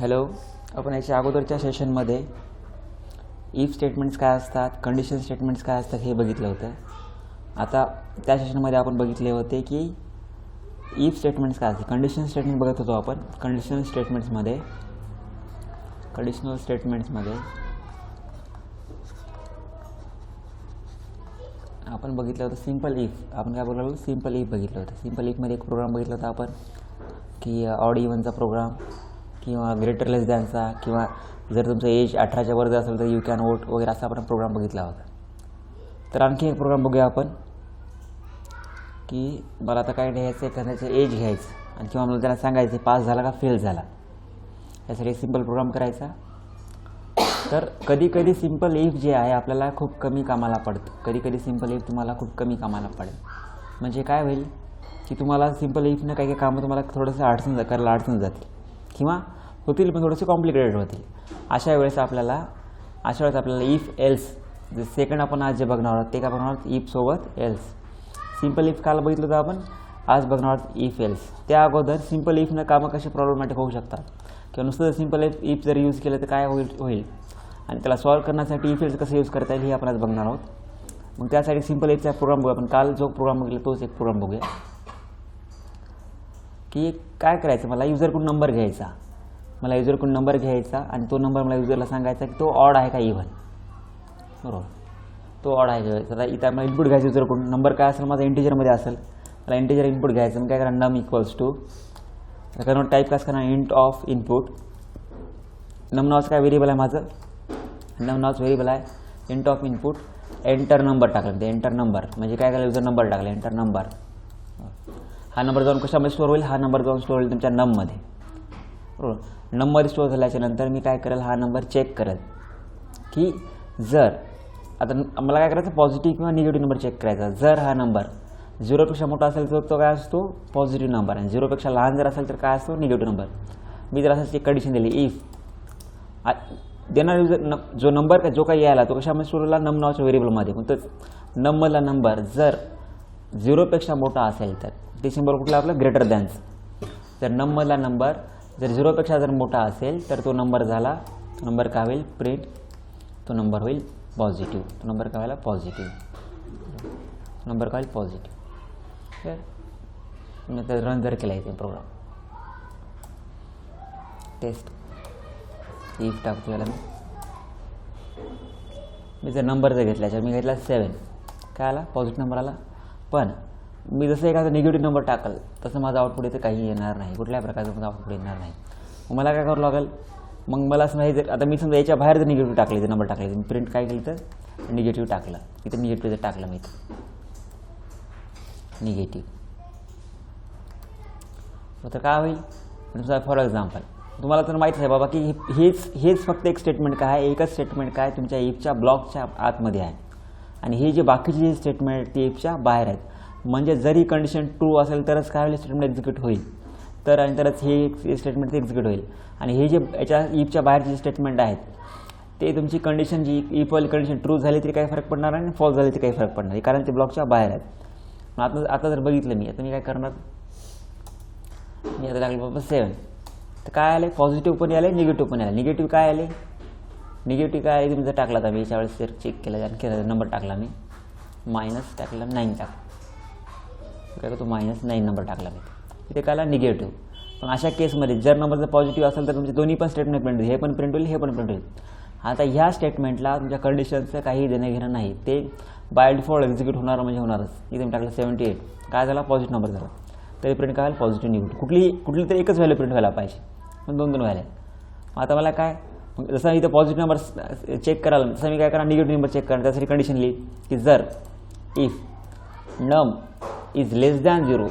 Hello, आपण याच्या अगोदरच्या सेशनमध्ये इफ स्टेटमेंट्स काय असतात, कंडिशन स्टेटमेंट्स काय असतात हे बघितलं होतं. आता त्या सेशनमध्ये आपण बघितले होते की इफ स्टेटमेंट्स काय असतात. कंडिशन स्टेटमेंट बघत होतो आपण. कंडिशनल स्टेटमेंट्समध्ये आपण बघितलं होतं सिम्पल इफ. आपण काय बोललो, सिम्पल इफ बघितलं होतं. सिम्पल इफमध्ये एक प्रोग्राम बघितला होता आपण की ऑड इव्हनचा प्रोग्राम किंवा ग्रेटर लेस दॅनचा, किंवा जर तुमचं एज 18च्या वर असेल तर यू कॅन वोट वगैरे असा आपण प्रोग्राम बघितला होता. तर आणखी एक प्रोग्राम बघूया आपण की मला आता काय घ्यायचं आहे, त्याचं एज घ्यायचं आणि किंवा मला त्याला सांगायचं पास झाला का फेल झाला. यासाठी सिम्पल प्रोग्राम करायचा. तर कधी कधी सिम्पल इफ जे आहे आपल्याला खूप कमी कामाला पडतं. कधी कधी सिम्पल इफ तुम्हाला खूप कमी कामाला पडेल. म्हणजे काय होईल की तुम्हाला सिम्पल इफनं काही काही कामं तुम्हाला थोडंसं करायला अडचण जातील किंवा होतील पण थोडेसे कॉम्प्लिकेटेड होतील. अशा वेळेस आपल्याला इफ एल्स जे सेकंड आपण आज जे बघणार आहोत ते काय बघणार आहोत, इफ सोबत एल्स. सिम्पल इफ काल बघितलं होतं आपण, आज बघणार आहोत इफ एल्स. त्या अगोदर सिम्पल इफनं कामं कशी प्रॉब्लेमॅटिक होऊ शकतात किंवा नुसतं सिम्पल इफ जर यूज केलं तर काय होईल आणि त्याला सॉल्व्ह करण्यासाठी इफ एल्स कसं यूज करता येईल हे आपण आज बघणार आहोत. मग त्यासाठी सिम्पल इफचा प्रोग्राम बघूया. आपण काल जो प्रोग्राम बघितला तोच एक प्रोग्राम बघूया की काय करायचं. मला युजरकडून नंबर घ्यायचा आणि तो नंबर मला युजरला सांगायचा की तो ऑड आहे का इव्हन. बरोबर, तो ऑड आहे का. आता इथं मला इनपुट घ्यायचं युजरकडून. नंबर काय असेल माझा इंटिजरमध्ये असेल, मला इंटिजर इनपुट घ्यायचं. मग काय करा, नम इक्वल्स टू कारण टाईप कसं करणार, इंट ऑफ इनपुट. नम नावाचं काय व्हेरिएबल आहे माझं, नम नावाचं व्हेरिएबल आहे. Int of input enter number टाकलं. ते एंटर नंबर म्हणजे काय करायला, युजर नंबर टाकला, एंटर नंबर. हा नंबर जाऊन कशामध्ये स्टोअर होईल, हा नंबर जाऊन स्टोअर होईल तुमच्या नममध्ये. बरोबर, नंबर स्टोअर झाल्याच्या नंतर मी काय करेल, हा नंबर चेक करेल की जर आता मला काय करायचं, पॉझिटिव्ह किंवा निगेटिव्ह नंबर चेक करायचा. जर हा नंबर 0पेक्षा मोठा असेल तर तो काय असतो, पॉझिटिव्ह नंबर. आणि 0पेक्षा लहान जर असेल तर काय असतो, निगेटिव्ह नंबर. मी जर असं एक कंडिशन दिली, इफ देणार युजर जो नंबर जो काही यायला तो कशामध्ये स्टोअर होईल, नम नावाच्या व्हेरिएबलमध्ये. मग तर नममधला नंबर जर 0पेक्षा मोठा असेल तर ते सिम्बॉल कुठला आपला, ग्रेटर दॅन्स. जर नममधला नंबर जर 0पेक्षा जर मोठा असेल तर तो नंबर झाला, तो नंबर काय होईल, प्रिंट, तो नंबर होईल पॉझिटिव्ह. तो नंबर काय व्हायला, पॉझिटिव्ह. नंबर काय होईल, पॉझिटिव्ह. मी तर रन जर केला इथे प्रोग्राम टेस्ट इफ टाकतो याला मी जर नंबर जर घेतला, मी घेतला 7, काय आला, पॉझिटिव्ह नंबर आला. पण मी जसं एखादा निगेटिव्ह नंबर टाकल तसं माझं आउटपुट इथे काही येणार नाही, कुठल्याही प्रकारचं माझं आउटपुट येणार नाही. मग मला काय करावं लागेल, मग मला असं नाही, जर आता मी समजा याच्या बाहेर जर निगेटिव्ह टाकले, जर नंबर टाकले, मी प्रिंट काय केलं तर निगेटिव्ह टाकलं. इथं निगेटिव्ह जर टाकलं मी इथं निगेटिव्ह, तर काय होईल, फॉर एक्झाम्पल तुम्हाला तर माहीत आहे बाबा की हेच फक्त एक स्टेटमेंट काय आहे, एकच स्टेटमेंट काय तुमच्या इफच्या ब्लॉकच्या आतमध्ये आहे आणि हे जे बाकीचे जे स्टेटमेंट ते इफच्या बाहेर आहेत. म्हणजे जरी कंडिशन ट्रू असेल तरच काय होईल, स्टेटमेंट एक्झिक्यूट होईल. आणि तरच हे स्टेटमेंट ते एक्झिक्यूट होईल. आणि हे जे याच्या इफच्या बाहेरचे जे स्टेटमेंट आहेत ते तुमची कंडिशन जी इफवाली कंडिशन ट्रू झाली तरी काही फरक पडणार नाही आणि फॉल्स झाली तरी काही फरक पडणार नाही, कारण ते ब्लॉकच्या बाहेर आहेत. आता जर बघितलं मी, आता मी काय करणार, मी आता टाकलं बाबा 7, तर काय आले, पॉझिटिव्ह पण आले, निगेटिव्ह पण आले. निगेटिव्ह काय आले, तुम्ही जर टाकला तर मी याच्या वेळेस चेक केलं आणि नंबर टाकला, मी मायनस टाकला, 9 टाकला. काय करतो, -9 नंबर टाकला मी इथे, काय आला, निगेटिव्ह. पण अशा केसमध्ये जर नंबर जर पॉझिटिव्ह असेल तर तुमचे दोन्ही पण स्टेटमेंट प्रिंट होईल, हे पण प्रिंट होईल, हे पण प्रिंट होईल. आता ह्या स्टेटमेंटला तुमच्या कंडिशनचं काही देणं घेणं नाही, ते बाय डिफॉल्ट एक्झिक्यूट होणार म्हणजे होणारच. इथे मी टाकलं 78, काय झाला, पॉझिटिव्ह नंबर झाला, तरी प्रिंट काय, पॉझिटिव्ह निगेटिव्ह. कुठली तरी एकच व्हॅल्यू प्रिंट व्हायला पाहिजे, पण 2 व्हॅल्यू. आता मला काय, जसं इथं पॉझिटिव्ह नंबर चेक करायला, तसं मी काय करा, निगेटिव्ह नंबर चेक करा. त्यासाठी कंडिशन लिही की जर इफ नम इज लेस दॅन 0,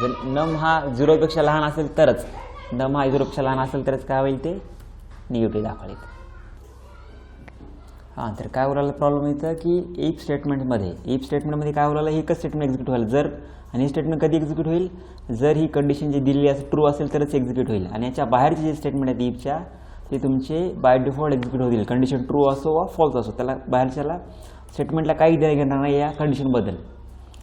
जर नम हा 0पेक्षा लहान असेल तरच, नम हा 0पेक्षा लहान असेल तरच काय होईल, ते निगेटिव्ह दाखवेल. हां, तर काय उरलं प्रॉब्लेम इथं की इफ स्टेटमेंटमध्ये काय उरलं, एकच स्टेटमेंट एक्झिक्यूट होईल. जर आणि स्टेटमेंट कधी एक्झिक्यूट होईल, जर ही कंडिशन जी दिलेली असेल ट्रू असेल तरच एक्झिक्यूट होईल. आणि याच्या बाहेरचे जे स्टेटमेंट आहेत इफच्या ते तुमचे बाय डिफॉल्ट एक्झिक्यूट होतील, कंडिशन ट्रू असो वा फॉल्स असो. त्याला बाहेरच्याला स्टेटमेंटला काही देणं घेणार नाही या कंडिशनबद्दल.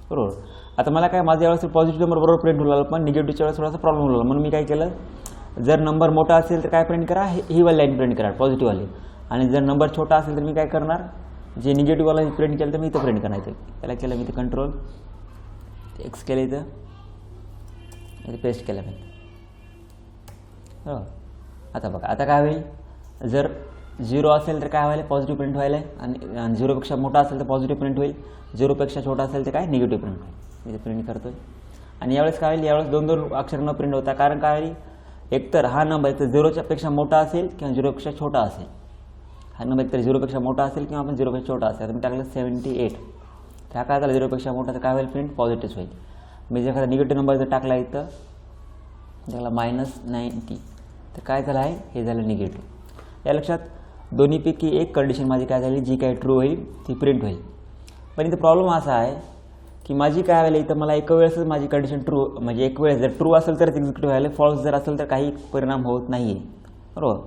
बरोबर, आता मला काय, माझ्या वेळेस पॉझिटिव्ह नंबर बरोबर प्रिंट होईल, पण निगेटिव्हच्या वेळेस थोडासा प्रॉब्लेम होईल. म्हणून मी काय केलं, जर नंबर मोठा असेल तर काय प्रिंट करा, ही वाली लाईन प्रिंट करा पॉझिटिव्ह वाली, आणि जर नंबर छोटा असेल तर मी काय करणार, जे निगेटिव्ह वाला प्रिंट केलं तर मी इथं प्रिंट करायचं. त्याला केलं मी इथं कंट्रोल एक्स केलं, इथं पेस्ट केलं मी. हो, आता बघा आता काय होईल, जर 0 असेल तर काय व्हायला, पॉझिटिव्ह प्रिंट व्हायला, आणि 0पेक्षा मोठा असेल तर पॉझिटिव्ह प्रिंट होईल, 0पेक्षा छोटा असेल तर काय निगेटिव्ह प्रिंट होईल. इथे प्रिंट करतोय. आणि यावेळेस काय होईल, यावेळेस 2 अक्षर न प्रिंट होता, कारण काय होईल, एकतर हा नंबर एकतर 0पेक्षा मोठा असेल किंवा 0पेक्षा छोटा असेल. हा नंबर एकतर 0पेक्षा मोठा असेल किंवा आपण 0पेक्षा छोटा असेल. मी टाकलं 78, तर हा काय झाला 0पेक्षा मोठा, तर काय होईल प्रिंट पॉझिटिव्ह होईल. मी जर एखादा निगेटिव्ह नंबर जर टाकला इथं त्याला -90, तर काय झालं आहे, हे झालं निगेटिव्ह. या लक्षात दोन्हीपैकी एक कंडिशन माझी काय झाली, जी काय ट्रू होईल ती प्रिंट होईल. पण इथं प्रॉब्लेम असा आहे की माझी काय व्हायला, इथं मला एक वेळेसच माझी कंडिशन ट्रू, म्हणजे एक वेळेस जर ट्रू असेल तरच एक्झिक्यूटिव्ह व्हायला, फॉल्स जर असेल तर काही परिणाम होत नाही आहे. बरोबर,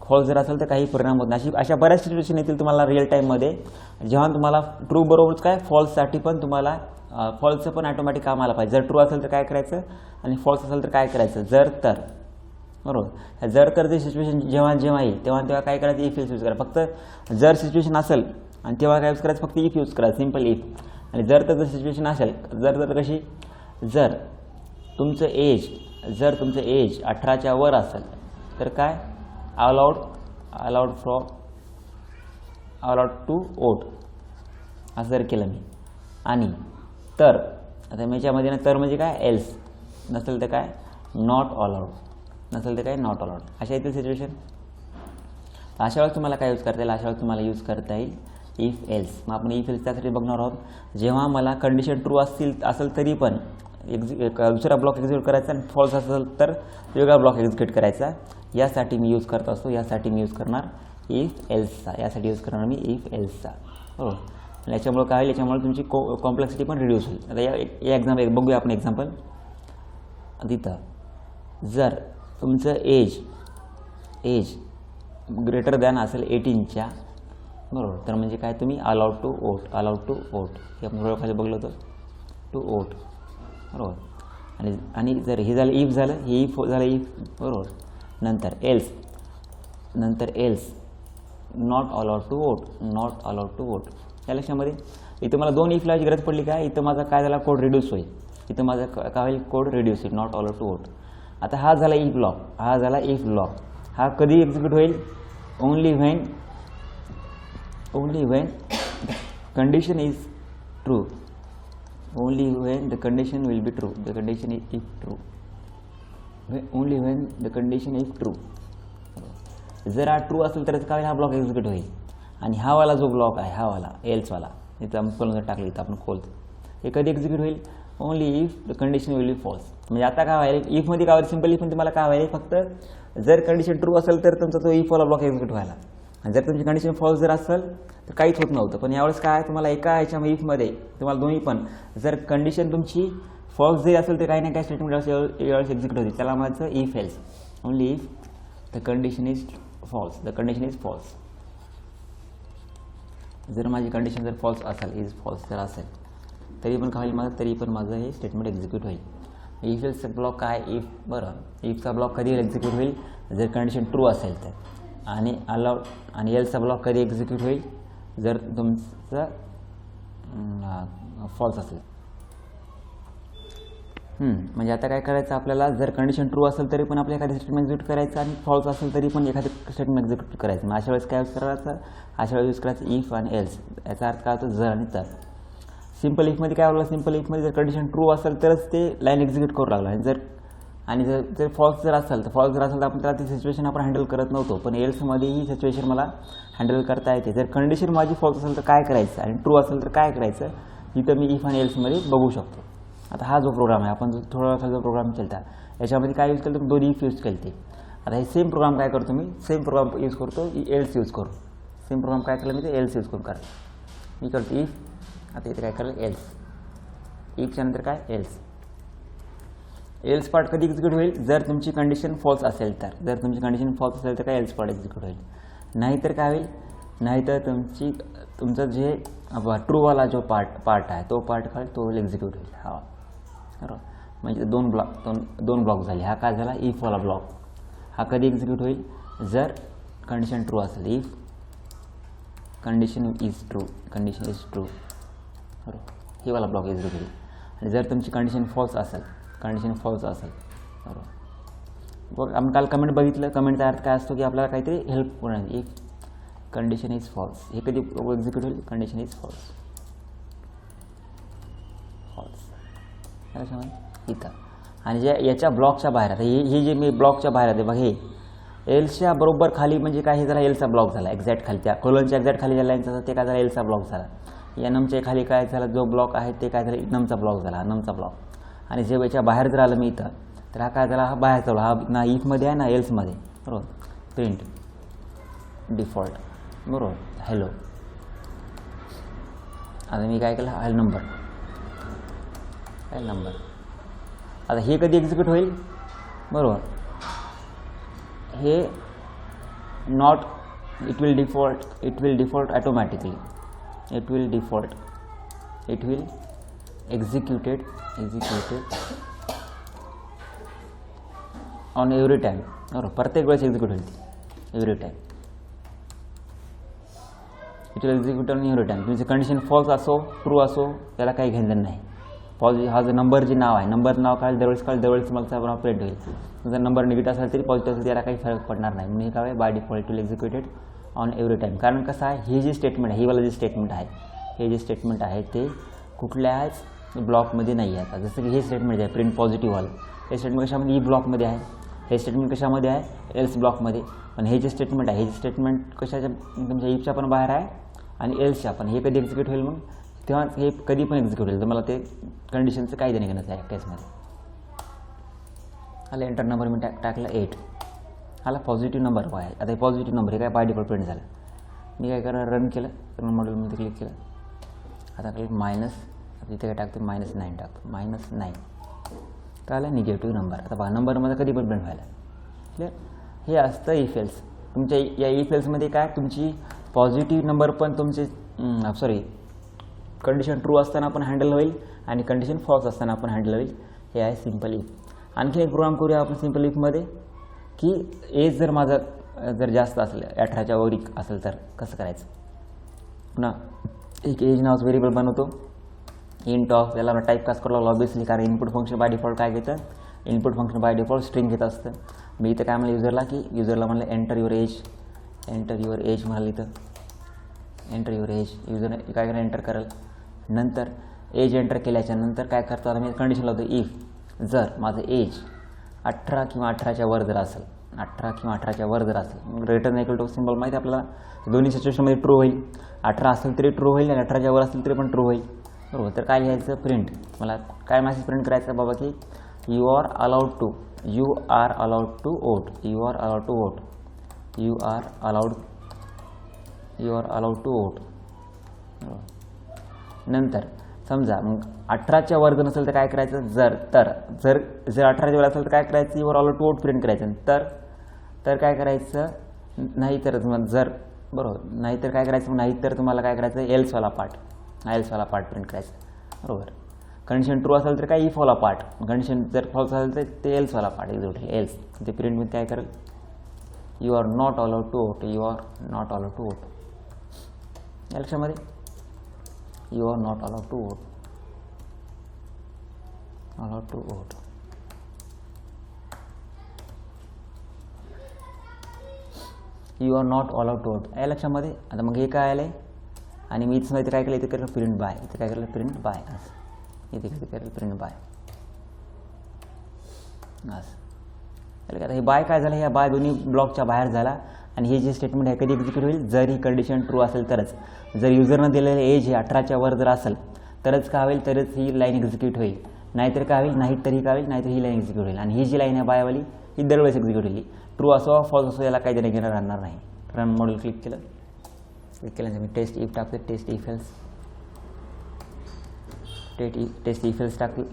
फॉल्स जर असेल तर काही परिणाम होत नाही. अशा बऱ्याच सिच्युएशन येतील तुम्हाला रिअल टाईममध्ये, जेव्हा तुम्हाला ट्रू बरोबरच काय फॉल्ससाठी पण तुम्हाला फॉल्सचं पण ऑटोमॅटिक काम आलं पाहिजे. जर ट्रू असेल तर काय करायचं आणि फॉल्स असेल तर काय करायचं, जर तर. बरोबर, जर तर ते सिच्युएशन जेव्हा जेव्हा येईल तेव्हा काय करायचं, इफ एल्स यूज करा. फक्त जर सिच्युएशन असेल आणि तेव्हा काय यूज करायचं, फक्त इफ यूज करा, सिम्पल इफ. आणि जर तर सिच्युएशन असेल, जर तर कशी, जर तुमचं एज 18च्या वर असेल तर काय अलाउड टू वोट असं जर केलं मी. आणि तर आता याच्यामध्ये ना तर म्हणजे काय एल्स, नसेल तर काय नॉट अलाउड, नसेल तर काय नॉट अलाउड. अशा येतील सिच्युएशन. अशा वेळेस तुम्हाला काय यूज करता येईल, अशा वेळेस तुम्हाला यूज करता येईल इफ एल्स. मग आपण इफ एल्स त्यासाठी बघणार आहोत, जेव्हा मला कंडिशन ट्रू असेल तरी पण दुसरा ब्लॉक एक्झिक्यूट करायचा, आणि फॉल्स असेल तर वेगळा ब्लॉक एक्झिक्यूट करायचा. यासाठी मी यूज करत असतो, यासाठी मी यूज करणार इफ एल्सचा, यासाठी यूज करणार मी इफ एल्सचा. हो, याच्यामुळे काय होईल, याच्यामुळे तुमची कॉम्प्लेक्सिटी पण रिड्यूस होईल. आता या एक्झाम्पल बघूया आपण एक्झाम्पल. तिथं जर तुमचं एज ग्रेटर दॅन असेल 18च्या, बरोबर, तर म्हणजे काय तुम्ही अलाउड टू वोट हे आपण खाली बघलं होतं, टू वोट. बरोबर, आणि जर हे झालं इफ झालं, हे इफ झालं इफ. बरोबर, नंतर else not allowed to vote. या लक्षामध्ये इथं मला 2 इफ लावायची गरज पडली. काय, इथं माझा काय झाला, कोड रिड्यूस होईल. इथं माझा काय होईल, कोड रिड्यूस होईल, नॉट अलाउड टू वोट. आता हा झाला इफ ब्लॉक, हा कधी एक्झिक्यूट होईल, only when condition is true, only when the condition will be true, the condition is if true, only when the condition is true. जर हा true असेल तरच काय हा ब्लॉक एक्झिक्यूट होईल. आणि हा वाला जो ब्लॉक आहे, हा वाला एल्सवाला, इथं आपण खोलून टाकलं, इथं आपण खोलतो, हे कधी एक्झिक्यूट होईल, only if the condition will be false. म्हणजे आता काय व्हायला, इफमध्ये काय व्हायला, सिम्पल इफमध्ये तुम्हाला काय व्हायला, फक्त जर कंडिशन ट्रू असेल तर तुमचा तो इफवाला ब्लॉक एक्झिक्यूट व्हायला, आणि जर तुमची कंडिशन फॉल्स जर असेल तर काहीच होत नव्हतं. पण यावेळेस काय, तुम्हाला एका ह्याच्या इफमध्ये तुम्हाला दोन्ही पण, जर कंडिशन तुमची फॉल्स जरी असेल तर काही ना काही स्टेटमेंट यावेळेस एक्झिक्यूट होती. त्याला म्हणायचं if else, only if the condition is false. जर माझी कंडिशन जर फॉल्स जर असेल तरी पण काय होईल माझं, तरी पण माझं हे स्टेटमेंट एक्झिक्यूट होईल. इफ एल्सचा ब्लॉक काय, इफचा ब्लॉक कधी एक्झिक्यूट होईल, जर कंडिशन ट्रू असेल तर. आणि अलाउड आणि एल्सचा ब्लॉक कधी एक्झिक्यूट होईल, जर तुमचं फॉल्स असेल. म्हणजे आता काय करायचं आपल्याला, जर कंडिशन ट्रू असेल तरी पण आपल्या एखादं स्टेटमेंट एक्झिक्यूट करायचं, आणि फॉल्स असेल तरी पण एखादं स्टेटमेंट एक्झिक्यूट करायचं. मग अशा वेळेस काय यूज करायचं, अशा वेळेस यूज करायचं इफ आणि एल्स. याचा अर्थ काय होतो, जर आणि तर. सिम्पल इफमध्ये काय होतं, सिम्पल इफमध्ये जर कंडिशन ट्रू असेल तरच ते लाईन एक्झिक्यूट करू लागला, आणि जर फॉल्स जर असेल तर आपण त्याला ती सिच्युएशन आपण हँडल करत नव्हतो. पण एल्समध्ये ही सिच्युएशन मला हँडल करता येते. जर कंडिशन माझी फॉल्स असेल तर काय करायचं, आणि ट्रू असेल तर काय करायचं, इथं मी इफ आणि एल्समध्ये बघू शकतो. आता हा जो प्रोग्राम आहे, आपण जो थोडा जो प्रोग्राम केला याच्यामध्ये काय यूज केलं तर 2 इफ यूज केले. आता हे सेम प्रोग्राम काय करतो मी, सेम प्रोग्राम यूज करतो, एल्स यूज करू. सेम प्रोग्राम काय केलं मी, ते एल्स यूज करून करा. मी करतो इफ, आता इथे काय करायला एल्स, इफच्या नंतर काय एल्स पार्ट कधी एक्झिक्यूट होईल, जर तुमची कंडिशन फॉल्स असेल तर. जर तुमची कंडिशन फॉल्स असेल तर काय एल्स पार्ट एक्झिक्यूट होईल. नाहीतर काय होईल, नाहीतर तुमचं जे ट्रूवाला जो पार्ट आहे तो पार्ट काय तो एक्झिक्यूट होईल. हा बरोबर, म्हणजे दोन ब्लॉक झाले. हा काय झाला, इफवाला ब्लॉक. हा कधी एक्झिक्यूट होईल, जर कंडिशन ट्रू असेल. If condition is true, condition is true, बरोबर, हे वाला ब्लॉक एक्झिक्यूट होईल. आणि जर तुमची कंडिशन फॉल्स असेल, कंडिशन फॉल्स असेल, बरोबर. आपण काल कमेंट बघितलं, कमेंटचा अर्थ काय असतो की आपल्याला काहीतरी हेल्प होणार. इफ कंडिशन इज फॉल्स, हे कधी एक्झिक्यूट होईल, कंडिशन इज फॉल्स, फॉल्स इथं. आणि जे याच्या ब्लॉकच्या बाहेर आता हे जे मी ब्लॉकच्या बाहेर आहे बघ, हे एल्सच्या बरोबर खाली म्हणजे काय, हे झाला एलचा ब्लॉक झाला एक्झॅक्ट खाली, त्या कोलनच्या एक्झॅक्ट खाली ज्या लाईनचा ते काय झाला, एलचा ब्लॉक झाला. या नमच्या खाली काय झाला, जो ब्लॉक आहे ते काय झालं, नमचा ब्लॉक झाला, नमचा ब्लॉक. आणि जे याच्या बाहेर जर आलं मी इथं, तर हा काय झाला, हा बाहेर चालू, हा ना इफमध्ये आहे ना एल्समध्ये, बरोबर. प्रिंट डिफॉल्ट, बरोबर, हॅलो. आता मी काय केलं, हॅलो नंबर, हॅलो नंबर. आता हे कधी एक्झिक्यूट होईल, बरोबर, हे not, it will default automatically, it will executed on every time, बरोबर, प्रत्येक वेळेस एक्झिक्यूट होईल every time. It will execute on every time. तुमची कंडिशन फॉल्स असो ट्रू असो त्याला काही घेणं नाही. पॉझिटिव्ह हा जो नंबर जे नाव आहे, नंबर नाव काढलं दरवेळेस तुम्हाला प्रिंट होईल. तुमचा नंबर निगेटिव्ह असेल तरी पॉझिटिव्ह असेल त्याला काही फरक पडणार नाही. म्हणून हे काय by default will executed on every time. कारण कसं आहे, हे जे स्टेटमेंट आहे, हे वाला जे स्टेटमेंट आहे, हे जे स्टेटमेंट आहे ते कुठल्याच ब्लॉकमध्ये नाही आहे. आता जसं की हे स्टेटमेंट आहे प्रिंट पॉझिटिव्हवालं, हे स्टेटमेंट कशामध्ये, ई ब्लॉकमध्ये आहे. हे स्टेटमेंट कशामध्ये आहे, एल्स ब्लॉकमध्ये. पण हे जे स्टेटमेंट आहे, हे जे स्टेटमेंट कशाच्या, तुमच्या इफच्या पण बाहेर आहे आणि एल्सच्या पण. हे कधी एक्झिक्यूट होईल, मग तेव्हा हे कधी पण एक्झिक्यूट होईल. तर मला ते कंडिशनचं काही देणे घेण्याचं आहे केसमध्ये. आला एंटर नंबर मी टाकला 8, आला पॉझिटिव्ह नंबर आहे. आता हे पॉझिटिव्ह नंबर हे काय बाय डिफॉल्ट प्रिंट झालं. मी काय करा, रन केलं, रन मॉड्यूलमध्ये क्लिक केलं. आता क्लिक मायनस, इथे काय टाकतो, -9 टाकतो, -9. काय आलं, निगेटिव्ह नंबर. आता बघा नंबरमध्ये कधी पण प्रिंट व्हायला क्लिअर. हे असतं इफ एल्स. तुमच्या या इफ एल्समध्ये काय, तुमची पॉझिटिव्ह नंबर पण तुमचे कंडिशन ट्रू असताना पण हँडल होईल आणि कंडिशन फॉल्स असताना पण हँडल होईल. हे आहे सिम्पल इफ. आणखी एक प्रोग्राम करूया आपण सिम्पल इफमध्ये, की एज जर माझं जर जास्त असेल, 18च्या वर असेल तर कसं करायचं. पुन्हा एक एज नावाचं व्हेरिएबल बनवतो, इंट ऑफ. याला टाईपकास्ट करावं लागलं ऑब्वियसली, कारण इनपुट फंक्शन बाय डिफॉल्ट काय घेतं, input function by default string घेत असतं. मी इथं काय म्हणलं युजरला, की युजरला म्हणलं enter your age, enter your age म्हणाल. इथं एंटर युअर एज, युजर काय करा एंटर करेल. नंतर एज एंटर केल्याच्या नंतर काय करतो, आता मी कंडिशन लावतो, इफ जर माझं एज 18 किंवा 18च्या वर जर असेल, 18 किंवा 18च्या वर जर असेल, मग रिटर्न इक्वल टू सिम्बॉल माहिती आपल्याला, दोन्ही सिच्युएशनमध्ये ट्रू होईल. 18 असेल तरी ट्रू होईल आणि 18च्या वर असेल तरी पण ट्रू होईल, बरोबर. तर काय लिहायचं, प्रिंट. मला काय मेसेज प्रिंट करायचं बाबा, की you are allowed to vote, you are allowed to vote, you are allowed to vote. नंतर समजा मग 18च्या वर नसेल तर काय करायचं, जर 18च्या वर असेल तर काय करायचं, you are allowed to vote print करायचं. तर काय करायचं, नाही तर जर, बरोबर, नाही तर काय करायचं, नाही तर तुम्हाला काय करायचं, एल्सवाला पार्ट प्रिंट करायचं, बरोबर. कंडिशन ट्रू असेल तर काय, इफवाला पार्ट. कंडिशन जर फॉल्स असेल तर ते एल्सवाला पार्ट एक्झिक्यूट होईल, एल्स. ते प्रिंटमध्ये काय करेल, you are not allowed to vote, you are not allowed to vote. या लक्षामध्ये, you are not allowed to vote, allowed to vote. You are not allowed to vote या लक्षामध्ये. आता मग हे काय आलं आहे, आणि मी इथं काय केलं, इथे केलं प्रिंट बाय, इथे काय केलं प्रिंट बाय, असं इथे केलं प्रिंट बाय, असं. आता हे बाय काय झालं, ह्या बाय दोन्ही ब्लॉकच्या बाहेर झाला. आणि हे जे स्टेटमेंट आहे कधी एक्झिक्यूट होईल, जर ही कंडिशन ट्रू असेल तरच. जर युजरनं दिलेलं एज हे 18च्या वर जर असेल तरच काय होईल, तरच ही लाईन एक्झिक्यूट होईल. नाहीतर काय होईल, नाही तरी काय होईल, नाहीतर ही लाईन एक्झिक्यूट होईल. आणि ही जी लाईन आहे बायवाली ही दरवेळेस एक्झिक्यूट होईल. ट्रू असो फॉल्स असो याला काही देणं घेणं राहणार नाही. रन मॉड्यूल क्लिक केल्यानंतर मी टेस्ट इफ टाकतो, टेस्ट इफ एल्स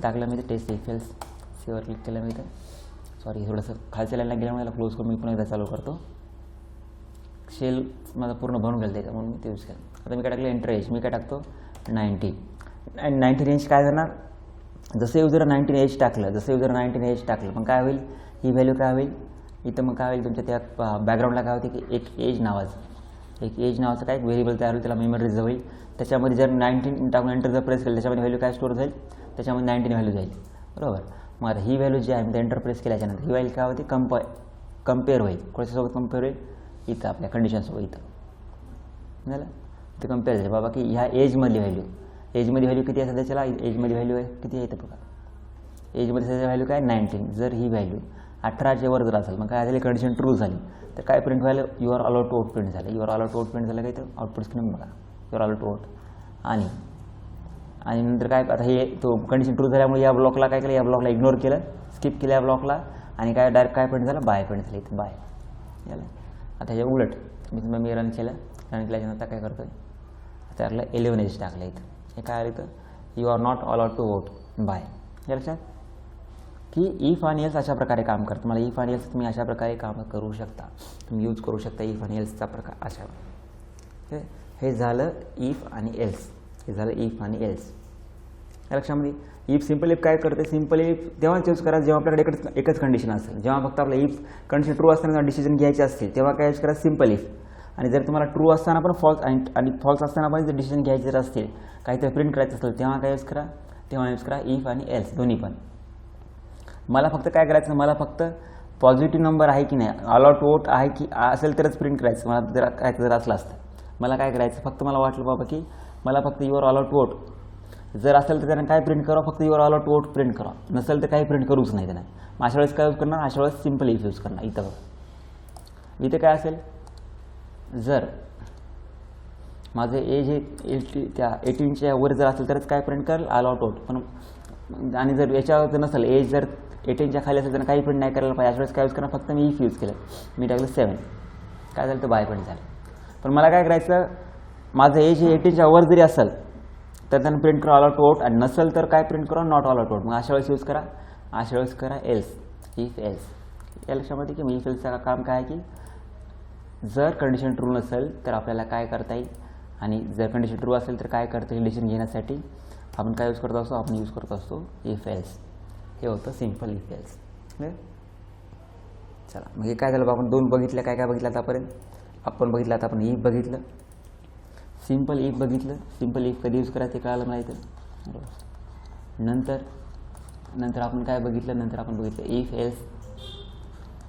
टाकलं मी, तर टेस्ट इफ एल्स सेवर क्लिक केलं मी. तर सॉरी थोडंसं खालच्या लाईनला गेल्यामुळे याला क्लोज करून मी पुन्हा एकदा चालू करतो. शेल माझा पूर्ण भरून गेलं त्याचा, म्हणून मी ते यूज केलं. आता मी काय टाकलं, एंटर एज. मी काय टाकतो 90. 19 एज काय जाणार, जसं युजर 19 एज टाकलं, पण काय होईल, ही व्हॅल्यू काय होईल इथं मग काय होईल तुमच्या त्या बॅकग्राऊंडला काय होते की एक एज नावाचं काय एक व्हेरिएबल तयार होईल, त्याला मेमरी रिझर्व होईल. त्याच्यामध्ये जर 19 टाकून एंटर जर प्रेस केलं त्याच्यामध्ये व्हॅल्यू काय स्टोअर जाईल, त्याच्यामध्ये 19 व्हॅल्यू जाईल. बरोबर. मग आता ही व्हॅल्यू जी आहे मी एंटर प्रेस केल्याच्यानंतर ही व्हॅल्यू काय होती कम्पेअर होईल. कोणाच्यासोबत कम्पेअर होईल, इथं आपल्या कंडिशनसोबत. इथं झालं, इथं कम्पेअर झालं बाबा की ह्या एजमधली व्हॅल्यू किती आहे सध्याच्याला, एजमध्ये व्हॅल्यू आहे किती आहे इथं बघा. एजमध्ये सध्या व्हॅल्यू काय 19. जर ही व्हॅल्यू 18च्या वर जर असेल मग काय झाली, कंडिशन ट्रू झाली तर काय प्रिंट व्हायला, you are allowed to vote print झालं. You are allowed to vote print झालं काय तर आउटपुट स्क्रीन बघा, you are allowed to vote. आणि नंतर काय आता हे तो कंडिशन ट्रू झाल्यामुळे या ब्लॉकला काय केलं, या ब्लॉकला इग्नोर केलं, स्किप केलं या ब्लॉकला आणि काय डायरेक्ट काय प्रिंट झालं, बाय प्रिंट झालं इथं बाय. झालं. आता ह्याच्या उलट मी रन केल्याच्यानंतर काय करतोय, त्याला 11 एज टाकलं इथं. हे काय आलं इथं, you are not allowed to vote bye. या लक्षात की इफ आणि एल्स अशा प्रकारे काम करतं. मला इफ आणि एल्स तुम्ही अशा प्रकारे काम करू शकता, तुम्ही यूज करू शकता इफ आणि एल्सचा प्रकार अशा. हे झालं इफ आणि एल्स, या लक्षामध्ये. इफ सिम्पल इफ काय करते, सिम्पल इफ तेव्हा यूज करा जेव्हा आपल्याकडे एकच कंडिशन असेल. जेव्हा फक्त आपलं इफ कंडिशन ट्रू असताना डिसिजन घ्यायचे असतील तेव्हा काय यूज करा, सिम्पल इफ. आणि जर तुम्हाला ट्रू असताना पण फॉल्स आणि फॉल्स असताना पण जर डिसिजन घ्यायचे जर असतील, काहीतरी प्रिंट करायचं असेल तेव्हा काय यूज करा, इफ आणि एल्स दोन्ही पण. मला फक्त काय करायचं, मला फक्त पॉझिटिव्ह नंबर आहे की नाही, अलाउड टू वोट आहे की असेल तरच प्रिंट करायचं. मला जर असलं असतं मला काय करायचं, फक्त मला वाटलं बाबा की मला फक्त you are allowed to vote जर असेल तर त्यानं काय प्रिंट करा, फक्त you are allowed to vote print करा. नसेल तर काही प्रिंट करूच नाही त्यानं. मग अशा वेळेस काय यूज करणार, अशा वेळेस सिम्पल इफ यूज करणार. इथं काय असेल, जर माझे एज हे त्या 18च्या वर जर असेल तरच काय प्रिंट करेल, अलाउड टू वोट. पण आणि जर याच्यावर जर नसेल, एज जर 18च्या खाली असेल तर काही प्रिंट नाही करायला पाहिजे. अशा वेळेस काय यूज करणार, फक्त मी इफ यूज केलं, मी टाकलं 7. काय झालं तर बाय प्रिंट झालं. पण मला काय करायचं, माझं एज हे 18च्या वर जरी असेल तर त्यांना प्रिंट करा अलाउड टू वोट, आणि नसेल तर काय प्रिंट करा, नॉट अलाउड टू वोट. मग अशा वेळेस यूज करा एल्स, इफ एल्स. या लक्षामध्ये की मी इफ एल्सचं काम काय आहे की जर कंडिशन ट्रू नसेल तर आपल्याला काय करता येईल, आणि जर कंडिशन ट्रू असेल तर काय करता येईल, डिसिजन घेण्यासाठी आपण काय यूज करत असतो, आपण यूज करत असतो इफ एल्स. हे होतं सिम्पल इफ एल्स. चला मग हे काय झालं, आपण दोन बघितलं, काय बघितलं आतापर्यंत. आपण बघितलं, आता आपण इफ बघितलं, सिम्पल इफ बघितलं. सिम्पल इफ कधी यूज करायचं ते कळालं मला इथं. बरोबर. नंतर आपण काय बघितलं, नंतर आपण बघितलं इफ एल्स.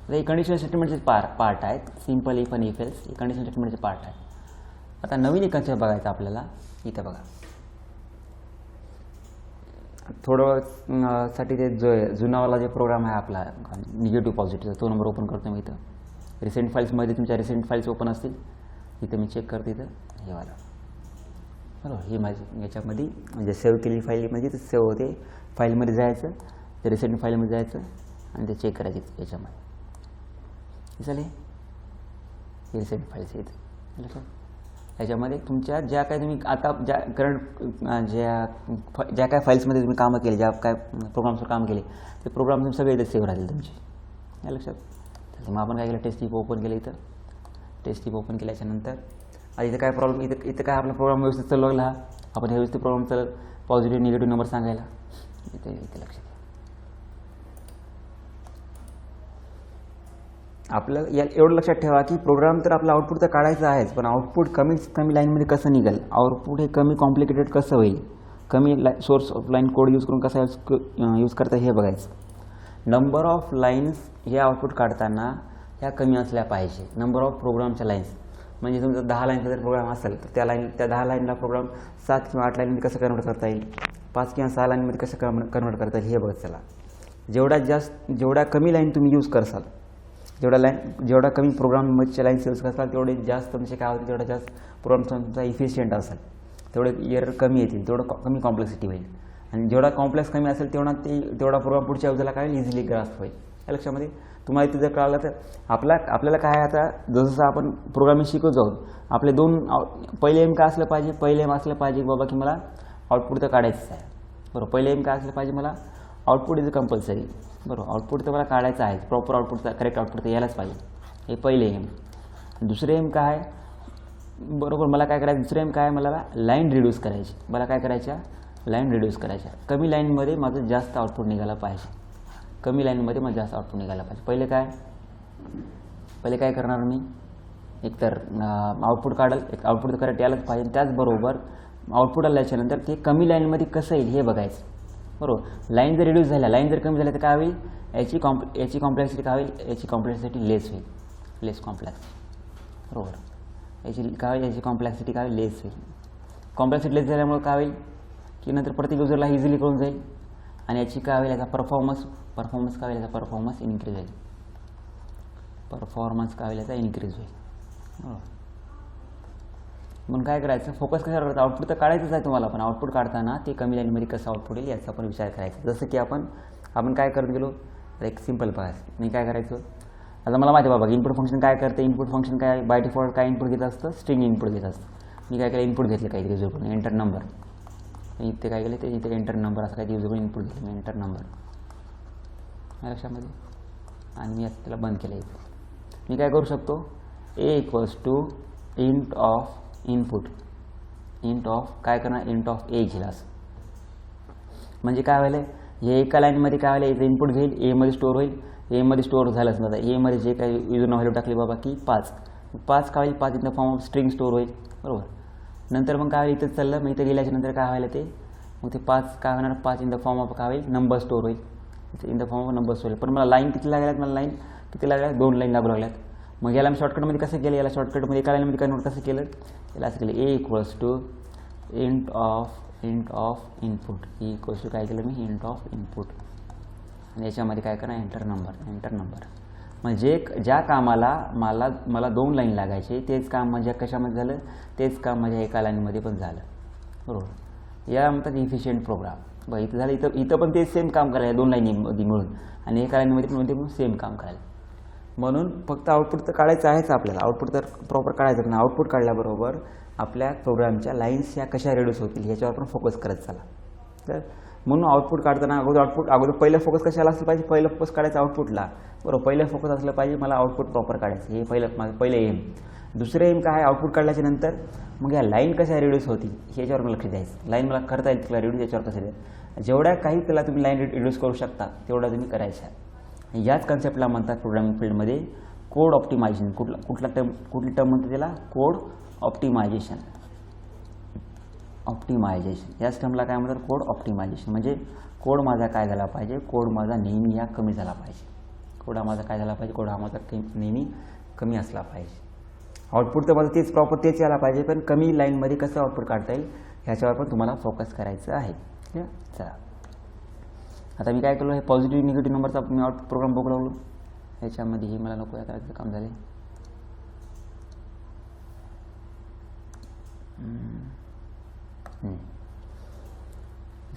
हे कंडिशनल स्टेटमेंटचे पार्ट आहेत. सिम्पल इफ आणि इफ एल्स हे कंडिशनल स्टेटमेंटचे पार्ट आहेत. आता नवीन एक कन्सेप्ट बघायचा आपल्याला. इथं बघा थोडं साठी ते जो जुनावाला जे प्रोग्राम आहे आपला निगेटिव्ह पॉझिटिव्ह, तो नंबर ओपन करतो मी इथं. रिसेंट फाईल्समध्ये तुमच्या रिसेंट फाईल्स ओपन असतील, इथं मी चेक करते. इथं हे वाला बरोबर, ही माझी याच्यामध्ये म्हणजे सेव्ह केलेली फाईल म्हणजे ते सेव्ह होते. फाईलमध्ये जायचं, ते रिसेंट फाईलमध्ये जायचं आणि ते चेक करायचे याच्यामध्ये. चालेल, हे रिसेंट फाईल्स आहेत. याच्यामध्ये तुमच्या ज्या काय तुम्ही आता ज्या करंट ज्या काय फाईल्समध्ये तुम्ही कामं केली, ज्या काय प्रोग्राम्सवर काम केले, ते प्रोग्राम तुम्ही सगळे इथे सेव्ह राहतील तुमचे. या लक्षात. मग आपण काय केलं, टेस्ट टिप ओपन केलं. इथं टेस्ट टिप ओपन केल्याच्यानंतर इथं काय प्रॉब्लेम, इथं काय आपला प्रोग्राम व्यवस्थित चालू लागला. आपण हे व्यवस्थित प्रोग्राम चालत, पॉझिटिव्ह निगेटिव्ह नंबर सांगायला. इथे लक्षात. आपल्याला एवढं लक्षात ठेवा की प्रोग्राम तर आपला आउटपुट तर काढायचं आहेच, पण आउटपुट कमीत कमी लाईनमध्ये कसं निघेल, आउटपुट हे कमी कॉम्प्लिकेटेड कसं होईल, कमी source of line code use करून कसा यूज करता हे बघायचं. नंबर ऑफ लाईन्स हे आउटपुट काढताना ह्या कमी असल्या पाहिजे. नंबर ऑफ प्रोग्रामच्या लाईन्स म्हणजे तुमचा 10 लाईनचा जर प्रोग्राम असेल तर त्या 10 लाईनला प्रोग्राम 7 किंवा 8 लाईनमध्ये कसं कन्वर्ट करता येईल, 5 किंवा 6 लाईनमध्ये कसं कन्वर्ट करता येईल हे बघत चला. जेवढ्या कमी लाईन तुम्ही यूज करसाल, जेवढा कमी प्रोग्रामच्या लाईन्स यूज करसाल तेवढे जास्त म्हणजे काय होते, तेवढा जास्त प्रोग्राम तुमचा इफिशियंट असेल, तेवढे एरर कमी येतील, तेवढं कमी कॉम्प्लेक्सिटी होईल. आणि जेवढा कॉम्प्लेक्स कमी असेल तेवढा प्रोग्राम पुढच्या युजरला काय इझिली ग्रास्प होईल. या लक्षामध्ये तुम्हाला इथे जर कळालं तर आपल्याला काय आता जसं आपण प्रोग्रामिंग शिकवत आहोत, आपले पहिले एम काय असलं पाहिजे, पहिले एम असलं पाहिजे बाबा की मला आउटपुट तर काढायचं आहे. बरोबर, पहिले एम काय असलं पाहिजे, मला आउटपुट इज कंपल्सरी. बरोबर, आउटपुट तर मला काढायचं आहे, प्रॉपर आउटपुट, करेक्ट आउटपुट तर यायलाच पाहिजे. हे पहिले एम. दुसरे एम काय, बरोबर मला काय करायचं, दुसरे एम काय, मला लाईन रिड्यूस करायची. मला काय करायच्या, लाईन रिड्यूस करायच्या. कमी लाईनमध्ये माझं जास्त आउटपुट निघायला पाहिजे. कमी लाईनमध्ये माझं जास्त आउटपुट निघायला पाहिजे. पहिले काय, पहिले काय करणार मी, एकतर आउटपुट काढेल, एक आउटपुट तर करेक्ट यायलाच पाहिजे. त्याचबरोबर आउटपुट आल्याच्यानंतर ते कमी लाईनमध्ये कसं येईल हे बघायचं. बरोबर, लाईन जर रिड्यूस झाल्या, लाईन जर कमी झाल्या तर काय होईल, याची कॉम्प्लेक्सिटी काय होईल, याची कॉम्प्लेक्सिटी लेस होईल, लेस कॉम्प्लेक्स. बरोबर, याची काय होईल, याची कॉम्प्लेक्सिटी काय होईल, लेस होईल. कॉम्प्लेक्सिटी लेस झाल्यामुळे काय होईल की नंतर प्रत्येक युजरला इझिली कळून जाईल आणि याची काय होईल, याचा परफॉर्मन्स काय होईल, याचा परफॉर्मन्स इन्क्रीज होईल. परफॉर्मन्स काय होईल, याचा इन्क्रीज होईल. म्हणून काय करायचं, फोकस कशावर करायचं, आउटपुट तर काढायचंच आहे तुम्हाला, पण आउटपुट काढताना ते कमी लाईनमध्ये कसं आउटपुट येईल याचा आपण विचार करायचा. जसं की आपण काय करत गेलो, एक सिंपल बघायचं. मी काय करायचं, आता मला माहिती आहे बाबा इनपुट फंक्शन काय करते. इनपुट फंक्शन काय बाय डिफॉल्ट काय इनपुट घेत असतं, स्ट्रिंग इनपुट घेत असतं. मी काय केलं, इनपुट घेतलं काहीतरी युजरकडून, एंटर नंबर. इथे काय केलं, ते इथे एंटर नंबर असं काही युजरकडून इनपुट घेतलं, एंटर नंबर माझ्या लक्षामध्ये, आणि मी आता त्याला बंद केलं. इथे मी काय करू शकतो, A equals to int of input, int of काय करणार, इंट ऑफ ए घेईल. असं म्हणजे काय व्हायला, हे एका लाईनमध्ये काय व्हायला, याचं इनपुट घेईल, एमध्ये स्टोअर होईल, एमध्ये स्टोअर झालंच ना, एमध्ये जे काही युजरनं व्हॅल्यू टाकली बाबा की 5 काय होईल, 5 in the form of string store होईल. बरोबर, नंतर मग काय होईल, इथं चाललं, मग इथं गेल्याच्यानंतर काय व्हायला, ते मग ते 5 काय होणार, 5 इन द फॉर्म ऑफ काय होईल, नंबर स्टोअर होईल. इथे in the form of number store होईल. पण मला लाईन किती लागल्यात, मला लाईन किती लागल्या, 2 लाईन लागू लागल्यात. मग याला मी शॉर्टकटमध्ये कसं केलं, याला शॉर्टकटमध्ये एका लाईनमध्ये कन्वर्ट कसं केलं, याला असं केलं, A equals to int of input, E equals to काय केलं मी, इंट ऑफ इनपुट, आणि याच्यामध्ये काय करणार, एंटर नंबर. म्हणजे ज्या कामाला मला 2 लाईन लागायचे तेच काम माझ्या कशामध्ये झालं, तेच काम माझ्या एका लाईनमध्ये पण झालं. बरोबर, या म्हणतात इफिशियंट प्रोग्राम. बघा इथं झालं, इथं पण तेच सेम काम करायला 2 लाईनीमध्ये मिळून, आणि एका लाईनमध्ये पण सेम काम करायला. म्हणून फक्त आउटपुट तर काढायचं आहेच आपल्याला, आउटपुट तर प्रॉपर काढायचं नाही. आउटपुट काढल्याबरोबर आपल्या प्रोग्रामच्या लाईन्स या कशा रिड्यूस होतील याच्यावर पण फोकस करत चला. तर म्हणून आउटपुट काढताना अगोदर पहिलं फोकस कशाला असलं पाहिजे, पहिलं फोकस काढायचं आउटपुटला. बरोबर, पहिलं फोकस असलं पाहिजे मला आउटपुट प्रॉपर काढायचं, हे पहिलं एम. दुसरं एम काय आहे, आउटपुट काढल्याच्या नंतर मग या लाईन कशा रिड्यूस होतील ह्याच्यावर मला लक्ष द्यायचं. लाईन मला करता येईल तिला रिड्यूस, याच्यावर कसं द्यायचं, जेवढ्या काही त्याला तुम्ही लाईन रिड्यूस करू शकता तेवढा तुम्ही करायच्या. याच कन्सेप्टला म्हणतात प्रोग्रामिंग फील्डमध्ये कोड ऑप्टिमायझेशन. कुठली टर्म म्हणतात त्याला, कोड ऑप्टिमायझेशन. याच टर्मला काय म्हणतात, कोड ऑप्टिमायझेशन. म्हणजे कोड माझा काय झाला पाहिजे, कोड माझा नेहमी या कमी झाला पाहिजे. कोड माझा काय झाला पाहिजे, कोड माझा नेहमी कमी असला पाहिजे. आउटपुट तर माझं तेच प्रॉपर तेच यायला पाहिजे, पण कमी लाईनमध्ये कसं आउटपुट काढता येईल ह्याच्यावर पण तुम्हाला फोकस करायचं आहे. चला आता मी काय केलं, हे पॉझिटिव्ह निगेटिव्ह नंबरचा मी आउटपुट प्रोग्राम बघू लागलो. ह्याच्यामध्ये हे मला नको करायचं काम झाले.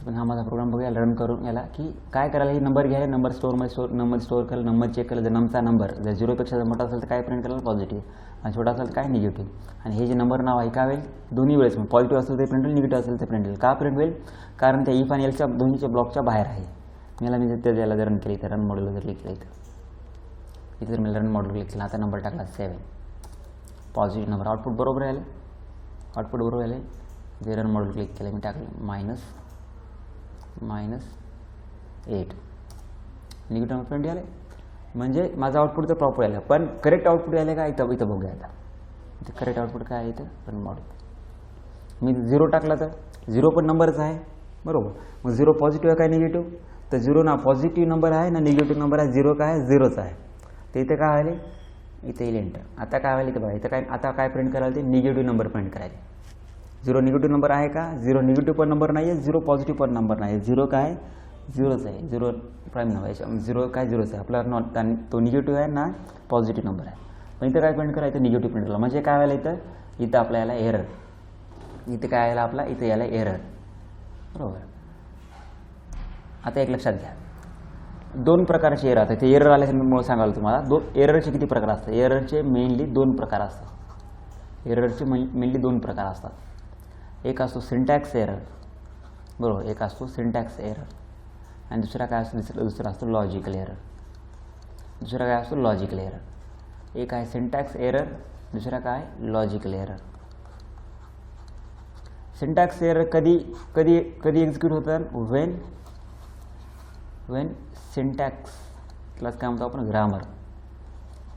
पण हा माझा प्रोग्राम बघूया, रन करून याला की काय करायला, हे नंबर घ्यायला, नंबर स्टोअर केलं, नंबर चेक केलं. जर नंबरचा नंबर जर 0पेक्षा मोठा असेल तर काय प्रिंट करायला, पॉझिटिव्ह, आणि छोटा असेल तर काय, निगेटिव्ह. आणि हे जे नंबर नाव आहे काय होईल, दोन्ही वेळेस पॉझिटिव्ह असेल तर प्रिंट होईल, निगेटिव्ह असेल तर प्रिंट होईल. का प्रिंट होईल, कारण त्या इफ आणि एलच्या दोन्हीच्या ब्लॉकच्या बाहेर आहे. मला मी जर त्याला रन केलं, इथं रन मॉड्यूल जर क्लिक केलं, इथं जर मी रन मॉड्यूल क्लिक केलं, आता नंबर टाकला 7, पॉझिटिव्ह नंबर. आउटपुट बरोबर आलं, आउटपुट बरोबर आलं. जे रन मॉड्यूल क्लिक केलं, मी टाकलं -8, निगेटिव्ह नंबर प्रिंट आले. म्हणजे माझं आउटपुट तर प्रॉपर आलं, पण करेक्ट आउटपुट आलं का इथं बघूया. आता इथं करेक्ट आउटपुट काय आहे, इथं रन मॉड्यूल मी 0 टाकला तर 0 पण नंबरच आहे. बरोबर, मग 0 पॉझिटिव्ह आहे काय निगेटिव्ह, तर 0 ना पॉझिटिव्ह नंबर आहे ना निगेटिव्ह नंबर आहे, 0 काय आहे, 0च आहे. तर इथं काय व्हायला, इथं येईल एंटर. आता काय व्हायला, इथं बघा, इथं काय आता काय प्रिंट करायला, ते निगेटिव्ह नंबर प्रिंट करायचे. 0 निगेटिव्ह नंबर आहे का, 0 निगेटिव्ह पण नंबर नाही आहे, 0 पॉझिटिव्ह पण नंबर नाही आहे. 0 काय, 0च आहे, 0 प्राईम नंबर आहे. 0 काय 0च आहे आपला, तो निगेटिव्ह आहे ना पॉझिटिव्ह नंबर आहे. पण इथं काय प्रिंट करायचं, निगेटिव्ह प्रिंट केला. म्हणजे काय व्हायला, इथं आपल्या याला एरर, इथं काय यायला आपला, इथं याला एरर. बरोबर, आता एक लक्षात घ्या, 2 प्रकारचे एरर असतात. ते एरर आल्यामुळे सांगाल तुम्हाला, एररचे किती प्रकार असतात. एररचे मेनली 2 प्रकार असतात. एररचे मेनली 2 प्रकार असतात. एक असतो सिंटॅक्स एरर, बरोबर, एक असतो सिंटॅक्स एरर, आणि दुसरा काय असतो, दुसरा असतो लॉजिकल एरर. दुसरा काय असतो, लॉजिकल एरर. एक आहे सिंटॅक्स एरर, दुसरा काय, लॉजिकल एरर. सिंटॅक्स एरर कधी एक्झिक्यूट होतात, वेन सिंटॅक्स प्लस काय म्हणतो आपण, grammar.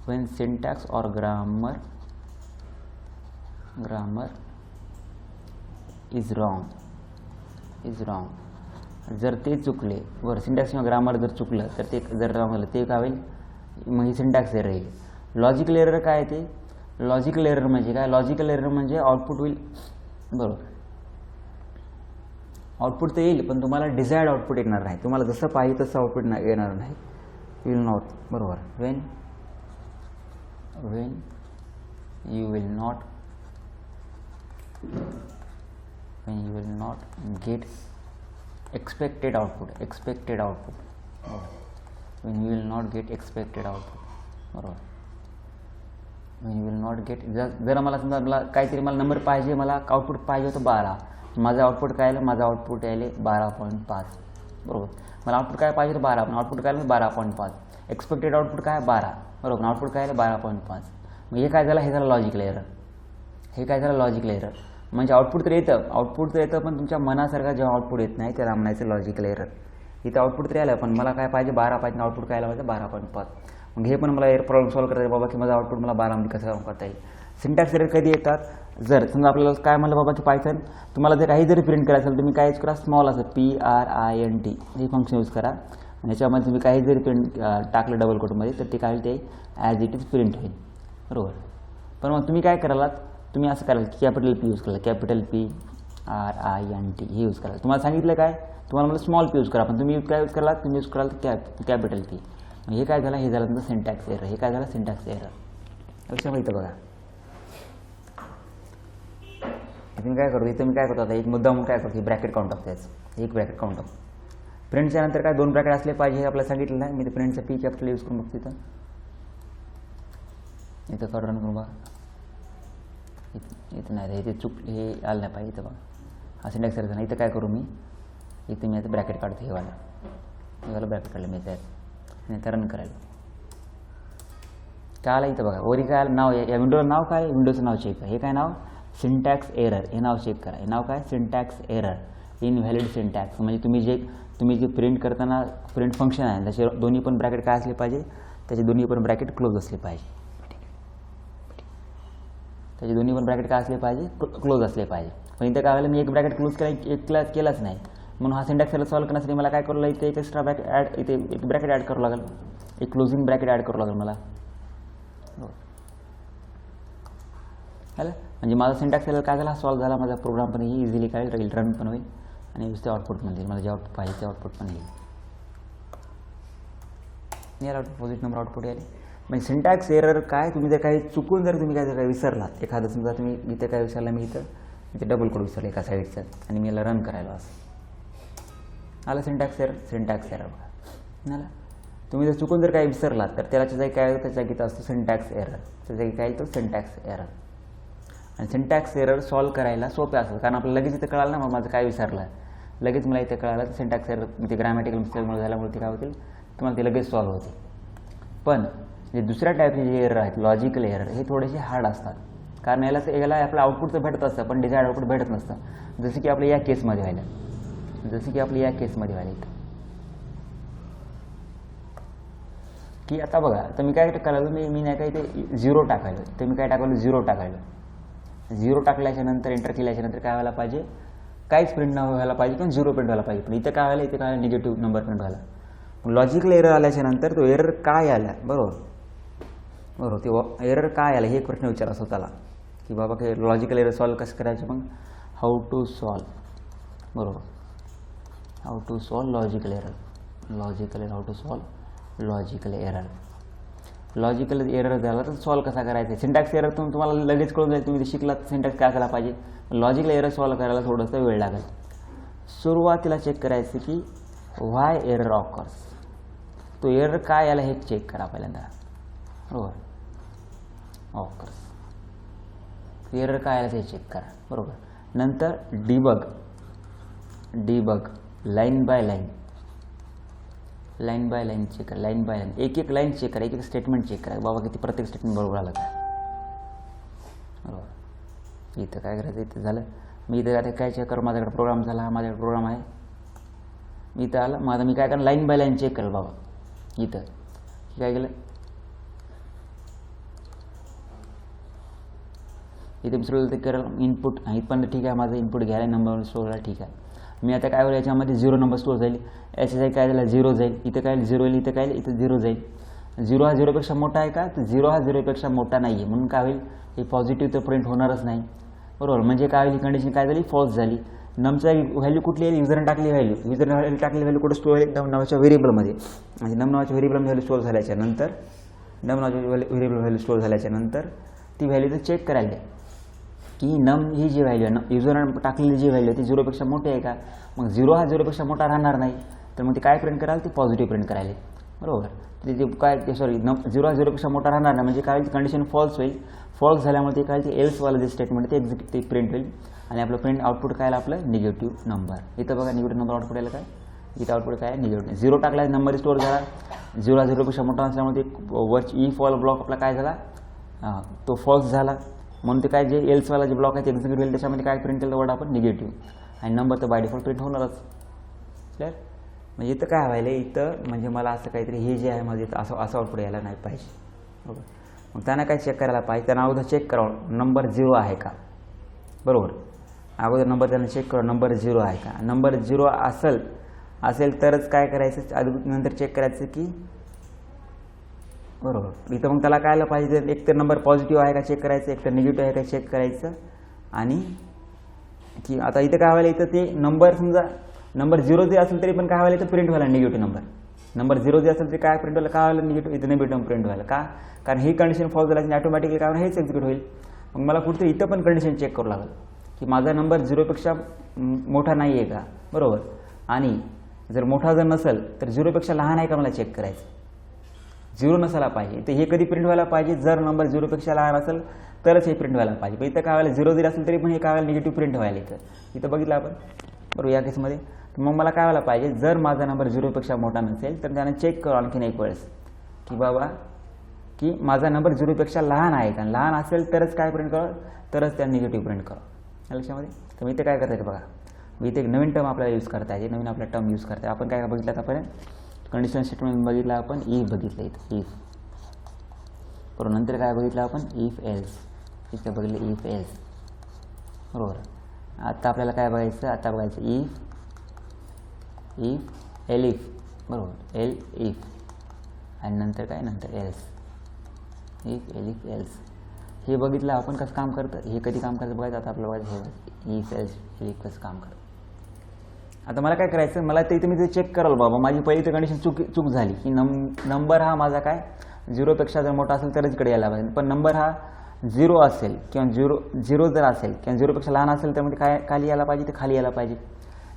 when syntax or grammar is wrong. जर ते चुकले, बरं सिंटॅक्स किंवा ग्रामर जर चुकलं तर ते जर रॉंग झालं ते काय होईल, मग ही सिंटॅक्स एरर येईल. लॉजिकल एरर काय आहे ते, लॉजिकल एरर म्हणजे काय, लॉजिकल एरर म्हणजे आउटपुट होईल, बरोबर आउटपुट तर येईल पण तुम्हाला डिझायर्ड आउटपुट येणार नाही, तुम्हाला जसं पाहिजे तसं आउटपुट येणार नाही, विल नॉट, बरोबर. Wien you will not gate expected output when you will not get expected output, बरोबर. when you will not get, जर मला समजा मला काहीतरी मला नंबर पाहिजे, मला आउटपुट पाहिजे होतं 12, माझं आउटपुट काय आलं, माझं आउटपुट यायले 12.5, बरोबर. मला आउटपुट काय पाहिजे होतं 12, पण आउटपुट काय आलं 12.5, एक्सपेक्टेड आउटपुट काय 12, बरोबर. आउटपुट काय आलं 12.5. मग हे काय झालं, हे झालं लॉजिकल एरर, म्हणजे आउटपुट तर येतं पण तुमच्या मनासारखा जेव्हा आउटपुट येत नाही त्याला म्हणायचं लॉजिकल एरर. इथं आउटपुट तरी आलं पण मला काय पाहिजे 12 पाहिजे, आउटपुट काय आलं पाहिजे 12.5. मग हे पण मला एरर प्रॉब्लेम सॉल्व्ह करता येईल बाबा की माझं आउटपुट मला 12 मध्ये कसं करता येईल. सिंटॅक्स एरर कधी येतात, जर समजा आपल्याला काय म्हणलं बाबा की पायथन तुम्हाला जर काही जरी प्रिंट करायचं असेल तुम्ही काय यूज करा, स्मॉल असं PRINT हे फंक्शन यूज करा आणि याच्यामध्ये तुम्ही काही जरी प्रिंट टाकलं डबल कोटमध्ये तर ते काय होईल, ते ॲज इट इज प्रिंट होईल, बरोबर. पण मग तुम्ही काय करालात, तुम्ही असं कराल कॅपिटल P यूज कराल, कॅपिटल PRINT हे यूज कराल. तुम्हाला सांगितलं काय, तुम्हाला मला स्मॉल P यूज करा, पण तुम्ही काय यूज कराल, तुम्ही यूज कराल कॅपिटल P. हे काय झालं, हे झालं तुमचं सिंटॅक्स एरर. हे काय झालं, सिंटॅक्स एरर. लक्षात इथं बघा, तुम्ही काय करू, इथं मी काय करतो आता एक मुद्दा म्हणून काय करतो, ब्रॅकेट काउंट ऑफ त्याचं एक ब्रॅकेट काउंट ऑफ. प्रिंटच्या नंतर काय 2 ब्रॅकेट असले पाहिजे हे आपल्याला सांगितलं नाही. मी ते प्रिंटचं P कॅपिटल यूज करून बघतो, इथं कर रन करून बघा. इथं नाही, इथे चूक हे आलं नाही पाहिजे, इथं बघा हा सिंटॅक्स एरर नाही. इथं काय करू मी, इथं मी आता ब्रॅकेट काढतो, हे वाला ब्रॅकेट काढलं मी त्यात आणि रन करायला काय आलं इथं बघा. वरी काय आलं, नाव या विंडोचं नाव काय, विंडोचं नाव चेक करा. हे काय नाव, सिंटॅक्स एरर, हे नाव चेक करा. हे नाव काय, सिंटॅक्स एरर, इनव्हॅलिड सिंटॅक्स. म्हणजे तुम्ही जे प्रिंट करताना प्रिंट फंक्शन आहे त्याचे दोन्ही पण ब्रॅकेट काय असले पाहिजे, त्याचे दोन्ही पण ब्रॅकेट क्लोज असले पाहिजे, त्याचे दोन्ही पण ब्रॅकेट काय असले पाहिजे, क्लोज असले पाहिजे. पण इथं काय झालं, मी एक ब्रॅकेट क्लोज केलाच नाही, म्हणून हा सिंटॅक्स एरर सॉल्व्ह करण्यासाठी मला काय करू लागेल, इथे एक एक्स्ट्रा ब्रॅकेट ॲड, इथे एक ब्रॅकेट ॲड करावं लागेल, एक क्लोजिंग ब्रॅकेट ॲड करावं लागेल मला. झालं, म्हणजे माझा सिंटॅक्स एरर काय झाला, सॉल्व्ह झाला. माझा प्रोग्राम पण इझिली काय राहील, रन पण होईल आणि नुसते आउटपुट पण देईल, मला जे आउटपुट पाहिजे ते आउटपुट पण येईल. नियर आउटपुट पोझिट नंबर आउटपुट यायले. म्हणजे सिंटॅक्स एरर काय, तुम्ही जर काही चुकून जर तुम्ही काय विसरलात, एखादं समजा तुम्ही इथे काय विसरला, मी इथे डबल कोड विसरलं एका साईडचं आणि मी याला रन करायला असं आलं सिंटॅक्स एरर बघा आला. तुम्ही जर चुकून जर काही विसरलात तर त्याच्या जागी काय होतं, त्याच्या जागी असतो सिंटॅक्स एरर, त्याच्या जागी काय येतो सिंटॅक्स एरर. आणि सिंटॅक्स एरर सॉल्व्ह करायला सोपे असतं, कारण आपल्याला लगेच इथं कळालं ना, मग माझं काय विसरलं लगेच मला इथे कळालं तर सिंटॅक्स एरर ते ग्रॅमॅटिकल मिस्टेकमुळे झाल्यामुळे ते काय होतील, तुम्हाला ते लगेच सॉल्व्ह होते. पण जे दुसऱ्या टाईपचे जे एरर आहेत, लॉजिकल एरर, हे थोडेसे हार्ड असतात, कारण याला आपलं आउटपुट तर भेटत असतं पण डिझायर्ड आउटपुट भेटत नसतं. जसं की आपल्या या केसमध्ये व्हायला इथं की आता बघा, तर मी काय करायला, मी नाही काय इथे 0 टाकायलो, तर मी काय टाकायलो 0 टाकायलो. 0 टाकल्याच्या नंतर एंटर केल्याच्या नंतर काय व्हायला पाहिजे, काहीच प्रिंट न व्हायला पाहिजे किंवा 0 प्रिंट व्हायला पाहिजे. पण इथं काय व्हायला, इथे काय निगेटिव्ह नंबर प्रिंट व्हायला. लॉजिकल एरर आल्याच्या नंतर तो एरर काय आला, बरोबर ते एरर काय आला हे एक प्रश्न विचारा स्वतःला की बाबा की लॉजिकल एरर सॉल्व्ह कसं करायचं. मग हाऊ टू सॉल्व्ह, बरोबर how to solve logical error, how to solve logical error झाला तर सॉल्व्ह कसा करायचा. सिंटॅक्स एरर तुम्हाला लगेच कळून जाईल, तुम्ही शिकलात सिंटॅक्स काय करायला पाहिजे. लॉजिकल एरर सॉल्व्ह करायला थोडंसं वेळ लागेल. सुरुवातीला चेक करायचं की व्हाय एरर ऑकर्स, तो एरर काय आला हे चेक करा पहिल्यांदा, बरोबर ऑकर्स एरर काय आला ते चेक करा, बरोबर. नंतर debug line by line check करा, लाईन बाय लाईन एक लाईन चेक करा, एक स्टेटमेंट चेक करा बाबा किती प्रत्येक स्टेटमेंट बरोबर आलं का, बरोबर. इथं काय करायचं, इथं झालं. मी इथं आता काय चेक करू, माझ्याकडे प्रोग्राम झाला, हा माझ्याकडे प्रोग्राम आहे, मी इथं आलं माझं, मी काय करा लाईन बाय लाईन चेक करेल बाबा. इथं काय केलं, इथे मी सर्व करेल इनपुट, इथपर्यंत ठीक आहे, माझं इनपुट घ्यायला नंबर स्टोर झाला, ठीक आहे. मी आता काय होईल, याच्यामध्ये 0 नंबर स्टोर जाईल, याच्या काय झालं 0 जाईल, इथं काय 0 येईल, इथं काय इथं 0 जाईल. 0 हा 0पेक्षा मोठा आहे का, तर 0 हा 0पेक्षा मोठा नाही आहे, म्हणून काय होईल, हे पॉझिटिव्ह तर प्रिंट होणारच नाही, बरोबर. म्हणजे काय होईल, ही कंडिशन काय झाली, फॉल्स झाली. नमचा व्हॅल्यू कुठली आहे, युजरने टाकली व्हॅल्यू, युजरने टाकलेली व्हॅल्यू कुठे स्टोर आहे, नम नावाच्या व्हेरिएबलमध्ये. म्हणजे नम नावाच्या व्हेरिएबल व्हॅल्यू स्टोर झाल्याच्या नंतर, नम नावाच्या व्हेरिएबल व्हॅल्यू स्टोर झाल्याच्या नंतर ती व्हॅल्यू तर चेक करायला द्या की नम ही जी व्हॅल्यू आहे, युजरने टाकलेली जी व्हॅल्यू आहे ती 0पेक्षा मोठी आहे का. मग 0 हा 0पेक्षा मोठा राहणार नाही, तर मग ते काय प्रिंट कराल, ते पॉझिटिव्ह प्रिंट करायला, बरोबर. ते काय ते 0 हा 0पेक्षा मोठा राहणार नाही, म्हणजे काय होईल, कंडिशन फॉल्स होईल. फॉल्स झाल्यामुळे ते काय ते एल्सवालं जे स्टेटमेंट ते प्रिंट होईल, आणि आपलं प्रिंट आउटपुट काय आलं, आपलं निगेटिव्ह नंबर. इथं बघा निगेटिव्ह नंबर आउटपुट यायला काय, इथं आउटपुट काय निगेटिव्ह. 0 टाकला नंबर स्टोर झाला, 0 हा 0पेक्षा मोठा असल्यामुळे ते वरच इफ वाला ब्लॉक आपला काय झाला, तो फॉल्स झाला. म्हणून ते काय जे एल्सवाला जे ब्लॉक आहे ते एक्झिक्यूट होईल, त्याच्यामध्ये काय प्रिंट केलं वर्ड आपण निगेटिव्ह, आणि नंबर तर बाय डिफॉल्ट प्रिंट होणारच. क्लिअर. म्हणजे इथं काय व्हायला, इथं म्हणजे मला असं काहीतरी हे जे आहे माझं इथं असं आउटपुट यायला नाही पाहिजे, बरोबर. मग त्यांना काय चेक करायला पाहिजे, त्यांना अगोदर चेक करावं नंबर 0 आहे का, बरोबर. अगोदर नंबर त्यांना चेक करू, नंबर 0 आहे का. नंबर 0 असेल तरच काय करायचं, नंतर चेक करायचं की, बरोबर. इथं मग त्याला काय आलं पाहिजे, एक तर नंबर पॉझिटिव्ह आहे का चेक करायचं, एक तर निगेटिव्ह आहे का चेक करायचं, आणि की आता इथं काय व्हायला, इथं ते नंबर समजा नंबर 0 जे असेल तरी पण काय व्हायला, इथं प्रिंट व्हायला निगेटिव्ह नंबर 0 जे असेल तरी काय प्रिंट व्हायला, काय व्हायला निगेटिव्ह, इथं निगेटिव्ह प्रिंट व्हायला का, कारण ही कंडिशन फॉल्स झाल्याने ऑटोमॅटिकली काय हेच एक्झिक्यूट होईल. मग मला कुठे इथं पण कंडिशन चेक करावं लागेल की माझा नंबर 0पेक्षा मोठा नाही आहे का, बरोबर. आणि जर मोठा जर नसेल तर 0पेक्षा लहान आहे का मला चेक करायचं, 0 नसायला पाहिजे. तर हे कधी प्रिंट व्हायला पाहिजे, जर नंबर 0पेक्षा लहान असेल तरच हे प्रिंट व्हायला पाहिजे. पण इथं काय व्हायला 0 जरी असेल तरी पण हे काय व्हायला निगेटिव्ह प्रिंट व्हायला, इथं बघितलं आपण, बरोबर. या केसमध्ये मग मला काय व्हायला पाहिजे, जर माझा नंबर 0पेक्षा मोठा नसेल तर त्याने चेक करू आणखीन एक वेळेस की बाबा की माझा नंबर 0पेक्षा लहान आहे का, लहान असेल तरच काय प्रिंट करा, तरच त्या निगेटिव्ह प्रिंट करा. लक्षामध्ये. तर मी इथे काय करता येते बघा, मी इथे एक नवीन टर्म आपल्याला यूज करता येते, नवीन आपला टर्म यूज करता. आपण काय बघितलं आपण कंडिशनल स्टेटमेंट बघितलं, आपण इफ बघितलं इथं, इफ, बरोबर. नंतर काय बघितलं आपण, इफ एल्स, इथं बघितलं इफ एल्स, बरोबर. आता आपल्याला काय बघायचं, आता बघायचं इफ एलिफ, बरोबर, इफ, आणि नंतर काय, नंतर एल्स, इफ एलिफ एल्स. हे बघितलं आपण कसं काम करतं, हे कधी काम करतं बघायचं. आता आपलं बघायचं हे इफ एल्स एलिफ कसं काम करतं. आता मला काय करायचं, मला ते मी ते चेक कराल बाबा, माझी पहिली तर कंडिशन चूक झाली की नंबर हा माझा काय 0पेक्षा जर मोठा असेल तरच इकडे यायला पाहिजे. पण नंबर हा 0 असेल किंवा 0 जर असेल किंवा 0पेक्षा लहान असेल तर मध्ये काय खाली यायला पाहिजे, ते खाली यायला पाहिजे.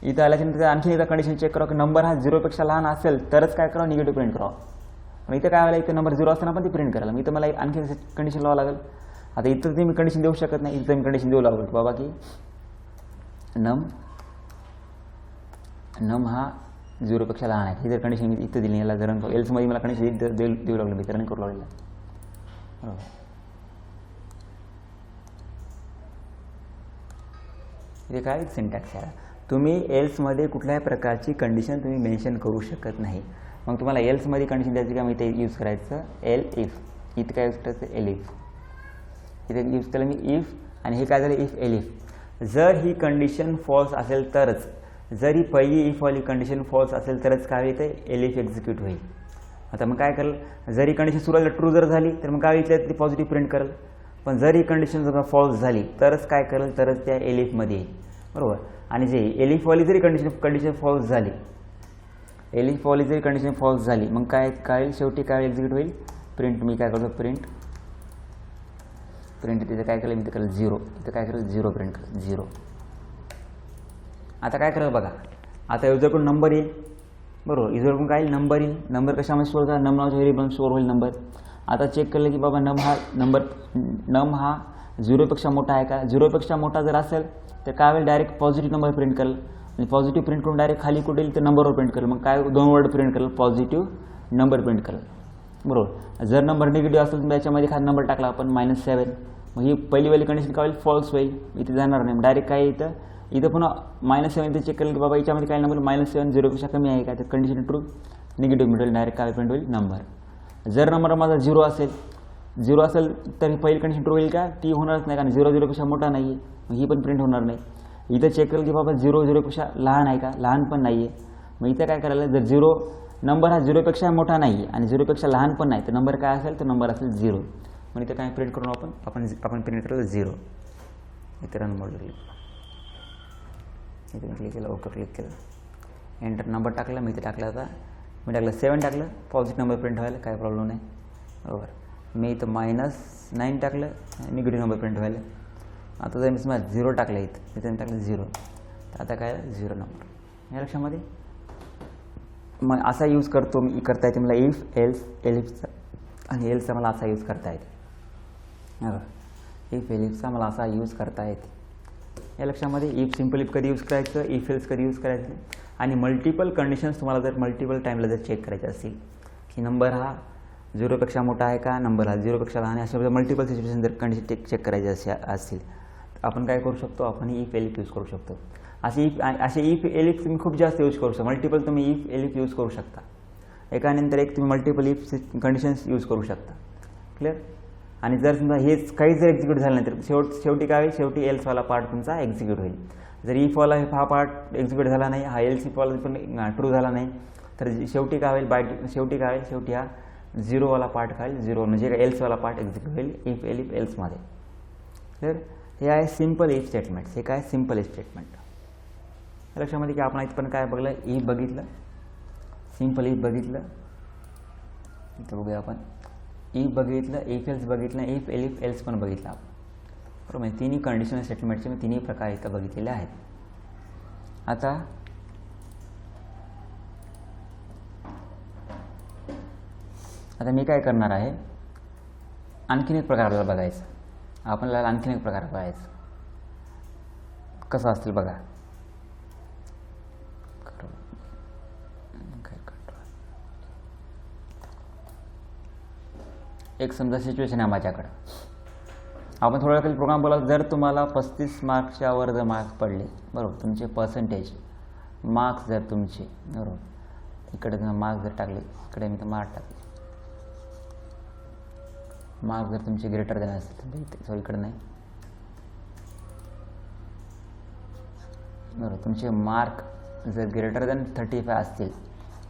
इथं आल्याच्यानंतर आणखी एकदा कंडिशन चेक करावं की नंबर हा 0पेक्षा लहान असेल तरच काय करावं, निगेटिव्ह प्रिंट करावं. मग इथं काय व्हायला, इथं नंबर 0 असताना पण ते प्रिंट करायला, इथं मला आणखी कंडिशन लावावं लागेल. आता इथं ते मी कंडिशन देऊ शकत नाही, इथं मी कंडिशन देऊ लागलो बाबा की नम हा 0पेक्षा लहान आहे. ही जर कंडिशन मी इथं दिली, याला जर एल्समध्ये मला कंडिशन देऊ लागलो, मी रन करू लागलेला, बरोबर. हे काय सिंटॅक्स आहे, तुम्ही एल्समध्ये कुठल्याही प्रकारची कंडिशन तुम्ही मेन्शन करू शकत नाही. मग तुम्हाला एल्समध्ये कंडिशन द्यायची का, मी इथे यूज करायचं एल इफ, इथं काय यूज करायचं एल इफ, इथे यूज केलं मी इफ, आणि हे काय झालं इफ एलिफ. जर ही कंडिशन फॉल्स असेल तरच, जर ही पहिली इफवाली कंडिशन फॉल्स असेल तरच काय येते, एलिफ एक्झिक्यूट होईल. आता मग काय करेल, जर ही कंडिशन सुरुवातीला ट्रू जर झाली तर मग काय इथल्या ती पॉझिटिव्ह प्रिंट करेल. पण जर ही कंडिशन जर फॉल्स झाली तरच काय करेल, तरच त्या एलिफमध्ये येईल, बरोबर. आणि जे एलिफवाली जरी कंडिशन फॉल्स झाली, एलिफवाली जरी कंडिशन फॉल्स झाली, मग काय शेवटी काय एक्झिक्यूट होईल, प्रिंट. मी काय करतो, प्रिंट तिथे काय केलं, मी ते केलं 0, इथं काय केलं 0 प्रिंट केलं 0. आता काय करायचं बघा, आता युजरकडून नंबर येईल, बरोबर. युजरकडून काय नंबर येईल, नंबर कशामध्ये स्टोअर करा, नम नावाच्या व्हेरिएबल स्टोअर होईल नंबर. आता चेक केलं की बाबा नम हा 0पेक्षा मोठा आहे का, 0पेक्षा मोठा जर असेल तर काय होईल, डायरेक्ट पॉझिटिव्ह नंबर प्रिंट करेल, आणि पॉझिटिव्ह प्रिंट करून डायरेक्ट खाली कुठे येईल तर नंबरवर प्रिंट करेल. मग काय 2 वर्ड प्रिंट करेल, पॉझिटिव्ह नंबर प्रिंट करेल, बरोबर. जर नंबर निगेटिव्ह असेल तर त्याच्यामध्ये खाली नंबर टाकला आपण -7, मग ही पहिली कंडिशन काय होईल, फॉल्स होईल, इथे जाणार नाही. डायरेक्ट काय इथं पुन्हा -7 इथे चेक केलं की बाबा याच्यामध्ये काय नंबर -7 0पेक्षा कमी आहे का, तर कंडिशन ट्रू, निगेटिव्ह मिळेल, डायरेक्ट काय प्रिंट होईल नंबर. जर नंबर माझा 0 असेल 0 असेल तर ही पहिली कंडिशन ट्रू होईल का? ती होणारच नाही, कारण 0 0पेक्षा मोठा नाही आहे, मग ही पण प्रिंट होणार नाही. इथं चेक करेल की बाबा 0 0पेक्षा लहान आहे का? लहान पण नाही आहे. मग इथं काय करायला, जर 0 नंबर हा 0पेक्षा मोठा नाही आहे आणि 0पेक्षा लहान पण नाही, तर नंबर काय असेल? तर नंबर असेल 0. मग इथं काय प्रिंट करून आपण प्रिंट केलं 0. इथे रन मोड क्लिक, इथे क्लिक केलं, ओके क्लिक केलं, एंटर नंबर टाकला. मी इथे टाकला होता, मी टाकलं 7 टाकलं, पॉझिटिव्ह नंबर प्रिंट व्हायला काय प्रॉब्लेम नाही, बरोबर. मी इथं -9 टाकलं, निगेटिव्ह नंबर प्रिंट व्हायला. आता जर मी समजा 0 टाकलं, इथं टाकलं 0, तर आता काय 0 नंबर. या लक्षामध्ये मग असा यूज करतो मी, करता येते मला इफ एल्स एलिप्सचा, आणि एल्सचा मला असा यूज करता येते. इफ एलिप्सचा मला असा यूज करता येते. या लक्षामध्ये इफ सिम्पल इफ कधी यूज करायचं, इफ एल्स कधी यूज करायचं. आणि मल्टिपल कंडिशन्स तुम्हाला जर मल्टिपल टाईमला जर चेक करायचे असतील की नंबर हा 0पेक्षा मोठा आहे का, नंबर हा 0पेक्षा लहान आहे, अशा मल्टिपल सिच्युएशन जर कंडिशन चेक करायचे असतील तर आपण काय करू शकतो, आपण इफ एलिफ यूज करू शकतो. असे इफ एलिफ तुम्ही खूप जास्त यूज करू शकता. मल्टिपल तुम्ही इफ एलिफ यूज करू शकता, एकानंतर एक तुम्ही मल्टिपल इफ कंडिशन्स यूज करू शकता. क्लिअर. आणि जर समजा हेच काही जर एक्झिक्यूट झालं नाही तर शेवटी काय होईल, शेवटी एल्सवाला पार्ट तुमचा एक्झिक्यूट होईल. जर इफवाला हा पार्ट एक्झिक्यूट झाला नाही, हा एल्स इफवाला पण ट्रू झाला नाही, तर शेवटी काय होईल, शेवटी हा 0वाला पार्ट काय होईल, 0 म्हणजे एल्सवाला पार्ट एक्झिक्यूट होईल इफ एलिफ एल्समध्ये. तर हे आहे सिम्पल इफ स्टेटमेंट. हे काय सिम्पल इफ स्टेटमेंट. लक्षामध्ये की आपण इथं पण काय बघलं, इफ बघितलं, सिम्पल इफ बघितलं, इथं बघूया आपण इफ बघितलं, इफ एल्स बघितलं, इफ एलिफ एल्स पण बघितलं आपण, बरोबर. म्हणजे तिन्ही कंडिशनल स्टेटमेंटचे मी तिन्ही प्रकार इथं बघितलेले आहेत. आता मी काय करणार आहे, आणखीन एक प्रकार आपल्याला बघायचं. आपल्याला आणखीन एक प्रकार बघायचं कसं असतील बघा. एक समजा सिच्युएशन आहे माझ्याकडं, आपण थोड्या वेळ प्रोग्राम बोला. जर तुम्हाला 35 मार्क्सच्या वर जर मार्क्स पडले, बरोबर, तुमचे पर्सेंटेज मार्क्स जर तुमचे, बरोबर, इकडे जर मार्क्स जर टाकले, इकडे मी तर मार्क टाकले, मार्क्स जर तुमचे ग्रेटर देन असतील तर इथे, सॉरी इकडे नाही, बरोबर, तुमचे मार्क जर ग्रेटर दॅन 35 असतील,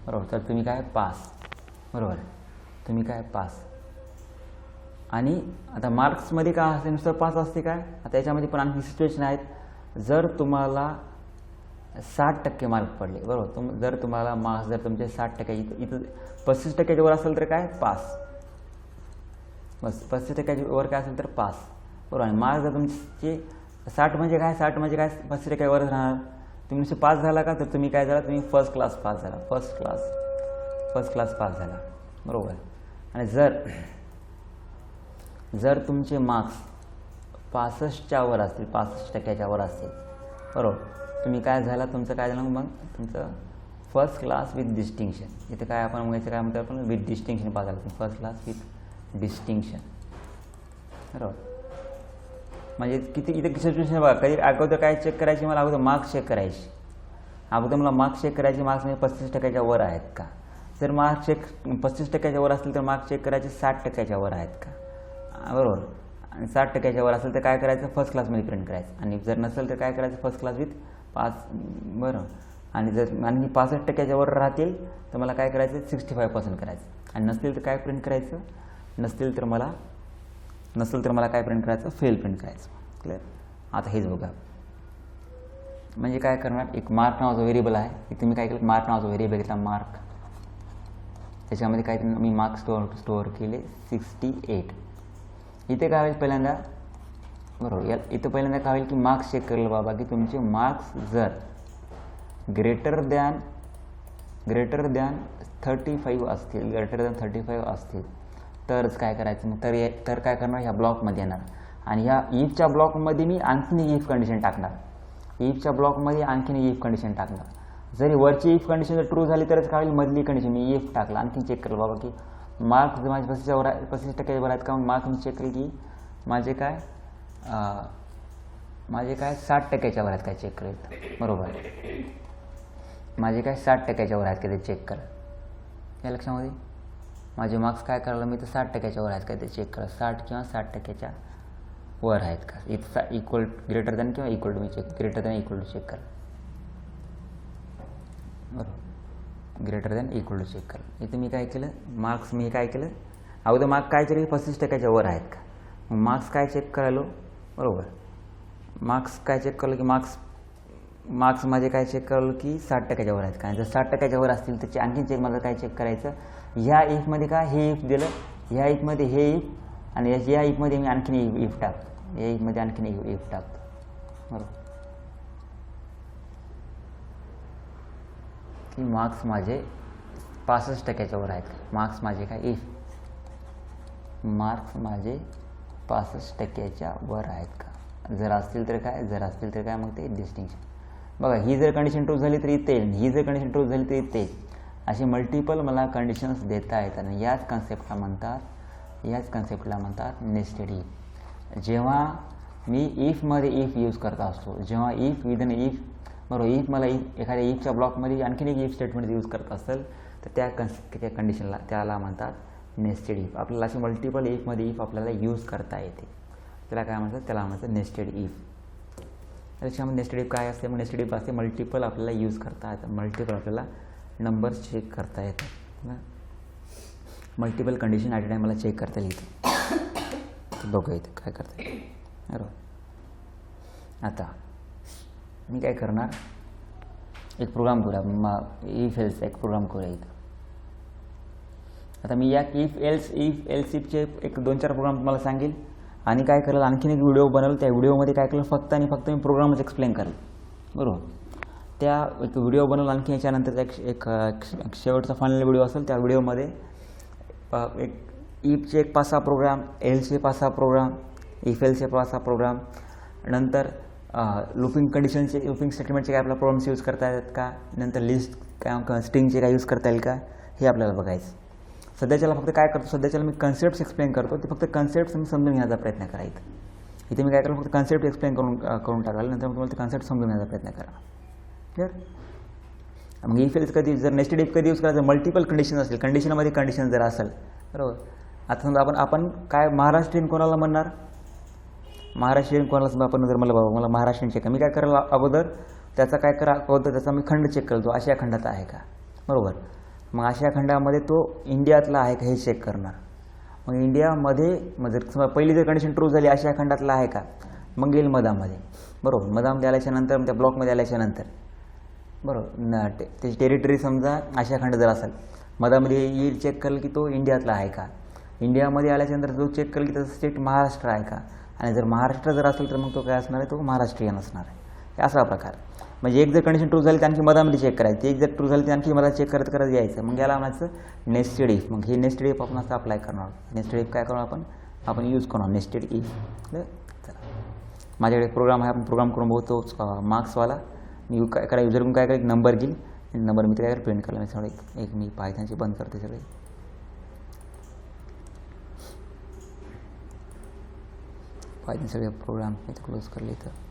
बरोबर, तर तुम्ही काय पास, बरोबर, तुम्ही काय पास. आणि आता मार्क्समध्ये काय असते, नुसतं पास असते काय. आता याच्यामध्ये पण आणखी सिच्युएशन आहेत. जर तुम्हाला 60% मार्क पडले, बरोबर, जर तुम्हाला मार्क्स जर तुमचे 60% इथं 35% वर असेल तर काय पास, बस 35% वर काय असेल तर पास, बरोबर. आणि मार्क्स जर तुमचे 60 म्हणजे काय, 35% वरच राहणार. तुम्ही नुसते पास झाला का, तर तुम्ही काय झाला, तुम्ही फर्स्ट क्लास पास झाला, फर्स्ट क्लास पास झाला, बरोबर. आणि जर तुमचे मार्क्स 65च्या वर असतील, 65% वर असतील, बरोबर, तुम्ही काय झाला, तुमचं काय झालं मग, तुमचं फर्स्ट क्लास विथ डिस्टिंक्शन. इथे काय आपण म्हणायचं, काय म्हणतो आपण, विथ डिस्टिंक्शन पास झाला, फर्स्ट क्लास विथ डिस्टिंक्शन, बरोबर. म्हणजे किती इथे सिच्युएशन बघा. कधी अगोदर काय चेक करायची, मला अगोदर मार्क्स चेक करायची, अगोदर मला मार्क्स चेक करायचे, मार्क्स म्हणजे 35% वर आहेत का. जर मार्क्स चेक 35% वर असतील तर मार्क्स चेक करायचे 60% वर आहेत का, बरोबर. आणि 60% वर असेल तर काय करायचं, फर्स्ट क्लासमध्ये प्रिंट करायचं. आणि जर नसेल तर काय करायचं, फर्स्ट क्लास विथ पास, बरोबर. आणि जर आणि 65% वर राहतील तर मला काय करायचं, 65% करायचं. आणि नसतील तर काय प्रिंट करायचं, नसेल तर मला काय प्रिंट करायचं, फेल प्रिंट करायचं. क्लिअर. आता हेच बघा, म्हणजे काय करणार, एक मार्क नावाचा व्हेरिएबल आहे. इथे मी काय केलं, मार्क नावाचा व्हेरिएबल घेतला, मार्क. त्याच्यामध्ये काय मी मार्क्स स्टोअर केले 68. इथे काय होईल पहिल्यांदा, बरोबर, इथं पहिल्यांदा काय होईल की मार्क्स चेक करेल बाबा की तुमचे मार्क्स जर ग्रेटर दॅन 35 असतील, तरच काय करायचं, मग तर काय करणार, ह्या ब्लॉकमध्ये येणार. आणि ह्या इफच्या ब्लॉकमध्ये मी आणखीन एक इफ कंडिशन टाकणार, इफच्या ब्लॉकमध्ये आणखीन एक इफ कंडिशन टाकणार. जरी वरची इफ कंडिशन जर ट्रू झाली तरच काय होईल, मधली कंडिशन मी इफ टाकला, आणखीन चेक करेल बाबा की मार्क्स जर माझे 35% वर आहेत का. मग मार्क्स मी चेक केलं की माझे काय 60% वर आहेत काय, चेक करेल, बरोबर. माझे काय 60% वर आहेत का ते चेक करा. या लक्षामध्ये माझे मार्क्स काय करायला मी तर 60% वर आहेत का ते चेक करा, 60 किंवा 60% वर आहेत का, इथं इक्वल ग्रेटर दॅन किंवा इक्वल टू मी check, greater than equal to check करा, बरोबर, greater than equal to check करा. इथे मी काय केलं, मार्क्स मी काय केलं अगोदर मार्क्स काय तरी 35% वर आहेत का, मग मार्क्स काय चेक करायलो, बरोबर, मार्क्स काय चेक करलो की मार्क्स माझे काय चेक करलो की 60% वर आहेत का. जर 60% वर असतील तर आणखी चेक मला काय चेक करायचं, ह्या इफमध्ये का हे इफ दिलं, ह्या इफमध्ये हे इफ, आणि या इफमध्ये मी आणखीन इफ टाकतो, या इफमध्ये आणखीन इफ टाकतो, बरोबर, की मार्क्स माझे 65% वर आहेत का. मार्क्स माझे काय इफ मार्क्स माझे 65% वर आहेत का, जर असतील तर काय, जर असतील तर काय, मग ते डिस्टिंक्शन. बघा ही जर कंडिशन ट्रू झाली तर इथे येईल, ही जर कंडिशन ट्रू झाली तर इथे येईल, असे मल्टिपल मला कंडिशन्स देता येतात. याच कन्सेप्टला म्हणतात नेस्टेड इफ. जेव्हा मी इफमध्ये इफ यूज करत असतो, जेव्हा इफ विदिन इफ, बरोबर, इफ मला एखाद्या इफच्या ब्लॉकमध्ये आणखीन एक इफ स्टेटमेंट यूज करत असेल तर त्या कंडिशनला त्याला म्हणतात नेस्टेड इफ. आपल्याला असे मल्टिपल इफमध्ये इफ आपल्याला यूज करता येते, त्याला काय म्हणतात, त्याला म्हणतात नेस्टेड इफ. त्याच्यामध्ये नेस्टेड इफ काय असते, मग नेस्टेड इफ असते मल्टिपल आपल्याला यूज करता येतात, मल्टिपल आपल्याला नंबर्स चेक करता येतात, multiple condition at a time मला चेक करता येईल. बघूया इथे काय करता येईल, बरोबर. आता मी काय करणार, एक प्रोग्राम करूया, इफ एल्सचा एक प्रोग्राम करूया इथं. आता मी या इफ एल्स इफचे एक 2-4 प्रोग्राम तुम्हाला सांगेल आणि काय करेल, आणखीन एक व्हिडिओ बनवेल, त्या व्हिडिओमध्ये काय करेल फक्त आणि फक्त मी प्रोग्रामच एक्सप्लेन करेल, बरोबर. त्या एक व्हिडिओ बनवला, आणखी याच्यानंतर एक शेवटचा फायनल व्हिडिओ असेल, त्या व्हिडिओमध्ये एक इफचे एक 5-6 प्रोग्राम, एल्सचे 5-6 प्रोग्राम, इफ एल्सचे 5-6 प्रोग्राम, नंतर लूपिंग कंडिशनचे, लूपिंग स्टेटमेंटचे काय आपल्याला प्रोग्राम्स यूज करता येतात का, नंतर लिस्ट काय स्ट्रिंगचे काय यूज करता येईल का, हे आपल्याला बघायचं. सध्याच्याला फक्त काय करतो, सध्याच्याला मी कन्सेप्ट्स एक्सप्लेन करतो, ते फक्त कन्सेप्ट्स मी समजून घेण्याचा प्रयत्न करायचा. इथे मी काय करतो, फक्त कन्सेप्ट एक्सप्लेन करून टाकाल, नंतर तुम्हाला ते कन्सेप्ट समजून घेण्याचा प्रयत्न करा, क्लिअर. मग इफ एल्स कधी, जर नेस्टेड इफ कधी यूज करायचं, मल्टिपल कंडिशन असेल, कंडिशनमध्ये कंडिशन जर असेल, बरोबर. आता समजा आपण काय महाराष्ट्रीयन कोणाला म्हणणार, महाराष्ट्रीयन कोणाला समजा आपण जर मला महाराष्ट्रीयन चेक, मी काय करायला अगोदर त्याचा काय करा, अगोदर त्याचा मी खंड चेक करतो, आशिया खंडाचा आहे का, बरोबर. मग आशिया खंडामध्ये तो इंडियातला आहे का हे चेक करणार. मग इंडियामध्ये जर समजा पहिली जर कंडिशन ट्रू झाली, आशिया खंडातला आहे का, मग येईल मधामध्ये, बरोबर. मधामध्ये आल्याच्यानंतर त्या ब्लॉकमध्ये आल्याच्यानंतर, बरोबर, त्याची टेरिटरी समजा आशिया खंड जर असेल, मधामध्ये येईल चेक करेल की तो इंडियातला आहे का. इंडियामध्ये आल्याच्यानंतर जो चेक करेल की त्याचं स्टेट महाराष्ट्र आहे का, आणि जर महाराष्ट्र जर असेल तर मग तो काय असणार आहे, तो महाराष्ट्रीयन असणार आहे. असा प्रकार. म्हणजे एक जर कंडिशन ट्रू झाली तर आणखी मधामध्ये चेक करायची, एक जर ट्रू झाली तर आणखी मला चेक करत यायचं, मग याला म्हणायचं नेस्टेड इफ. मग हे नेस्टेड इफ आपण असं अप्लाय करणार, नेस्टेड इफ काय करणार आपण यूज करणार नेस्टेड इफ. चला, माझ्याकडे प्रोग्राम आहे, आपण प्रोग्राम करून बघतो मार्क्सवाला. मी काय करा, युजर काय करा, एक नंबर घेईल, नंबर मी काय प्रिंट करायला मी सगळे एक मी पायथनचे बंद करते सगळे. पायथन सगळे प्रोग्राम मी क्लोज करले तर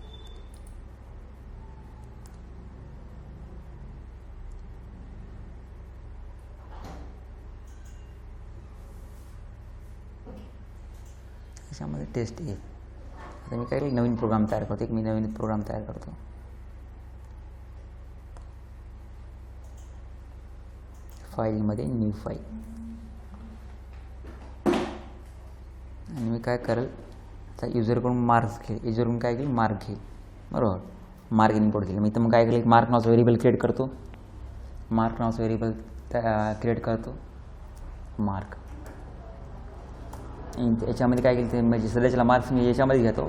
त्याच्यामध्ये टेस्ट येईल. आता मी काय नवीन प्रोग्राम तयार करतो, एक मी नवीन प्रोग्राम तयार करतो. फाईलमध्ये न्यू फाईल, आणि मी काय करेल, आता युजरकडून मार्क्स घेईल, युजरकडून काय घेईल मार्क घेईल, बरोबर. मार्क इनपुट घेईल मी, तर मग काय करेल, मार्क नावाचं व्हेरिएबल क्रिएट करतो, मार्क नावाचं व्हेरिएबल क्रिएट करतो, मार्क. याच्यामध्ये काय केलं ते म्हणजे सध्याच्याला मार्क्स मी याच्यामध्ये घेतो,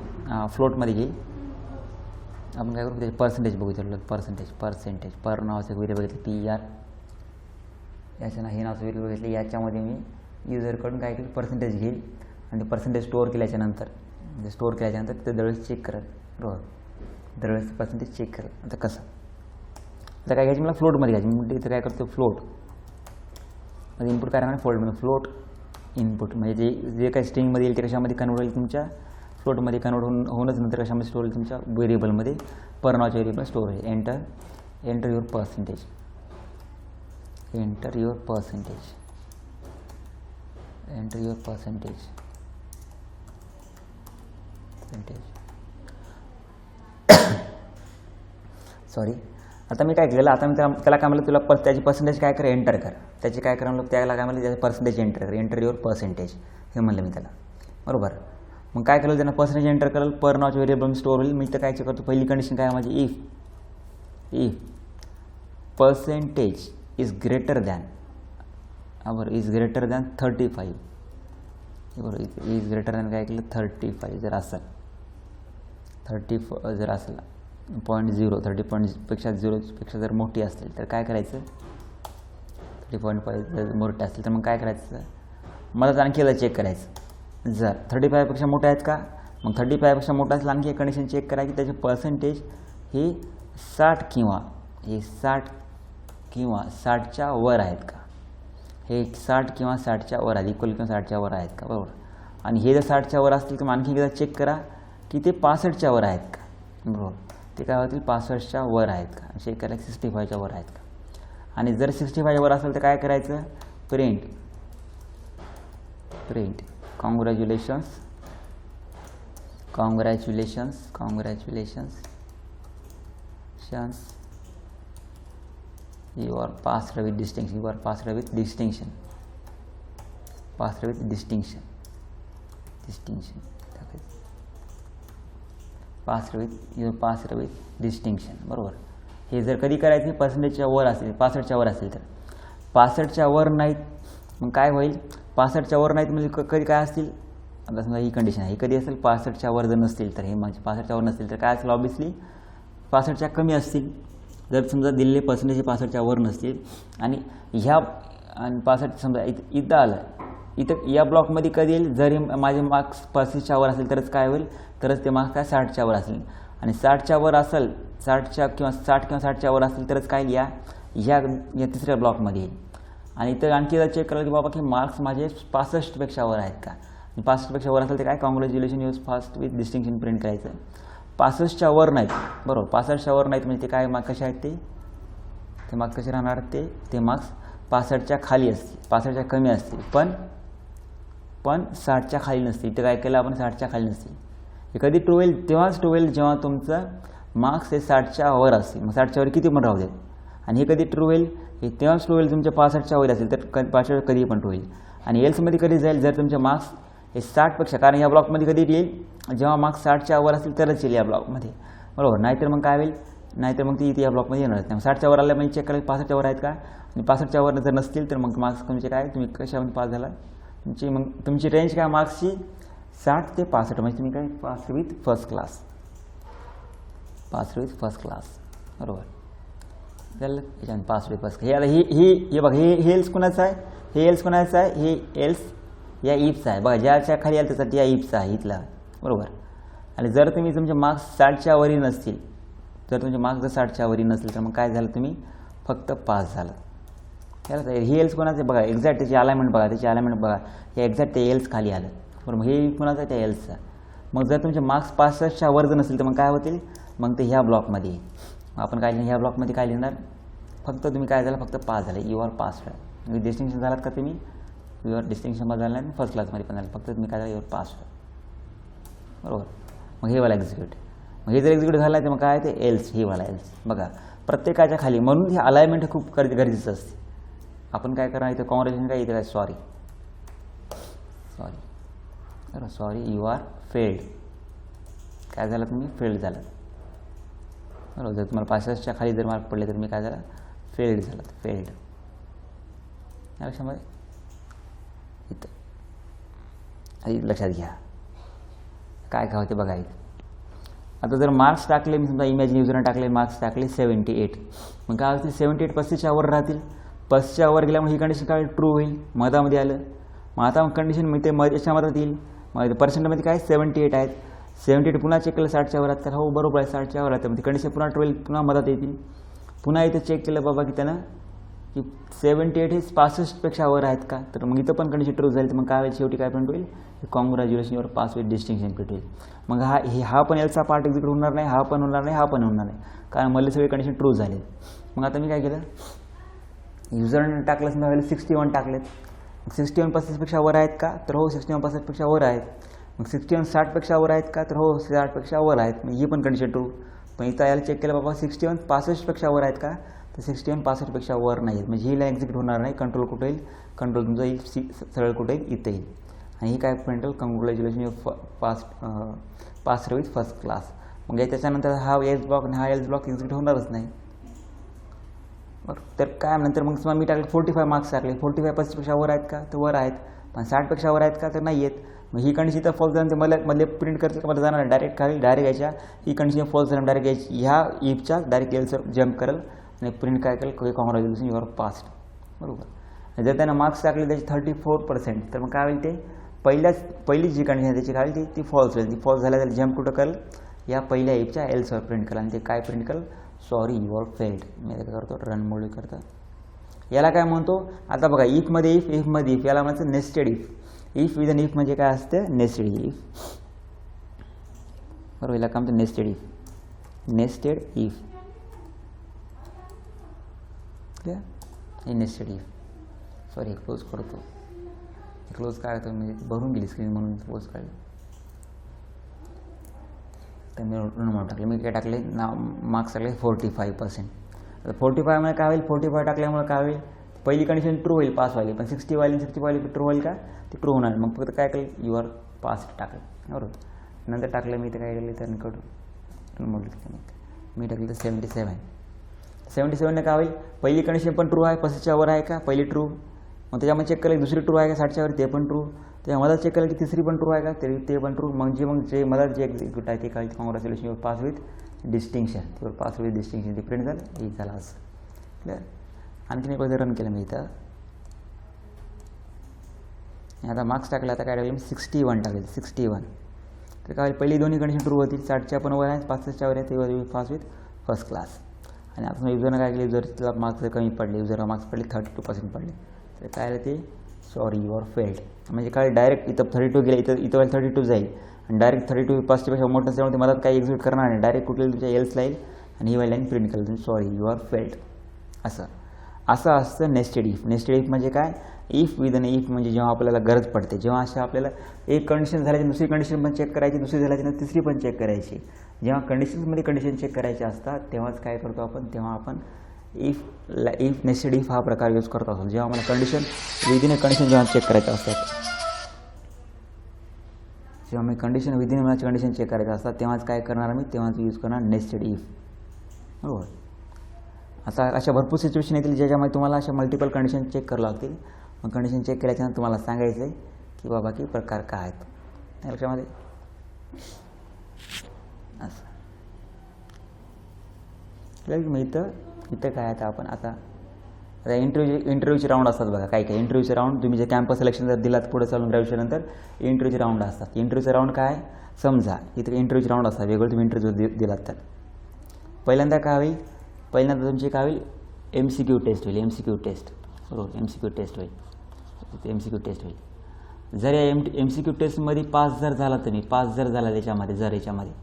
फ्लोटमध्ये घेईल. आपण काय करू, त्याचे पर्सेंटेज बघू शकलो, पर्सेंटेज पर नावाचं एक व्हेरिएबल घेतलं, PR. याच्या हे नावाचं व्हेरिएबल घेतलं, याच्यामध्ये मी युजरकडून काय केलं पर्सेंटेज घेईल, आणि ते पर्सेंटेज स्टोअर केल्याच्यानंतर, म्हणजे स्टोअर केल्याच्यानंतर ते दरवेळेस चेक करेल, बरोबर. दरवेळेस पर्सेंटेज चेक करेल. आता कसं, आता काय घ्यायचं मला फ्लोटमध्ये घ्यायचं, मी इथं काय करतो फ्लोट मध्ये इनपुट काय राहणार, फोल्डमध्ये फ्लोट इनपुट, म्हणजे जे काही स्ट्रिंगमध्ये येईल ते कशामध्ये कन्वर्ट होईल, तुमच्या फ्लोटमध्ये कन्वर्ट होऊनच नंतर कशामध्ये स्टोअर होईल, तुमच्या व्हेरिएबलमध्ये पर नावाच्या व्हेरिएबल स्टोअर होईल. Enter your percentage, enter your percentage. Enter your percentage sorry. आता मी काय केलं, आता मी त्याला काय म्हणलं, तुला त्याची पर्सेंटेज काय कर, एंटर कर. त्याची काय करा म्हणलं, त्याला काय म्हणलं, त्याची पर्सेंटेज एंटर कर, एंटर युअर पर्सेंटेज हे म्हणलं मी त्याला, बरोबर. मग काय केलं, त्यांना पर्सेंटेज एंटर करेल, पर नाच व्हेरिएबल स्टोअर होईल. मी तर काय करतो, पहिली कंडिशन काय माझी, if percentage is greater than, बरोबर, इज ग्रेटर दॅन 35, बरोबर, इज ग्रेटर दॅन काय केलं 35 जर असेल, 30 जर असेल 0.0 30पेक्षा 0पेक्षा जर मोठी असतील तर काय करायचं, 30.5 जर मोठे असतील तर मग काय करायचं, मला आणखी एकदा चेक करायचं. जर 35पेक्षा मोठे आहेत का, मग 35पेक्षा मोठा असला आणखी एक कंडिशन चेक करायची, त्याचे पर्सेंटेज हे 60 किंवा 60च्या वर आहेत का, हे 60 किंवा 60च्या वर आहेत, इक्वल किंवा 60च्या वर आहेत का, बरोबर. आणि हे जर 60च्या वर असतील तर आणखी एकदा चेक करा की ते 65च्या वर आहेत का, बरोबर. ते काय होतील 65च्या वर आहेत का, चेक करा 65च्या वर आहेत का. आणि जर 65च्या वर असेल तर काय करायचं, print congratulations you are passed with distinction, you are passed with distinction passed with distinction बरोबर. हे जर कधी करायचं, पर्सेंटेजच्या वर असेल, 65च्या वर असेल तर, 65च्या वर नाहीत मग काय होईल, 65च्या वर नाहीत म्हणजे कधी काय असतील, आता समजा ही कंडिशन आहे, ही कधी असेल 65च्या वर जर नसतील तर, हे म्हणजे 65च्या वर नसतील तर काय असेल, ऑब्वियसली 65च्या कमी असतील. जर समजा दिलेले पर्सेंटेज 65च्या वर नसतील आणि ह्या 65 समजा इथं आलं, इथं या ब्लॉकमध्ये कधी येईल, जर माझे मार्क्स 35च्या वर असेल तरच काय होईल, तरच ते मार्क्स काय 60च्या वर असेल. आणि 60च्या वर असेल, 60 किंवा 60च्या वर असेल तरच काय या तिसऱ्या ब्लॉकमध्ये येईल. आणि इथं आणखी जर चेक करायला की बाबा की मार्क्स माझे 65पेक्षा वर आहेत का, 65पेक्षा वर असेल तर काय, congratulation use fast with distinction print करायचं. 65च्या वर नाहीत, बरोबर, 65च्या वर नाहीत म्हणजे ते काय मार्क्स कसे आहेत, ते मार्क्स कसे राहणार, ते मार्क्स 65च्या खाली असतील, 65च्या कमी असतील, पण 60च्या खाली नसतील. ते काय केलं आपण, 60च्या खाली नसतील. हे कधी ट्रू होईल, तेव्हाच ट्रू होईल जेव्हा तुमचं मार्क्स हे 60च्या वर असतील, मग 60च्या वर किती पण राहू देत. आणि हे कधी ट्रू होईल, हे तेव्हाच ट्रू होईल तुमच्या 65च्या वर असेल तर 65 कधी पण ट्रू होईल. आणि एल्समध्ये कधी जाईल, जर तुमचे मार्क्स हे 60पेक्षा, कारण या ब्लॉकमध्ये कधी येईल, जेव्हा मार्क्स 60च्या वर असेल तरच येईल या ब्लॉकमध्ये, बरोबर. नाहीतर मग काय होईल, नाहीतर मग ती या ब्लॉकमध्ये येणार नाही. 60च्या वर आल्या म्हणजे चेक करायला 65च्या वर आहेत का, आणि 65च्या वर जर नसतील तर मग मार्क्स तुमचे काय, तुम्ही कशामध्ये पास झाला, तुमची रेंज काय मार्क्सची 60 ते 65, म्हणजे तुम्ही काय पास विथ फर्स्ट क्लास, बरोबर. त्याला याच्यामध्ये पास विथ फर्स्ट. हे आता हे बघा, हे एल्स कोणाचं आहे, हे एल्स या इफचा आहे बघा, ज्याच्या खाली आलं त्याचा या इफचा आहे इथला, बरोबर. आणि जर तुमचे मार्क्स 60च्या वरी नसतील, जर तुमचे मार्क्स जर 60च्या वरी नसतील तर मग काय झालं, तुम्ही फक्त पास झालं. याला हे एल्स कोणाचं बघा, एक्झॅक्ट त्याची अलाइनमेंट बघा, हे एक्झॅक्ट ते एल्स खाली आलं, बरोबर. हे कोणाचं आहे, त्या एल्सचा. मग जर तुमचे मार्क्स 65च्या वर जर नसतील तर मग काय होतील, मग ते ह्या ब्लॉकमध्ये येईल. आपण काय लिहिणार, ह्या ब्लॉकमध्ये काय लिहिणार, फक्त तुम्ही काय झालं, फक्त पास झालं, यू आर पास्ड. म्हणजे डिस्टिंक्शन झालात का तुम्ही, युअर डिस्टिंक्शनमध्ये झालं नाही, फर्स्ट क्लासमध्ये पण झालं, फक्त तुम्ही काय झालं, युअर पास्ड, बरोबर. मग हे वाला एक्झिक्यूट, मग हे जर एक्झिक्यूट झालं तर मग काय ते एल्स, हे वाला एल्स बघा प्रत्येकाच्या खाली. म्हणून हे अलाइनमेंट खूप गरजेचं असते. आपण काय करणार इथं, कॉंग्रॅच्युलेशन काय, इथं काय सॉरी, बरोबर, सॉरी यू आर फेल्ड. काय झालं, तुम्ही फेल्ड झालं, बरोबर. जर तुम्हाला 65च्या खाली जर मार्क पडले तर मी काय झालं, फेल्ड झालं, फेल्ड. या लक्षामध्ये इथं लक्षात घ्या काय काय होते बघा. इथं आता जर मार्क्स टाकले, मी समजा इमॅजिन युजरने टाकले, मार्क्स टाकले 78, मग काय होतील, 78 35च्या वर राहतील. 35च्या वर गेल्यामुळे ही कंडिशन काय ट्रू होईल, मधामध्ये आलं. मग आता कंडिशन मी ते याच्यामध्ये येईल, मग पर्सेंटमध्ये काय 78 आहेत, 78 पुन्हा चेक केलं 60च्या वर आहेत, हो बरोबर आहे 60च्या वर आहेत, मग ती कंडिशन पुन्हा ट्रू होईल, पुन्हा मधात येतील. पुन्हा इथं चेक केलं बाबा की त्यानं की 78 हे 65पेक्षा वर आहेत का, तर मग इथं पण कंडिशन ट्रू झाली. तर मग काय होईल, शेवटी काय प्रिंट होईल, congratulation your pass with distinction print होईल. मग हा पण एलचा पार्ट एक्झिक्यूट होणार नाही, हा पण होणार नाही, हा पण होणार नाही, कारण मला सगळे कंडिशन ट्रू झाले. मग आता मी काय केलं, युजरने टाकलं समजा 61 टाकलेत, 61 35पेक्षा वर आहेत का, तर हो 61 65पेक्षा वर आहेत. मग 61 60पेक्षा वर आहेत का, तर हो 60पेक्षा वर आहेत. मग ही पण कंडिशन ट्रू. पण इथं याला चेक केलं बाबा 61 65पेक्षा वर आहेत का, तर 61 65पेक्षा वर नाही आहेत. म्हणजे ही लाईन एक्झिक्यूट होणार नाही. कंट्रोल कुठे येईल, कंट्रोल तुमचा येईल सरळ कुठे येईल, इथं येईल. आणि ही काय प्रिंट होईल, congratulation you pass with first class. मग त्याच्यानंतर हा एल्स ब्लॉक आणि हा एल्स ब्लॉक एक्झिक्यूट होणारच नाही. बरं, तर काय नंतर मग समजा मी टाकले 45 मार्क्स टाकले, 45 35पेक्षा वर आहेत का, तर वर आहेत. पण 60पेक्षा वर आहेत का, तर नाही आहेत. मग ही कंडिशन तर फॉल्स झाल्यानंतर मला मध्ये प्रिंट करते का, मला जाणार डायरेक्ट खाली डायरेक्ट यायच्या, ही कंडिशन फॉल्स झाल्यानंतर डायरेक्ट यायची ह्या इफच्या डायरेक्ट एल्सवर जम्प करेल आणि प्रिंट काय करेल, कॉंग्रॅच्युलेशन यू आर पास्ड. बरोबर. जर त्यानं मार्क्स टाकले त्याचे 34%, तर मग काय होईल, ते पहिली जी कंडिशन आहे त्याची काय होईल, ती फॉल्स होईल. ती फॉल्स झाल्या त्याला जम्प कुठं करेल, या पहिल्या इफच्या एल्सवर प्रिंट करेल. आणि ते काय प्रिंट करेल, सॉरी यू आर फेल्ड. मी काय करतो, रन मोड करतो. याला काय म्हणतो, आता बघा इफमध्ये इफ याला म्हणायचं nested if. If with an if म्हणजे काय असतं, नेस्टेड इफ. बरोबर, याला काय म्हणतो, नेस्टेड इफ. नेस्टेड इफ हे नेस्टेड इफ. सॉरी क्लोज करतो, क्लोज काय करतो म्हणजे भरून गेली स्क्रीन म्हणून क्लोज काढली. तर मी म्हणून टाकले, मी काय टाकले मार्क्स टाकले 45%. आता 45 मध्ये काय होईल, 45 टाकल्यामुळे काय होईल, पहिली कंडिशन ट्रू होईल पास व्हायली. पण 60 वाली ट्रू होईल का, ते ट्रू होणार. मग फक्त काय केलं, यू आर पास टाकलं. बरोबर. नंतर टाकलं मी, तर काय केलं, तर मी टाकलं तर 77 ने काय होईल, पहिली कंडिशन पण ट्रू आहे, 35च्या वर आहे का, पहिली ट्रू. मग त्याच्यामध्ये चेक केलं दुसरी ट्रू आहे का, 60च्या वर, ते पण ट्रू. त्याच्या मला चेक केलं की तिसरी पण ट्रू आहे का, ते पण ट्रू. मग जे मला जे एक्झिक्यूट आहे ते काय, congratulation your pass with distinction. Your pass with distinction ते प्रिंट झालं, हे झालं असं. क्लिअर. आणखीन एक रन केलं मी इथं. आता मार्क्स टाकले, आता काय टाकले मी 61 टाकले, 61. तर काय पहिली दोन्ही कंडिशन ट्रू होतील, 60च्या पण वर आहे, 65च्या वर आहे, ते पास विथ फर्स्ट क्लास. आणि आता युजरनं काय केले, जर तुला मार्क्स कमी पडले, युजरला मार्क्स पडले 32% पडले, तर काय ते सॉरी यू आर फेल्ड. म्हणजे काय डायरेक्ट इथं 32 गेले, इथं 32 जाईल आणि डायरेक्ट 32 35पेक्षा मोठं असल्यामुळे ते मला काही एक्झिक्यूट करणार नाही, डायरेक्ट कुठे तुमच्या एल्सला येईल आणि ही वाली लाईन प्रिंट करेल, तुम्ही सॉरी यू आर फेल्ड. असं असतं नेस्टेड इफ. नेस्टेड इफ म्हणजे काय, इफ विथ अन इफ म्हणजे जेव्हा आपल्याला गरज पडते, जेव्हा अशा आपल्याला एक कंडिशन झाल्याची दुसरी कंडिशन पण चेक करायची, दुसरी झाल्याची ना तिसरी पण चेक करायची. जेव्हा कंडिशन्समध्ये कंडिशन चेक करायचे असतात तेव्हाच काय करतो आपण, तेव्हा आपण इफ नेस्टेड इफ हा प्रकार यूज करत असतो. जेव्हा मला कंडिशन विदिन अ कंडिशन जेव्हा चेक करायचं असतात, जेव्हा मी condition within a condition check करायचं असतात तेव्हाच काय करणार मी, तेव्हाच यूज करणार नेस्टेड इफ. बरोबर. अशा भरपूर सिच्युएशन येतील ज्याच्यामध्ये तुम्हाला अशा मल्टिपल कंडिशन चेक करावं लागतील. मग कंडिशन चेक केल्याच्यानंतर तुम्हाला सांगायचं आहे की बाबा की प्रकार काय आहेत लक्षामध्ये. असं मग इथं काय आता आपण आता इंटरव्ह्यूचे राऊंड असतात बघा. काही इंटरव्ह्यूचे राऊंड तुम्ही जे कॅम्पस सिलेक्शन जर दिलात पुढे चालून ग्रॅज्युएशननंतर इंटरव्ह्यूचे राऊंड असतात. इंटरव्ह्यूचे राऊंड काय, समजा इथं इंटरव्ह्यूचे राऊंड असतात वेगळे, तुम्ही इंटरव्ह्यू दिलात तर पहिल्यांदा काय होईल, पहिल्यांदा तुमची काय होईल, MCQ टेस्ट होईल. MCQ test. बरोबर, MCQ टेस्ट होईल. MCQ टेस्ट होईल. जर या MCQ टेस्टमध्ये पास जर झाला तुम्ही, पास जर झाला त्याच्यामध्ये, जर याच्यामध्ये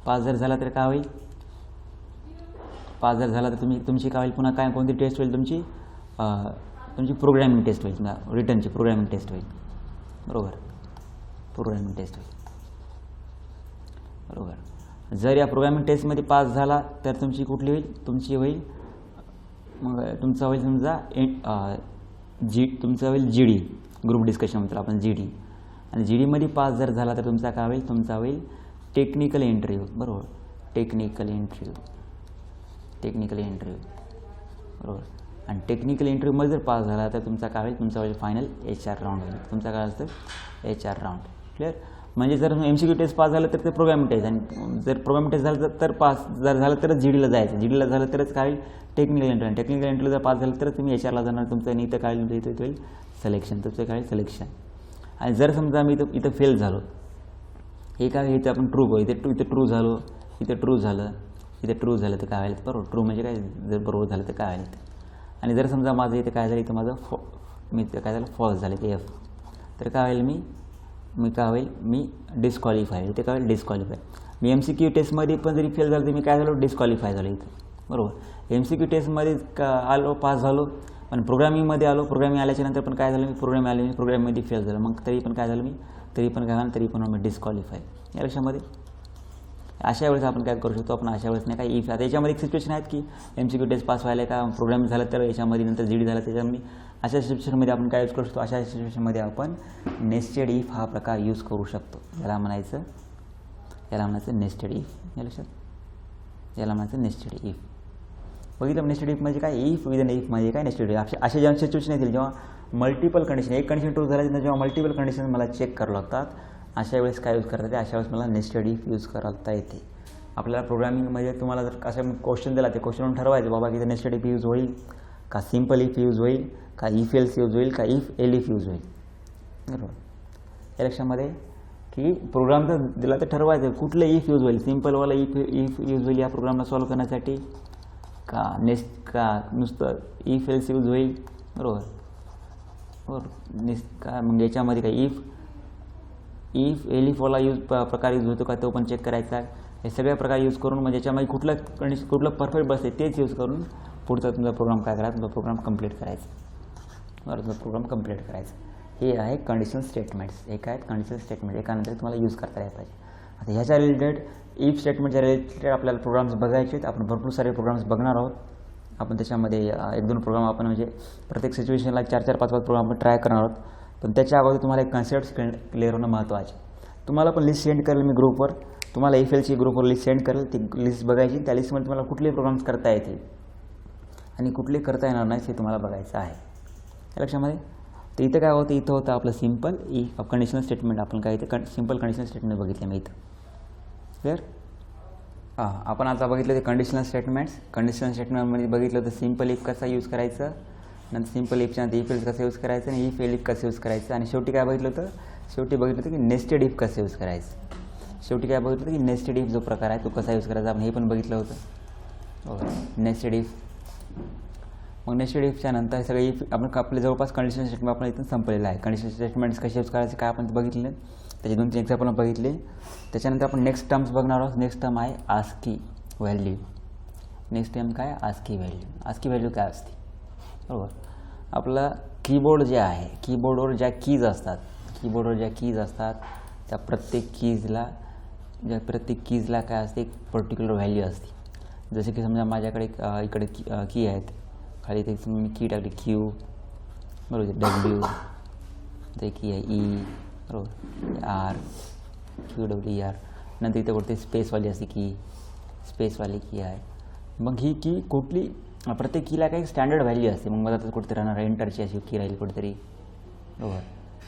पास जर झाला तर काय होईल, पास जर झाला तर तुमची काय होईल, पुन्हा काय कोणती टेस्ट होईल, तुमची प्रोग्रॅमिंग टेस्ट होईल, रिटर्नची प्रोग्रॅमिंग टेस्ट होईल. बरोबर, प्रोग्रॅमिंग टेस्ट होईल. बरोबर. जर या प्रोग्रॅमिंग टेस्टमध्ये पास झाला तर तुमची कुठली होईल, तुमची होईल मग तुमचा होईल समजा तुमचा होईल GD, ग्रुप डिस्कशन म्हणतो आपण GD. आणि GDमध्ये पास जर झाला तर तुमचा काय होईल, तुमचा होईल टेक्निकल इंटरव्ह्यू. बरोबर, टेक्निकल इंटरव्ह्यू. बरोबर. आणि टेक्निकल इंटरव्ह्यूमध्ये जर पास झाला तर तुमचा काय होईल, तुमचा होईल फायनल HR राऊंड होईल. तुमचा काय असतं, HR राऊंड. क्लिअर. म्हणजे जर MCQ टेस्ट पास झालं तर ते प्रोग्रामिंग टेस्ट, आणि जर प्रोग्रामिंग टेस्ट झालं तर पास जर झालं तरच GDला जायचं. GDला झालं तरच काय होईल, टेक्निकल इंटरव्ह्यू. टेक्निकल इंटरव्ह्यू जर पास झालं तर तुम्ही HRला जाणार. तुमचं आणि इथं काय होईल, इथं होईल सिलेक्शन. तुमचं काय होईल सिलेक्शन. आणि जर समजा मी इथं फेल झालो, हे काय इथं आपण ट्रू करू, इथं ट्रू झालो, इथं ट्रू झालं, इथे ट्रू झालं तर काय होईल, बरोबर. ट्रू म्हणजे काय, जर बरोबर झालं तर काय होईल. आणि जर समजा माझं इथं काय झालं, इथं माझं मी काय झालं फॉल्स झालं ते F, तर काय होईल, मी काय होईल, मी डिस्क्वालिफाय होईल. ते काय होईल, डिस्क्वालिफाय. मी MCQ टेस्टमध्ये पण जरी फेल झालं तर मी काय झालो, डिस्क्वालिफाय झालो इथं. बरोबर. MCQ टेस्टमध्ये आलो, पास झालो, पण प्रोग्रामिंगमध्ये आलो, प्रोग्रामिंग आल्याच्यानंतर पण काय झालं, मी प्रोग्रामिंगमध्ये फेल झालं. मग तरी पण काय झालं, तरी पण मी डिस्क्वालिफाय. या लक्षामध्ये अशा वेळेस आपण काय करू शकतो, आपण अशा वेळेस नाही काय इफ. आता याच्यामध्ये एक सिच्युएशन आहेत की MCQ टेस्ट पास व्हायला का प्रोग्रामिंग झालं तर याच्यामध्ये नंतर GD झालं त्याच्यामध्ये, अशा सिच्युएशनमध्ये आपण काय यूज करू शकतो, अशा सिच्युएशनमध्ये आपण नेस्टेड इफ हा प्रकार यूज करू शकतो. याला म्हणायचं नेस्टेड इफ. या लक्षात, याला म्हणायचं नेस्टेड इफ. बघितलं नेस्टेड इफ म्हणजे काय, इफ विद इफ म्हणजे काय नेस्टेड इफ. असे जेव्हा सिच्युएशन येतील जेव्हा मल्टिपल कंडिशन, एक कंडिशन ट्रू झाल्यानंतर जेव्हा मल्टिपल कंडिशन मला चेक करावं लागतात, अशा वेळेस काय यूज करता येते, अशा वेळेस मला नेस्टेड इफ यूज करता येते. आपल्याला प्रोग्रामिंगमध्ये तुम्हाला जर असं क्वेश्चन दिला, ते क्वेश्चनवरून ठरवायचं बाबा की नेस्टेड इफ यूज होईल का, सिम्पल इफ यूज होईल का, इफ एल्स यूज होईल का, इफ एल इफ यूज होईल. बरोबर. या लक्षामध्ये की प्रोग्राम जर दिला तर ठरवायचं कुठलं इफ यूज होईल, सिम्पलवाला इफ यूज होईल या प्रोग्रामला सॉल्व्ह करण्यासाठी का नुसतं इफ एल्स यूज होईल. बरोबर. का मग याच्यामध्ये काय इफ एलिफवाला प्रकार यूज होतो का तो पण चेक करायचा. हे सगळ्या प्रकार यूज करून म्हणजे याच्यामध्ये कुठलं परफेक्ट बसते तेच यूज करून पुढचा तुमचा प्रोग्राम काय करायचा, तुमचा प्रोग्राम कंप्लीट करायचा. बरं, तुमचा प्रोग्राम कंप्लीट करायचा. हे आहे कंडिशनल स्टेटमेंट्स. एक आहेत कंडिशनल स्टेटमेंट, एकानंतर तुम्हाला यूज करता यायला पाहिजे. आता ह्याच्या रिलेटेड इफ स्टेटमेंटच्या रिलेटेड आपल्याला प्रोग्राम्स बघायचे आहेत. आपण भरपूर सारे प्रोग्राम्स बघणार आहोत. आपण त्याच्यामध्ये 1-2 प्रोग्राम आपण म्हणजे प्रत्येक सिच्युएशनला 4-4, 5-5 प्रोग्राम आपण ट्राय करणार आहोत. पण त्याच्या अगोदर तुम्हाला एक कन्सेप्ट क्लिअर होणं महत्त्वाचे. तुम्हाला पण लिस्ट सेंड करेल मी ग्रुपवर, तुम्हाला एफएलची ग्रुपवर लिस्ट सेंड करेल. ती लिस्ट बघायची, त्या लिस्टमध्ये तुम्हाला कुठले प्रोग्राम्स करता येतील आणि कुठले करता येणार नाही हे तुम्हाला बघायचं आहे. त्या लक्षामध्ये तर इथं काय होतं, इथं होतं आपलं सिम्पल इफ कंडिशनल स्टेटमेंट. आपण काय इथं सिम्पल कंडिशनल स्टेटमेंट बघितलं मी इथं. क्लिअर. आपण आता बघितलं ते कंडिशनल स्टेटमेंट्स. कंडिशनल स्टेटमेंटमध्ये बघितलं तर सिम्पल इफ कसा यूज करायचं, नंतर सिम्पल इफच्या नंतर इफ एल्स कसं यूज करायचं आणि इफ एल इफ कसं यूज करायचं, आणि शेवटी काय बघितलं होतं, शेवटी बघितलं होतं की नेस्टेड इफ कसं यूज करायचं. शेवटी काय बघितलं की नेस्टेड इफ जो प्रकार आहे तो कसा यूज करायचा आपण हे पण बघितलं होतं. Nested if. मग नेस्टेड इफच्या नंतर सगळे इफ आपण आपले जवळपास कंडिशनल स्टेटमेंट आपण इथून संपलेलं आहे. कंडिशनल स्टेटमेंट्स कसे यूज करायचे काय आपण बघितले, त्याचे 2-3 एक्झाम्पल बघितले. त्याच्यानंतर आपण नेक्स्ट टर्म्स बघणार आहोत. नेक्स्ट टर्म आहे आस्की व्हॅल्यू. नेक्स्ट टर्म काय, आस्की व्हॅल्यू. आस्की व्हॅल्यू काय असते. बरोबर. आपलं कीबोर्ड जे आहे, कीबोर्डवर ज्या कीज असतात त्या प्रत्येक कीजला काय असते, एक पर्टिक्युलर व्हॅल्यू असते. जसे की समजा माझ्याकडे इकडे की आहेत, खाली ते मी की टाकली क्यू, बरोबर, डब्ल्यू, ते की आहे ई, बरोबर, आर, QWER. नंतर इथं कुठे स्पेसवाली असते की, स्पेसवाली की आहे. मग ही की कुठली, प्रत्येक कीला काही स्टँडर्ड व्हॅल्यू असते. मग मला तर कुठेतरी राहणार एंटरची अशी की राहिली कुठेतरी, बरोबर.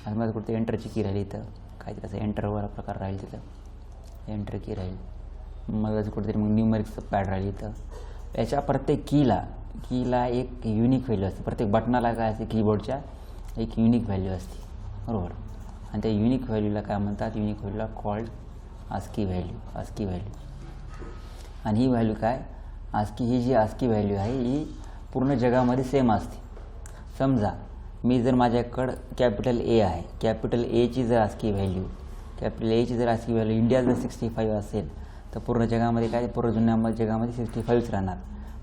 आणि मला कुठेतरी एंटरची की राहिली, इथं काहीतरी असं एंटरवर प्रकार राहील, तिथं एंटर की राहील. मग कुठेतरी मग न्यूमरिक्सचं पॅड राहील इथं. याच्या प्रत्येक कीला एक युनिक व्हॅल्यू असते. प्रत्येक बटनाला काय असते, कीबोर्डच्या एक युनिक व्हॅल्यू असते, बरोबर. आणि त्या युनिक व्हॅल्यूला काय म्हणतात, युनिक व्हॅल्यूला कॉल्ड आस्की व्हॅल्यू. आणि ही व्हॅल्यू काय, ही जी आस्की व्हॅल्यू आहे ही पूर्ण जगामध्ये सेम असते. समजा मी जर माझ्याकडं कॅपिटल ए आहे, कॅपिटल एची जर आस्की व्हॅल्यू इंडिया जर 65 असेल तर पूर्ण जगामध्ये काय, पूर्ण जुन्यामध्ये जगामध्ये 65च राहणार.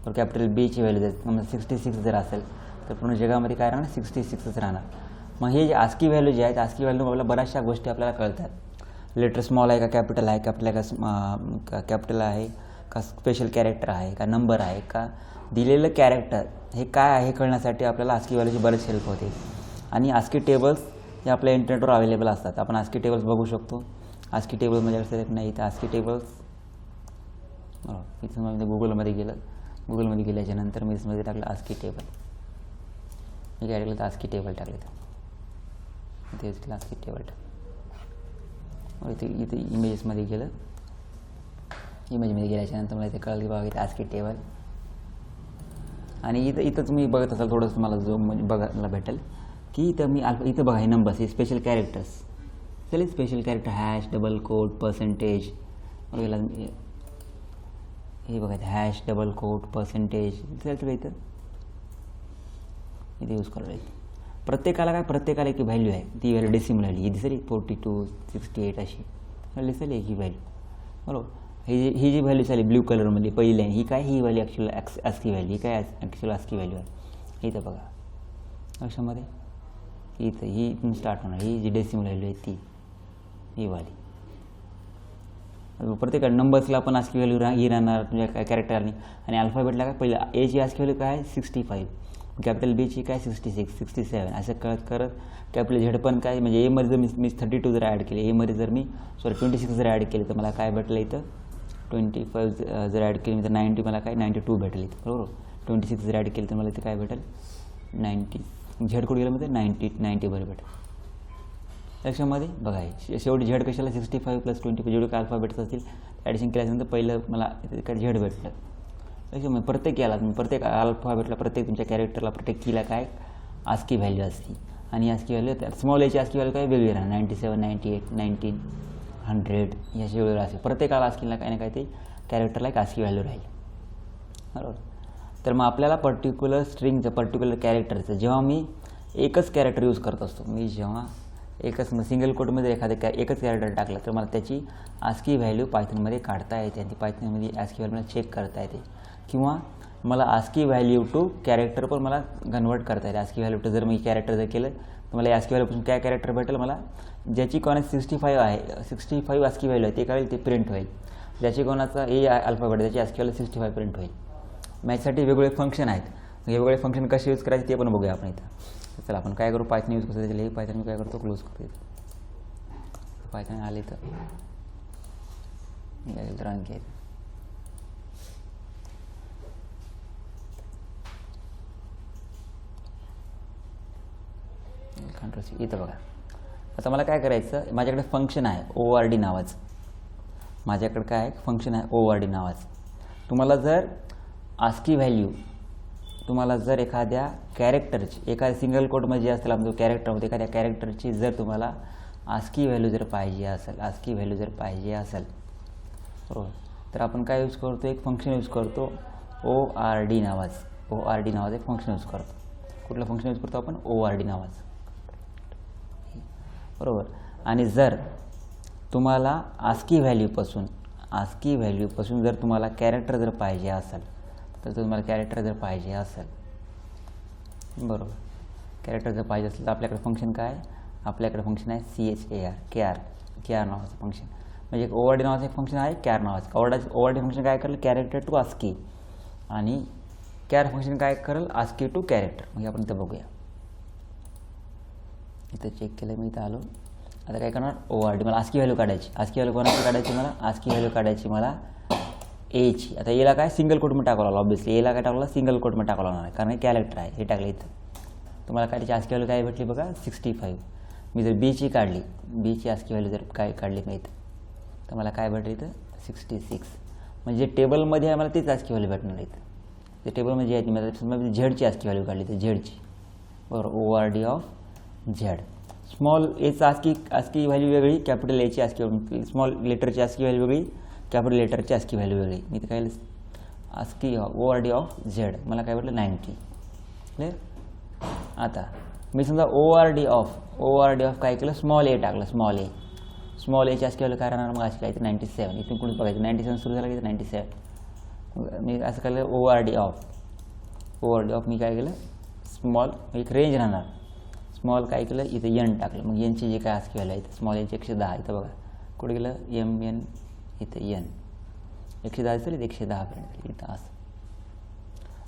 पण कॅपिटल बीची व्हॅल्यू जर 66 जर असेल तर पूर्ण जगामध्ये काय राहणार, 66च राहणार. मग हे जे आस्की व्हॅल्यू जे आहेत, आस्की व्हॅल्यू आपल्याला बऱ्याचशा गोष्टी आपल्याला कळतात. लेटर स्मॉल आहे का कॅपिटल आहे, कॅपिटल आहे का स्पेशल कॅरेक्टर आहे का नंबर आहे का दिलेलं कॅरेक्टर हे काय आहे हे कळण्यासाठी आपल्याला आस्की व्हॅल्यूची बरेच हेल्प होते. आणि आस्की टेबल्स हे आपल्या इंटरनेटवर अवेलेबल असतात. आपण आस्की टेबल्स बघू शकतो. आस्की टेबल म्हणजे सिलेक्ट नाही तर आस्की टेबल्स, इथं मी गुगलमध्ये गेल्याच्यानंतर मी इसमध्ये टाकलं आस्की टेबल. मी काय टाकलं तर आस्की टेबल टाकलं, तर इथे आस्की टेबल इथे इमेजेसमध्ये गेलं. इमेजमध्ये गेल्याच्यानंतर मला इथे कळलं की बघा इथे आस्की टेबल. आणि इथं तुम्ही बघत असाल थोडंसं मला जो म्हणजे बघायला भेटेल की इथं इथं बघा हे नंबर्स, हे स्पेशल कॅरेक्टर्स. चले special character hash, double quote, percentage, हे बघा हॅश, डबल कोट, पर्सेंटेज सगळं इथं यूज करायला. प्रत्येकाला एक व्हॅल्यू आहे, ती व्हॅल्यू डेसिमल व्हॅल्यू ही दिसेल 42, 68 अशी दिसेल ही व्हॅल्यू, बरोबर. ही जी व्हॅल्यू झाली ब्ल्यू कलरमध्ये पहिली लाईन ही काय, ही व्हॅल्यू ॲक्च्युअल आस्की व्हॅल्यू, ही काय ॲक्च्युअल आस्की व्हॅल्यू आहे. इथं बघा लक्षामध्ये इथं ही इथून स्टार्ट होणार, ही जी डेसिमल व्हॅल्यू आहे ती ही वाली. प्रत्येक नंबर्सला पण आस्की व्हॅल्यू ही राहणार तुमच्या काय कॅरेक्टरनी. आणि अल्फाबेटला काय पहिलं एची आस्की व्हॅल्यू काय 65, कॅपिटल बीची काय 66, 67 असं करत करत कॅपिटल झेड पण काय म्हणजे एमध्ये जर मी 32 जर ॲड केले, एमध्ये जर मी 26 जर ॲड केले तर मला काय भेटलं इथं 25 जर ॲड केली तर 90 मला काय 92 भेटेल इथं बरोबर. 26 जर ॲड केली तर मला इथे काय भेटेल 90. झेड कुठे गेलं म्हणजे 90 बरं भेटेल. लक्षामध्ये बघा शेवटी झेड कशाला 65 + 20 जेवढे काय अल्फाबेट्स असतील ॲडिशन केल्यानंतर पहिलं मला काय झेड भेटलं. लक्षामध्ये प्रत्येक याला प्रत्येक अल्फाबेटला प्रत्येक तुमच्या कॅरेक्टरला प्रत्येक कीला काय आस्की व्हॅल्यू असते. आणि आस्की व्हॅल्यू त्या स्मॉल एची आस्की व्हॅल्यू काय वेगळी राहणार 97, 98, 19, 100 याची वेगळी असेल. प्रत्येकाला आस्कीला काय ना काय ते कॅरेक्टरला एक आस्की व्हॅल्यू राहील बरोबर. तर मग आपल्याला पर्टिक्युलर स्ट्रिंगचं पर्टिक्युलर कॅरेक्टरचं जेव्हा मी एकच कॅरेक्टर यूज करत असतो, मी जेव्हा एकच सिंगल कोटमध्ये एखादं एकच कॅरेक्टर टाकलं तर मला त्याची आस्की व्हॅल्यू पायथनमध्ये काढता येते आणि ती पायथनमध्ये आस्की व्हॅल्यू मला चेक करता येते. किंवा मला आस्की व्हॅल्यू टू कॅरेक्टर पण मला कन्वर्ट करता येते. आस्की व्हॅल्यू टू जर मी कॅरेक्टर जर केलं तर मला आस्की व्हॅल्यूपासून काय कॅरेक्टर भेटेल, मला ज्याची कोणाची 65 आहे 65 आस्की व्हॅल्यू आहे ते काय होईल ते प्रिंट होईल. ज्याची कोणाचा ए अल्फाबेट त्याची आस्की व्हॅल्यू 65 प्रिंट होईल. मॅचसाठी वेगवेगळे फंक्शन आहेत. हे वेगळे फंक्शन कसे यूज करायचे ते पण बघूया आपण इथं. चला आपण काय करू पायथन यूज करतो त्याच्याला हे पायथन मी काय करतो क्लोज करतो. पायथन आले तर रन केलं कंट्रोल इथं बघा. आता मला काय करायचं माझ्याकडे फंक्शन आहे ORD नावाचं. माझ्याकडे काय फंक्शन आहे ORD नावाचं. तुम्हाला जर आस्की व्हॅल्यू तुम्हाला जर एखाद्या कॅरेक्टरची एखाद्या सिंगल कोडमध्ये जे असतील आपलं कॅरेक्टरमध्ये एखाद्या कॅरेक्टरची जर तुम्हाला आस्की व्हॅल्यू जर पाहिजे असेल बरोबर तर आपण काय यूज करतो एक फंक्शन यूज करतो ORD नावाचं एक फंक्शन यूज करतो. कुठलं फंक्शन यूज करतो आपण ORD नावाचं बरोबर. आणि जर तुम्हाला आस्की व्हॅल्यूपासून जर तुम्हाला कॅरेक्टर जर पाहिजे असेल बरोबर कॅरेक्टर जर पाहिजे असेल तर आपल्याकडे फंक्शन काय आपल्याकडे फंक्शन आहे CHAR नावाचं फंक्शन. म्हणजे एक ORD नावाचं एक फंक्शन आहे CHAR नावाचं. ORD फंक्शन काय करेल कॅरेक्टर टू आस्की आणि CHAR फंक्शन काय करेल आस्की टू कॅरेक्टर. म्हणजे आपण इथं बघूया. इथं चेक केलं मी इथं आलो. आता काय करणार ORD मला आस्की व्हॅल्यू काढायची. आस्की व्हॅल्यू कोणाची काढायची मला आस्की व्हॅल्यू काढायची मला एची. आता एला काय सिंगल कोटमध्ये टाकावं लागलं ऑब्वियसली एला काय टाकलं सिंगल कोटमध्ये टाकावं लागणार आहे कारण हे कॅरेक्टर आहे हे टाकलं इथं. तुम्हाला काय त्याची आस्की व्हॅल्यू काय भेटली बघा 65. मी जर बीची आस्की व्हॅल्यू जर काय काढली मी इथं तर मला काय भेटलं इथं 66. म्हणजे टेबलमध्ये आहे मला तीच आस्की व्हॅल्यू भेटणार इथं. ते टेबलमध्ये आहे मला झेडची आस्की व्हॅल्यू काढली तर झेडची बरोबर ORD ऑफ झेड. स्मॉल एचा आस्की व्हॅल्यू वेगळी कॅपिटल एची आस्की स्मॉल लेटरची आस्की व्हॅल्यू वेगळी कॅपिटल लेटरची आस्की व्हॅल्यू वेगळी. मी तर काय आस्की ORD ऑफ झेड मला काय भेटलं 90 क्लिअर. आता मी समजा ORD ऑफ काय केलं स्मॉल ए टाकलं स्मॉल एची आस्की व्हॅल्यू काय राहणार मग आस्की आहे 97. इथून कुठे बघायचं 97 सुरू झालं की 97. मी असं केलं ORD ऑफ मी काय केलं स्मॉल एक रेंज राहणार स्मॉल काय केलं इथं एन टाकलं मग एनची जे काय आस्की व्हॅल्यू आहे इथं स्मॉल एनची 110 इथं बघा कुठे गेलं MN इथं एन 110 असेल 110 पर्यंत इथं असं.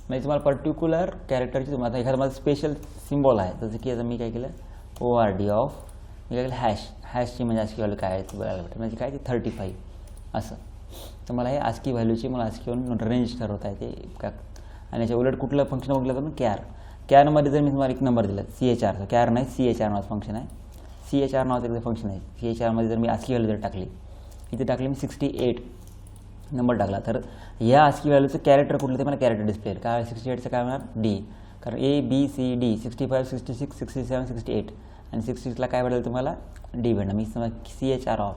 म्हणजे तुम्हाला पर्टिक्युलर कॅरेक्टरची तुम्हाला आता एखादा माझं स्पेशल सिम्बॉल आहे जसं की आता मी काय केलं ORD ऑफ मी काय केलं हॅशची म्हणजे आस्की व्हॅल्यू काय आहे ते बघायला भेटेल म्हणजे काय ती 35 असं. तर मला हे आस्की व्हॅल्यूची मला आस्की व्हॅल्यू रेंज ठरवता येते का. आणि याच्या उलट कुठलं फंक्शन बघितलं तर मग कॅरमध्ये जर मी तुम्हाला एक नंबर दिला CHR कॅर नाही CHR नावाचं फंक्शन आहे. CHR नावाचं एक फंक्शन आहे. CHRमध्ये जर मी आस्की व्हॅल्यू जर टाकली इथे टाकली मी 68 नंबर टाकला तर या आस्की व्हॅल्यूचं कॅरेक्टर कुठलं ते मला कॅरेक्टर डिस्प्ले काय 68चं काय होणार D कारण ABCD 65 66 67 68 आणि 66ला काय भेटेल तुम्हाला D भेटणार. मी समजा CHR ऑफ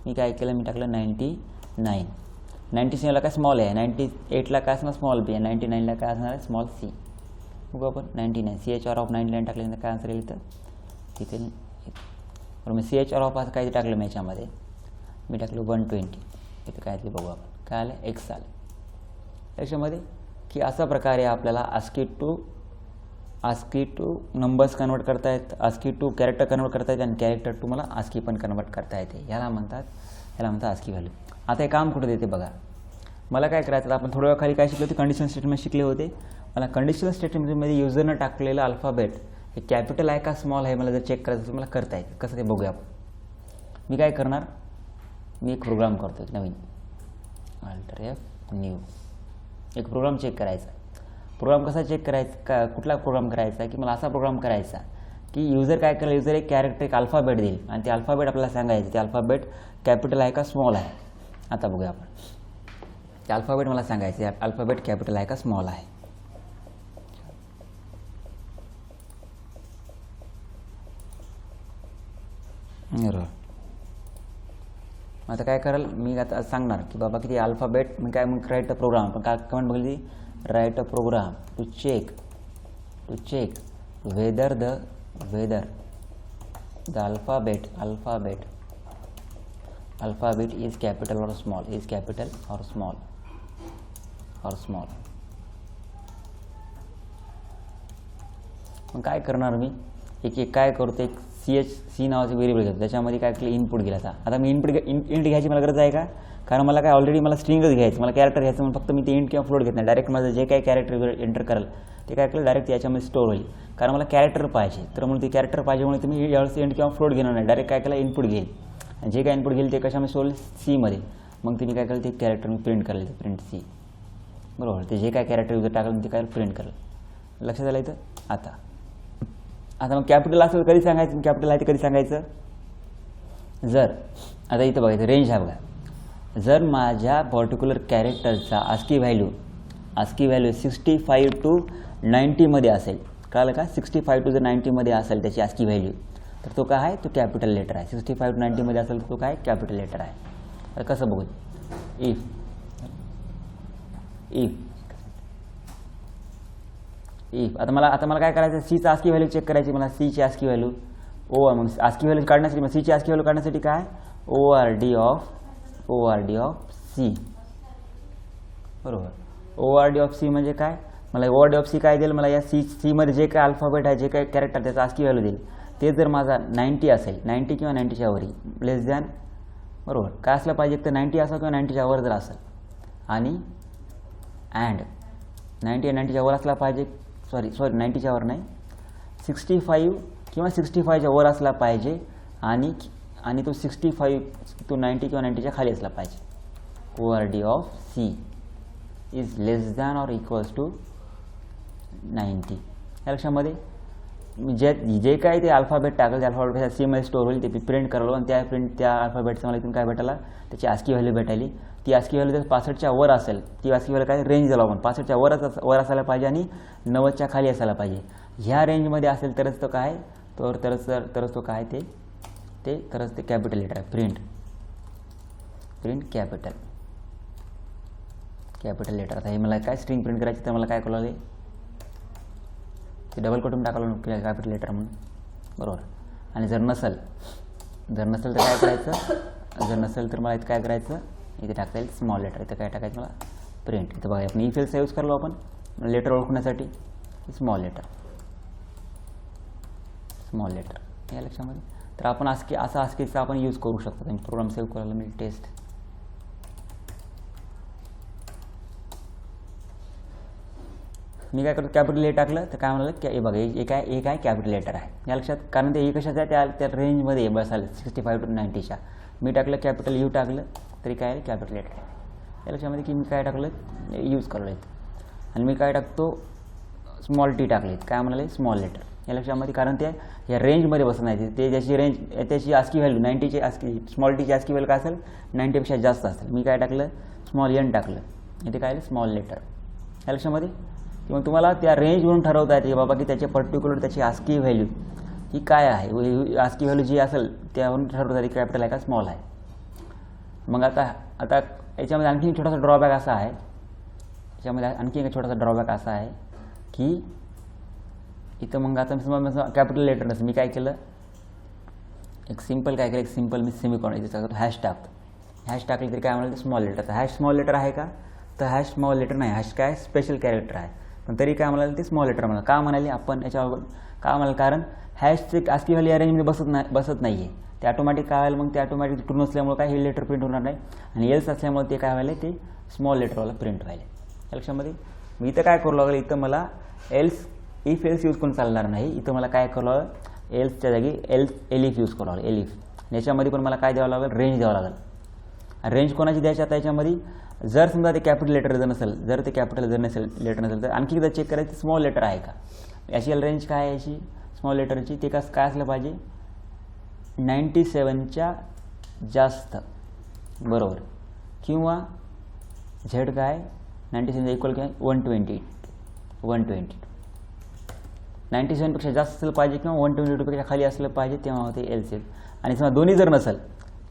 मी काय केलं मी टाकलं 99. 97ला काय स्मॉल आहे 98ला काय असणार स्मॉल B आहे 99ला काय असणार आहे स्मॉल C. बघू आपण 99 CHR ऑफ 99 टाकल्यानंतर काय आन्सर येईल इथं तिथे बरं. मी CHR ऑफ असं काय टाकलं मी याच्यामध्ये मी टाकलं 120 इथं काय ते बघू आपण काय आलं X आलं. त्याच्यामध्ये की अशा प्रकारे आपल्याला ASCII to ASCII to numbers convert करतायत, आस्की टू कॅरेक्टर कन्वर्ट करतायत आणि कॅरेक्टर टू मला आस्की पण कन्वर्ट करता येते. याला म्हणतात आस्की व्हॅल्यू. आता हे काम कुठे देते बघा. मला काय करायचं, आपण थोड्या वेळ खाली काय शिकले होते, कंडिशनल स्टेटमेंट शिकले होते. मला कंडिशनल स्टेटमेंटमध्ये युजरनं टाकलेलं अल्फाबेट हे कॅपिटल आहे का स्मॉल आहे मला जर चेक करायचं तर मला करता येईल. कसं ते बघूया आपण. मी काय करणार, मी एक प्रोग्राम करतो एक नवीन, अल्टर एफ न्यू. एक प्रोग्राम चेक करायचा. प्रोग्राम कसा चेक करायचा, का कुठला प्रोग्राम करायचा की मला असा प्रोग्राम करायचा की युजर काय करेल, युजर एक कॅरेक्टर एक अल्फाबेट देईल आणि ते अल्फाबेट आपल्याला सांगायचं ते अल्फाबेट कॅपिटल आहे का स्मॉल आहे. आता बघूया आपण. ते अल्फाबेट मला सांगायचं अल्फाबेट कॅपिटल आहे का स्मॉल आहे. बरोबर. आता काय करेल मी आता सांगणार की बाबा किती अल्फाबेट मी काय मग राईट अ प्रोग्राम. पण काय कमेंट बघली, write a program to check whether the alphabet is capital or small. मग काय करणार मी, एक काय करतो, एक सी नावाचे व्हेरिएबल घेतो. त्याच्यामध्ये काय केलं, इनपुट गेला. आता मी इंट घ्यायची मला गरज आहे का, कारण मला काय ऑलरेडी मला स्ट्रिंगच घ्यायचं, मला कॅरेक्टर घ्यायचं म्हणून फक्त मी ते इंट किंवा फ्लोट घेत नाही. डायरेक्ट माझं जे काही कॅरेक्टर एंटर करेल ते काय केलं डायरेक्ट याच्यामध्ये स्टोअर होईल. कारण मला कॅरेक्टर पाहिजे, तर म्हणून ते कॅरेक्टर पाहिजे म्हणून तुम्ही यावेळेस इंट किंवा फ्लोट घेणार नाही. डायरेक्ट काय केलं इनपुट घेईल आणि जे काय इनपुट घेईल ते कशामध्ये स्टोअर होईल, सीमध्ये. मग तुम्ही काय केलं ते कॅरेक्टर मी प्रिंट करेल, प्रिंट सी. बरोबर. ते जे काय कॅरेक्टर युजर टाकलं ते काय प्रिंट करेल. लक्षात आलं इथं. आता मग कॅपिटल असेल कधी सांगायचं, कॅपिटल आहे ते कधी सांगायचं, जर आता इथं बघायचं रेंज आहे बघा. जर माझ्या पर्टिक्युलर कॅरेक्टरचा आस्की व्हॅल्यू 65 to 90 मध्ये असेल, कळलं का, 65 to 90 मध्ये असेल त्याची आस्की व्हॅल्यू, तर तो काय आहे, तो कॅपिटल लेटर आहे. 65 to 90 मध्ये असेल तर तो काय कॅपिटल लेटर आहे. तर कसं बघू, इफ आता मला काय करायचं, सीचा आस्की व्हॅल्यू चेक करायची. मला सीची आस्की व्हॅल्यू मग आस्की व्हॅल्यू काढण्यासाठी मग सीची आस्की व्हॅल्यू काढण्यासाठी काय ORD ऑफ सी. बरोबर. ORD ऑफ सी म्हणजे काय, मला ORD ऑफ सी काय देईल, मला या सीमध्ये जे काय अल्फाबेट आहे, जे काय कॅरेक्टर त्याचा आस्की व्हॅल्यू देईल. ते जर माझा 90 असेल, 90 किंवा 90च्या वरी, लेस दॅन, बरोबर, काय असलं पाहिजे, तर 90 असेल किंवा 90च्या वर जर असेल, आणि अँड 90 आणि 90च्या वर असला पाहिजे, सॉरी 90च्या वर नाही, 65 किंवा 65च्या वर असला पाहिजे, आणि तो 65 to 90 किंवा 90च्या खाली असला पाहिजे. ORD of C is less than or equals to 90. या लक्षामध्ये जे काय ते अल्फाबेट टाकलं, त्या अल्फाबेट सीमध्ये स्टोअर होईल, ते प्रिंट करावं आणि त्या अल्फाबेटचं मला इथून काय भेटायला, त्याची आस्की व्हॅल्यू भेटायली. ती आस्की व्हॅल्यू जर 65च्या वर असेल, ती आस्की व्हॅल्यू काय रेंज झाला आपण 65च्या वर असायला पाहिजे आणि 90च्या खाली असायला पाहिजे. ह्या रेंजमध्ये असेल तरच तो काय, तरच तो काय तरच ते कॅपिटल लेटर आहे. Print capital letter. आता हे मला काय स्ट्रिंग प्रिंट करायची, तर मला काय कळलं, ते डबल कोटून टाकलं कॅपिटल लेटर म्हणून. बरोबर. आणि जर नसेल तर काय करायचं, जर नसेल तर मला इथं काय करायचं, इथे टाकता येईल स्मॉल लेटर. इथं काय टाकायचं मला, प्रिंट. इथं बघा आपण इफ एल्सचा यूज करलो आपण लेटर ओळखण्यासाठी, स्मॉल लेटर या लक्षामध्ये. तर आपण असा आस्कीचा आपण यूज करू शकतो. तुम्ही प्रोग्राम सेव्ह करायला मी टेस्ट, मी काय करतो, कॅपिटल ए टाकलं तर काय म्हणाल, हे बघा एक आहे कॅपिटल लेटर आहे या लक्षात. कारण ते कशाचं आहे, त्या रेंजमध्ये बसाल 65 to 90च्या. मी टाकलं कॅपिटल यू टाकलं तरी काय आहे, कॅपिटल लेटर आहे या लक्षामध्ये. की मी काय टाकलं, यूज करलो इथं. आणि मी काय टाकतो, स्मॉल टी टाकले, काय म्हणाले, स्मॉल लेटर या लक्षामध्ये. कारण ते या रेंजमध्ये बसत नाही, ते ज्याची रेंज त्याची आस्की व्हॅल्यू 90ची आस्की, स्मॉल टीची आस्की व्हॅल्यू काय असेल, 90पेक्षा जास्त असेल. मी काय टाकलं, स्मॉल एन टाकलं, इथे काय स्मॉल लेटर या लक्षामध्ये. किंवा तुम्हाला त्या रेंजवरून ठरवता येते बाबा की त्याचे पर्टिक्युलर त्याची आस्की व्हॅल्यू ही काय आहे, आस्की व्हॅल्यू जी असेल त्यावरून ठरवता येते कॅपिटल आहे का स्मॉल आहे. मग आता याच्यामध्ये आणखी छोटासा ड्रॉबॅक असा आहे, याच्यामध्ये आणखी एक छोटासा ड्रॉबॅक असा आहे की इथं मग आता समजा कॅपिटल लेटर नसेल, मी काय केलं, एक सिम्पल मी सेमीकॉलन इथे हॅश टाकतो. हॅश टाकलं तरी काय म्हणाल, ते स्मॉल लेटर. तर हॅश स्मॉल लेटर आहे का, तर हॅश स्मॉल लेटर नाही, हॅश काय स्पेशल कॅरेक्टर आहे. पण तरी काय म्हणाले ते स्मॉल लेटर म्हणाले. का म्हणाले आपण याच्यावर का म्हणाले, कारण हॅशचे ASCII व्हॅल्यू या रेंजमध्ये बसत नाही आहे. ते ऑटोमॅटिक काय व्हायला, मग ते ऑटोमॅटिक ट्रू नसल्यामुळे काय हे लेटर प्रिंट होणार नाही, आणि एल्स असल्यामुळे ते काय व्हायला ते स्मॉल लेटरवाला प्रिंट व्हायला. लक्षामध्ये मी इथं काय करू लागलं, इथं मला एल्स इफ एल्स यूज करून चालणार नाही. इथं मला काय करू लागलं, एल्सच्या जागी एलिफ यूज करू लागलं, एलिफ. याच्यामध्ये पण मला काय द्यावं लागेल, रेंज द्यावं लागेल. रेंज कोणाची द्यायची आता याच्यामध्ये, जर समजा ते कॅपिटल लेटर जर नसेल, जर ते कॅपिटल जर नसेल लेटर नसेल तर आणखी एकदा चेक करायचं स्मॉल लेटर आहे का. याची रेंज काय आहे याची स्मॉल लेटरची, ते काय असलं पाहिजे 97च्या जास्त, बरोबर, किंवा झेड काय 97 इक्वल काय 120, 97पेक्षा जास्त असलं पाहिजे किंवा 122पेक्षा खाली असलं पाहिजे, तेव्हा होते एलसीएल. आणि समजा दोन्ही जर नसेल,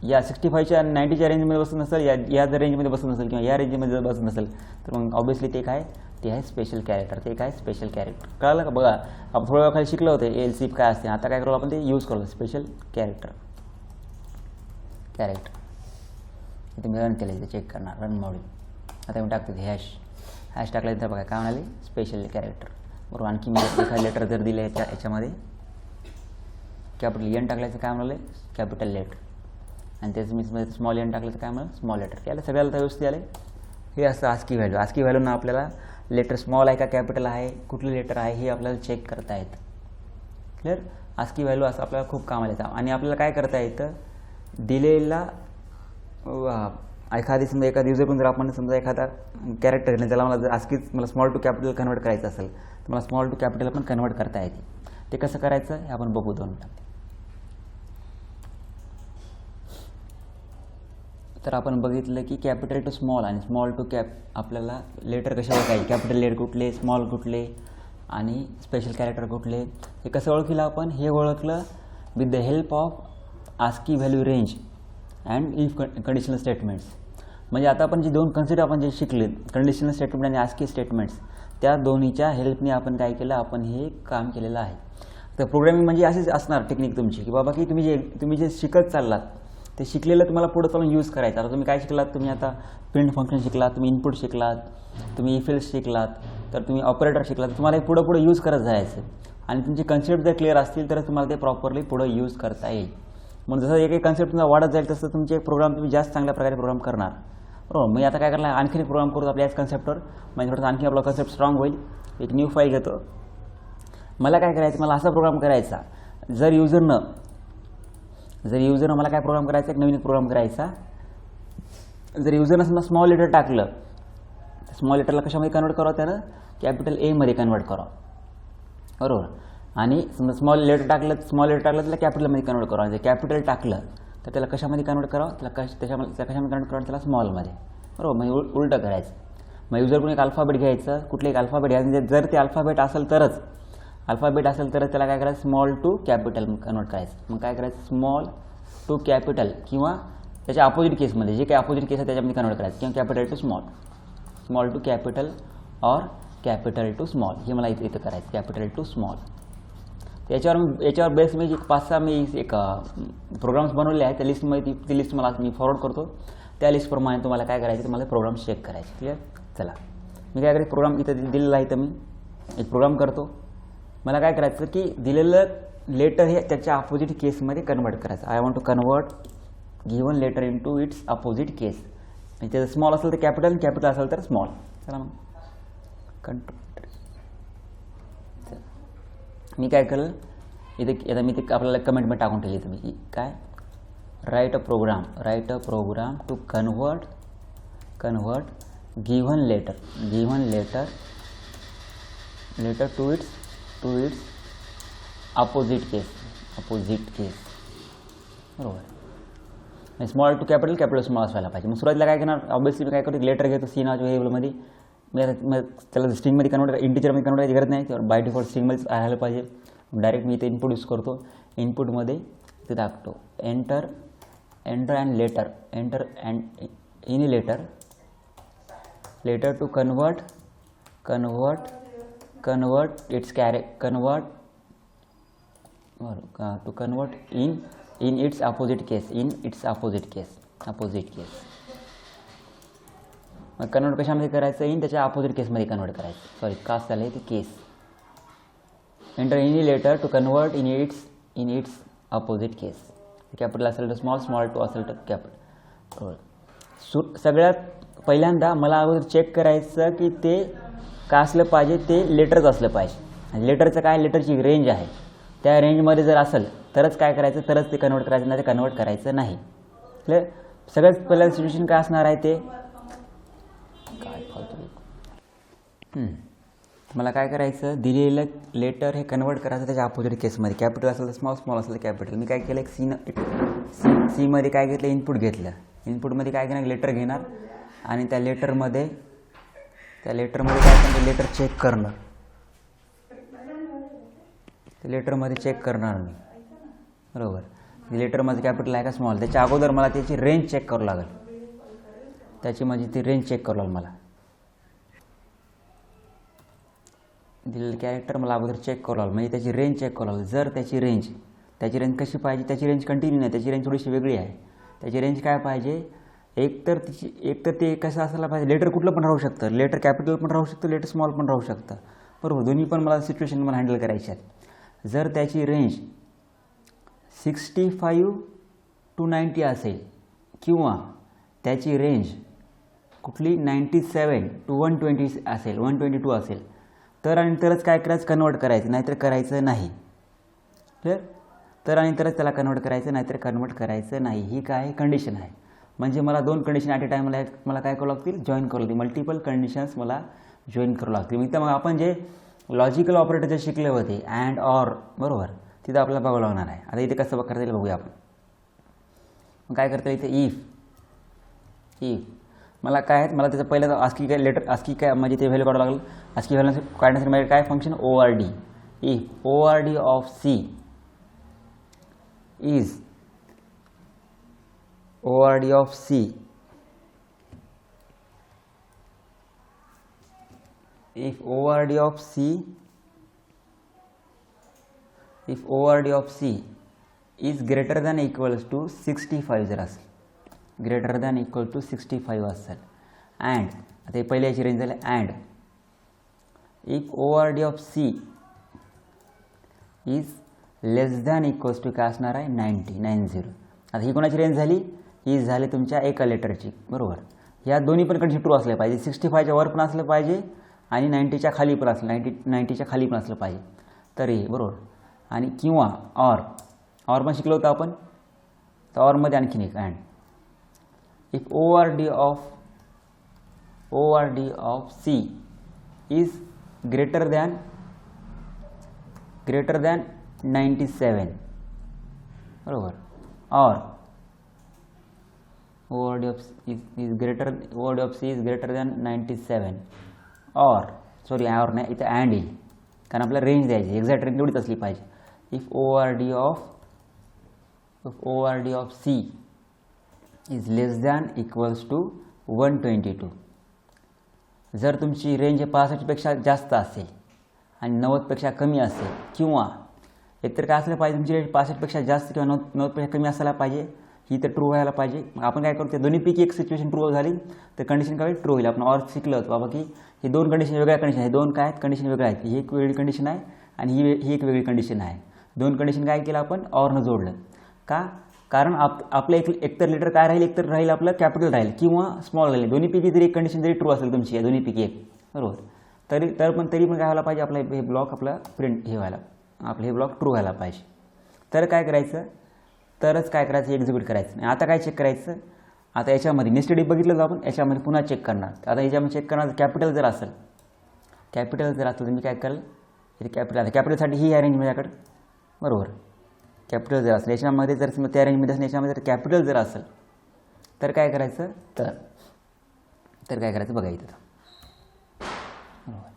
या 65च्या आणि 90च्या रेंजमध्ये बसत नसेल, या जर रेंजमध्ये बसत नसेल किंवा या रेंजमध्ये जर बसत नसेल, तर मग ऑब्व्हियसली ते काय, ते आहे स्पेशल कॅरेक्टर. ते काय स्पेशल कॅरेक्टर, कळलं का. बघा आपण थोड्या वेळ खाली शिकलं होतं एलसीएफ काय असते, आता काय करू आपण ते यूज करू स्पेशल कॅरेक्टर. इथे मी रन केलं, इथे चेक करणार रन मॉड्यूल. आता मी टाकतो हॅश टाकल्यानंतर बघा काय म्हणाले स्पेशल कॅरेक्टर, बरोबर. आणखी मी एखादं लेटर जर दिलं याच्यामध्ये कॅपिटल एन टाकल्याचं काय म्हणाले कॅपिटल लेटर, आणि त्याचं मी स्मॉल एन टाकलं तर काय म्हणाल स्मॉल लेटर. याला सगळ्याला तर व्यवस्थित आले. हे असतं ASCII व्हॅल्यू. ASCII व्हॅल्यूनं आपल्याला लेटर स्मॉल आहे का कॅपिटल आहे, कुठलं लेटर आहे हे आपल्याला चेक करता येतं. क्लिअर. ASCII व्हॅल्यू असं आपल्याला खूप कामाला येतं. आणि आपल्याला काय करता येतं, दिलेला एखादी युजरकडून जर आपण समजा एखादा कॅरेक्टर घेतलं, त्याला मला जर ASCII मला स्मॉल टू कॅपिटल कन्वर्ट करायचं असेल तर मला स्मॉल टू कॅपिटल पण कन्वर्ट करता येते. ते कसं करायचं हे आपण बघू 2 मिनिटात. तर आपण बघितलं की कॅपिटल टू स्मॉल आणि स्मॉल टू आपल्याला लेटर कसे ओळखायचे, कॅपिटल लेटर कुठले, स्मॉल कुठले आणि स्पेशल कॅरेक्टर कुठले, हे कसं ओळखलं आपण, हे ओळखलं with the help of ASCII value range and if conditional statements. म्हणजे आता आपण जे 2 कन्सेप्ट आपण जे शिकले, कंडिशनल स्टेटमेंट आणि ASCII स्टेटमेंट्स, त्या दोन्हीच्या हेल्पने आपण काय केलं, आपण हे काम केलेलं आहे. तर प्रोग्रामिंग म्हणजे अशीच असणार टेक्निक तुमची, की बाबा की तुम्ही जे शिकत चाललात ते शिकलेलं तुम्हाला पुढं चालून यूज करायचं. आता तुम्ही काय शिकलात, तुम्ही आता प्रिंट फंक्शन शिकलात, तुम्ही इनपुट शिकलात, तुम्ही इफ एल्स शिकलात, तर तुम्ही ऑपरेटर शिकलात, तुम्हाला हे पुढं यूज करत जायचं. आणि तुमचे कन्सेप्ट जर क्लिअर असतील तर तुम्हाला ते प्रॉपरली पुढं यूज करता येईल. मग जसं एक कन्सेप्ट तुमचा वाढत जाईल तसं तुमचे प्रोग्राम तुम्ही जास्त चांगल्या प्रकारे प्रोग्राम करणार, बरोबर. मी आता काय करणार, आणखी एक प्रोग्राम करतो आपल्या याच कन्सेप्टवर, म्हणजे थोडंसं आणखी आपला कन्सेप्ट स्ट्रॉंग होईल. एक न्यू फाईल घेतो. मला काय करायचं, मला असा प्रोग्राम करायचा, जर युजरनं मला काय प्रोग्राम करायचा, एक नवीन प्रोग्राम करायचा. जर युजरनं समजा स्मॉल लेटर टाकलं, स्मॉल लेटरला कशामध्ये कन्वर्ट करावं, त्यानं कॅपिटल एमध्ये कन्वर्ट करावं, बरोबर. आणि समजा स्मॉल लेटर टाकलं त्याला कॅपिटलमध्ये कन्वर्ट करावं. जर कॅपिटल टाकलं तर त्याला कशामध्ये कन्वर्ट करावं, त्याला कशामध्ये कन्वर्ट करावं, त्याला स्मॉलमध्ये, बरोबर. म्हणजे उलटं करायचं. मग युजरकडून एक अल्फाबेट घ्यायचं, कुठलं एक अल्फाबेट घ्यायचं, म्हणजे जर ते अल्फाबेट असेल तरच त्याला काय करायचं, स्मॉल टू कॅपिटल कन्वर्ट करायचं. मग काय करायचं, स्मॉल टू कॅपिटल किंवा त्याच्या अपोजिट केसमध्ये जे काही अपोजिट केस आहे त्याच्यामध्ये कन्वर्ट करायचं, किंवा capital to small, small to capital or capital to small, हे मला इथं करायचं, कॅपिटल टू स्मॉल. याच्यावर बेस मी 5-6 मी एक प्रोग्राम्स बनवले आहेत. त्या लिस्टमध्ये ती लिस्ट मला मी फॉरवर्ड करतो. त्या लिस्टप्रमाणे तुम्हाला काय करायचं, तुम्हाला प्रोग्राम चेक करायचे. क्लिअर. चला मी काय करायचं, प्रोग्राम इथं दिलेला आहे, तर मी एक प्रोग्राम करतो. मला काय करायचं की दिलेलं लेटर हे त्याच्या अपोजिट केसमध्ये कन्वर्ट करायचं. I want to convert given letter in to its opposite case. म्हणजे त्याचं स्मॉल असेल तर कॅपिटल असेल तर स्मॉल. चला मग कंट्रोल मी काय केलं, इथे आता मी ते आपल्याला कमेंटमध्ये टाकून ठेवली. तुम्ही काय write a program to convert given letter to its opposite case, बरोबर. स्मॉल टू कॅपिटल स्मॉल असायला पाहिजे. मग सुरुवातीला काय करणार, ऑब्व्हियसली मी काय करतो, लेटर घेतो सी नावाच्या व्हेरिएबलमध्ये. मग त्याला स्ट्रिंगमध्ये कन्वर्ट, इंटिजरमध्ये कन्वर्ट करायची गरज नाही, किंवा बाय डिफॉल्ट स्ट्रिंगमध्येच राहायला पाहिजे. डायरेक्ट मी इथे इनपुट यूज करतो. इनपुटमध्ये इथे टाकतो enter and letter, in letter to convert its to convert in its opposite case, मग कन्वर्ट कशामध्ये करायचं, इन त्याच्या अपोजिट केसमध्ये कन्वर्ट करायचं. सॉरी कास्ट झालं ते case. Enter any letter to convert in its opposite case. Capital असेल तर स्मॉल, स्मॉल टू असेल तर कॅपिटल. सगळ्यात पहिल्यांदा मला अगोदर चेक करायचं की ते का असलं पाहिजे, ते लेटरच असलं पाहिजे. आणि लेटरचं काय, लेटरची रेंज आहे, त्या रेंजमध्ये जर असेल तरच काय करायचं, तरच ते कन्वर्ट करायचं, नाही ते कन्वर्ट करायचं नाही. क्लिअर. सगळ्यात पहिलं सिच्युएशन काय असणार आहे ते काय फालतू. मला काय करायचं, दिलेलं लेटर हे कन्वर्ट करायचं त्याच्या अपोजिट केसमध्ये. कॅपिटल असेल तर स्मॉल, स्मॉल असेल तर कॅपिटल. मी काय केलं, एक सीमध्ये काय घेतलं, इनपुट घेतलं. इनपुटमध्ये काय घेणार, लेटर घेणार आणि त्या लेटरमध्ये काय करणार, लेटर चेक करणार. लेटरमध्ये चेक करणार मी, बरोबर. लेटरमध्ये कॅपिटल आहे का स्मॉल, त्याच्या अगोदर मला त्याची रेंज चेक करावं लागेल. त्याची माझी ती रेंज चेक करावं लागेल मला. दिलेलं कॅरेक्टर मला अगोदर चेक करावं लागेल, म्हणजे त्याची रेंज चेक करावं लागेल. जर त्याची रेंज कशी पाहिजे, त्याची रेंज कंटिन्यू नाही, त्याची रेंज थोडीशी वेगळी आहे. त्याची रेंज काय पाहिजे, एकतर ते कसं असायला पाहिजे, लेटर कुठलं पण राहू शकतं, लेटर कॅपिटल पण राहू शकतं, लेटर स्मॉल पण राहू शकतं, बरोबर. दोन्ही पण मला सिच्युएशन मला हँडल करायची आहेत. जर त्याची रेंज 65 to 90 असेल किंवा त्याची रेंज कुठली 97 to 120 असेल, 122 असेल, तर आणि तरच काय करायचं, कन्वर्ट करायचं, नाहीतर करायचं नाही. क्लिअर. तर आणि तरच त्याला कन्वर्ट करायचं, नाहीतर कन्वर्ट करायचं नाही. ही काय कंडिशन आहे. म्हणजे मला 2 कंडिशन ॲट ए टाईम मला काय करावं लागतील, जॉईन करावं लागतील. मल्टिपल कंडिशन्स मला जॉईन करावं लागतील. मग मग आपण जे लॉजिकल ऑपरेटर जे शिकले होते, अँड ऑर, बरोबर, तिथं आपल्याला बघावं लागणार आहे. आता इथे कसं करता येईल बघूया आपण. मग काय करता येईल इथे, इफ मला काय आहे, मला त्याचं पहिलं आस्की काय लेटर, आस्की काय म्हणजे ते व्हॅल्यू काढावं लागेल. आस्की व्हॅल्यू काढण्यासाठी माझे काय function, ORD. If ORD of C is ORD of C if ORD of C is greater than equals to 65 जर असेल, greater than equal to 65 असेल, and आता पहिले याची रेंज झाली, and if ORD of C is less than equals to काय असणार आहे, 90. आता ही कोणाची रेंज झाली, ही झाली तुमच्या एका लेटरची, बरोबर. या दोन्ही पण कंडिशन ट्रू असल्या पाहिजे, 65च्या वर पण असलं पाहिजे आणि 90च्या खाली पण असलं, 90च्या खाली पण असलं पाहिजे, तरी बरोबर. आणि किंवा ऑर पण शिकलो होतं आपण, तर ऑरमध्ये आणखीन एक and. If ORD of C is greater than 97, बरोबर. और ORD of C is greater than 97, और सॉरी और नाही, इथं अँड येईल कारण आपल्याला रेंज द्यायची, एक्झॅक्ट रेंज एवढीच असली पाहिजे. If ORD of C is less than equals to 122. जर तुमची रेंज 65पेक्षा जास्त असेल आणि 90पेक्षा कमी असेल, किंवा एकतर काय असलं पाहिजे, तुमची रेंज 65पेक्षा जास्त किंवा 90पेक्षा कमी असायला पाहिजे, ही तर ट्रू व्हायला पाहिजे. मग आपण काय करतो, दोन्हीपैकी एक सिच्युएशन ट्रू झाली तर कंडिशन काय ट्रू होईल. आपण ऑर शिकलं होतं बाबा की हे दोन कंडिशन वेगळ्या कंडिशन आहे, दोन काय आहेत कंडिशन वेगळ्या आहेत. ही एक वेगळी कंडिशन आहे आणि ही एक वेगळी कंडिशन आहे. दोन कंडिशन काय केलं आपण, ऑरनं जोडलं का, कारण आपलं एकतर लेटर काय राहील, एकतर राहील आपलं कॅपिटल राहील किंवा स्मॉल राहील. दोन्हीपैकी जरी एक कंडिशन जरी ट्रू असेल तुमची, दोन्हीपैकी एक, बरोबर, तरी पण काय व्हायला पाहिजे, आपला हे ब्लॉक आपला प्रिंट हे व्हायला, आपलं हे ब्लॉक ट्रू व्हायला पाहिजे. तर काय करायचं, तरच काय करायचं, एक्झिक्यूट करायचं. आता काय चेक करायचं, आता याच्यामध्ये नेस्टेड इफ बघितलं आपण, याच्यामध्ये पुन्हा चेक करणार. आता याच्यामध्ये चेक करणार कॅपिटल जर असेल तर मी काय करेल, इथे कॅपिटलसाठी ही रेंज माझ्याकडे, बरोबर. कॅपिटल जर असेल याच्यामध्ये, जर त्या रेंजमध्ये असेल याच्यामध्ये जर कॅपिटल जर असेल तर काय करायचं, तर काय करायचं बघा इथं, बरोबर.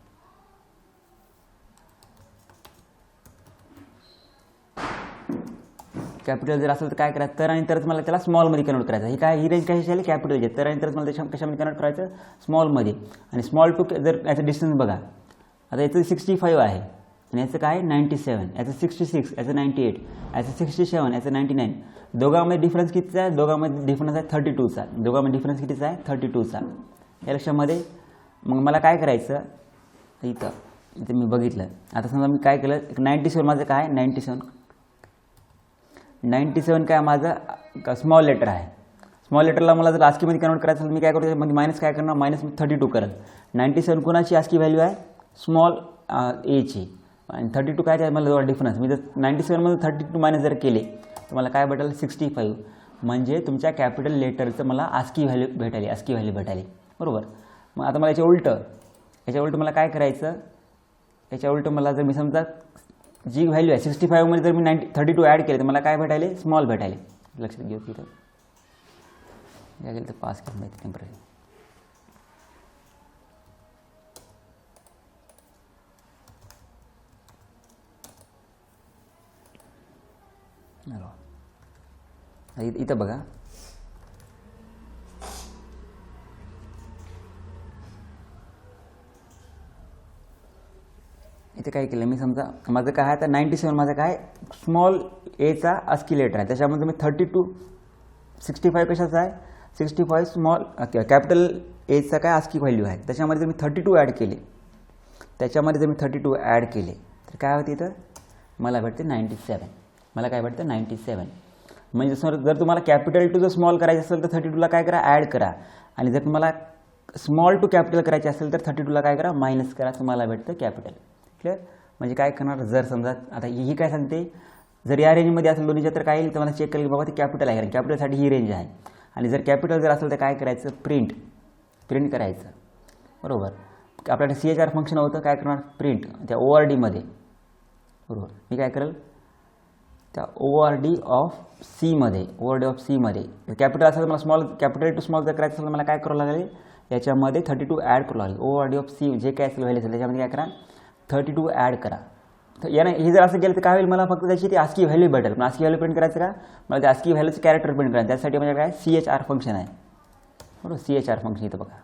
कॅपिटल जर असेल तर काय करायचं, तर आणि तरच मला त्याला स्मॉलमध्ये कन्वर्ट करायचं. ही रेंज कशी आली, कॅपिटल तर आणि तरच मला त्याच्या कशामध्ये कन्वर्ट करायचं, स्मॉलमध्ये. आणि स्मॉल टू जर याचं डिस्टन्स बघा, आता याचं 65 आहे आणि याचं काय 97, याचं 66, याचं 98, याचं 67, याचं 99. दोघांमध्ये डिफरन्स कितीचा आहे, दोघांमध्ये डिफरन्स आहे 32चा. दोघांमध्ये डिफरन्स कितीचा आहे, 32चा. या लक्षामध्ये. मग मला काय करायचं, इथं मी बघितलं. आता समजा मी काय केलं, 97 माझं काय 97 काय माझं स्मॉल लेटर आहे. स्मॉल लेटरला मला जर आस्कीमध्ये कन्वर्ट करायचं असेल मी काय करतो, मध्ये मायनस काय करणार, -32 करेल. 97 कोणाची आस्की व्हॅल्यू आहे, स्मॉल एची, आणि 32 काय आहे मला जवळ डिफरन्स. मी जर 97 32 मायनस जर केले तर मला काय भेटेल 65. म्हणजे तुमच्या कॅपिटल लेटरचं मला आस्की व्हॅल्यू भेटाली, बरोबर. मग आता मला याच्या उलट मला काय करायचं, याच्या उलट मला जर मी समजा जी व्हॅल्यू आहे 65 मध्ये जर मी 32 ॲड केले तर मला काय भेटायले, स्मॉल भेटायले. लक्षात घेऊ तिथं काय केलं तर पास केलं माहिती टेम्पररी. इथं बघा, इथे काय केलं मी, समजा माझं काय आहे आता 97 माझं काय स्मॉल एचा आस्की लेटर आहे. त्याच्यामध्ये मी 65 कशाचा आहे, 65 स्मॉल कॅपिटल एचा काय आस्की व्हॅल्यू आहे. त्याच्यामध्ये जर मी 32 ॲड केले, तर काय होते इथं मला भेटते 97. मला काय भेटतं 97. म्हणजे जर तुम्हाला कॅपिटल टू जर स्मॉल करायचं असेल तर 32ला काय करा, ॲड करा. आणि जर तुम्हाला स्मॉल टू कॅपिटल करायचे असेल तर 32ला काय करा, मायनस करा. तुम्हाला भेटतं कॅपिटल. क्लिअर. म्हणजे काय करणार, जर समजा आता ही काय सांगते, जर या रेंजमध्ये असेल दोन्हीच्या तर काय येईल, तर मला चेक केलं की बाबा ते कॅपिटल आहे, कारण कॅपिटलसाठी ही रेंज आहे. आणि जर कॅपिटल जर असेल तर काय करायचं, प्रिंट करायचं, बरोबर. आपल्याकडे CHR फंक्शन होतं, काय करणार, प्रिंट त्या ORD मध्ये, बरोबर. मी काय करेल, त्या ORD ऑफ C मध्ये कॅपिटल असेल तर मला स्मॉल कॅपिटल टू स्मॉल जर करायचं असेल तर मला काय करावं लागेल, याच्यामध्ये 32 ॲड करावं लागेल. ORD ऑफ C जे काय असेल व्हॅल्यू असेल त्याच्यामध्ये काय करा, 32 ॲड करा. तर याने हे जर असं केलं तर काय होईल, मला फक्त त्याची ती आस्की व्हॅल्यू भेटेल. पण आस्की व्हॅल्यू प्रिंट करायचं का, मला ते आस्की व्हॅल्यूचं कॅरेक्टर प्रिंट करायचं. त्यासाठी म्हणजे काय CHR फंक्शन आहे, बरोबर. CHR फंक्शन इथं बघा.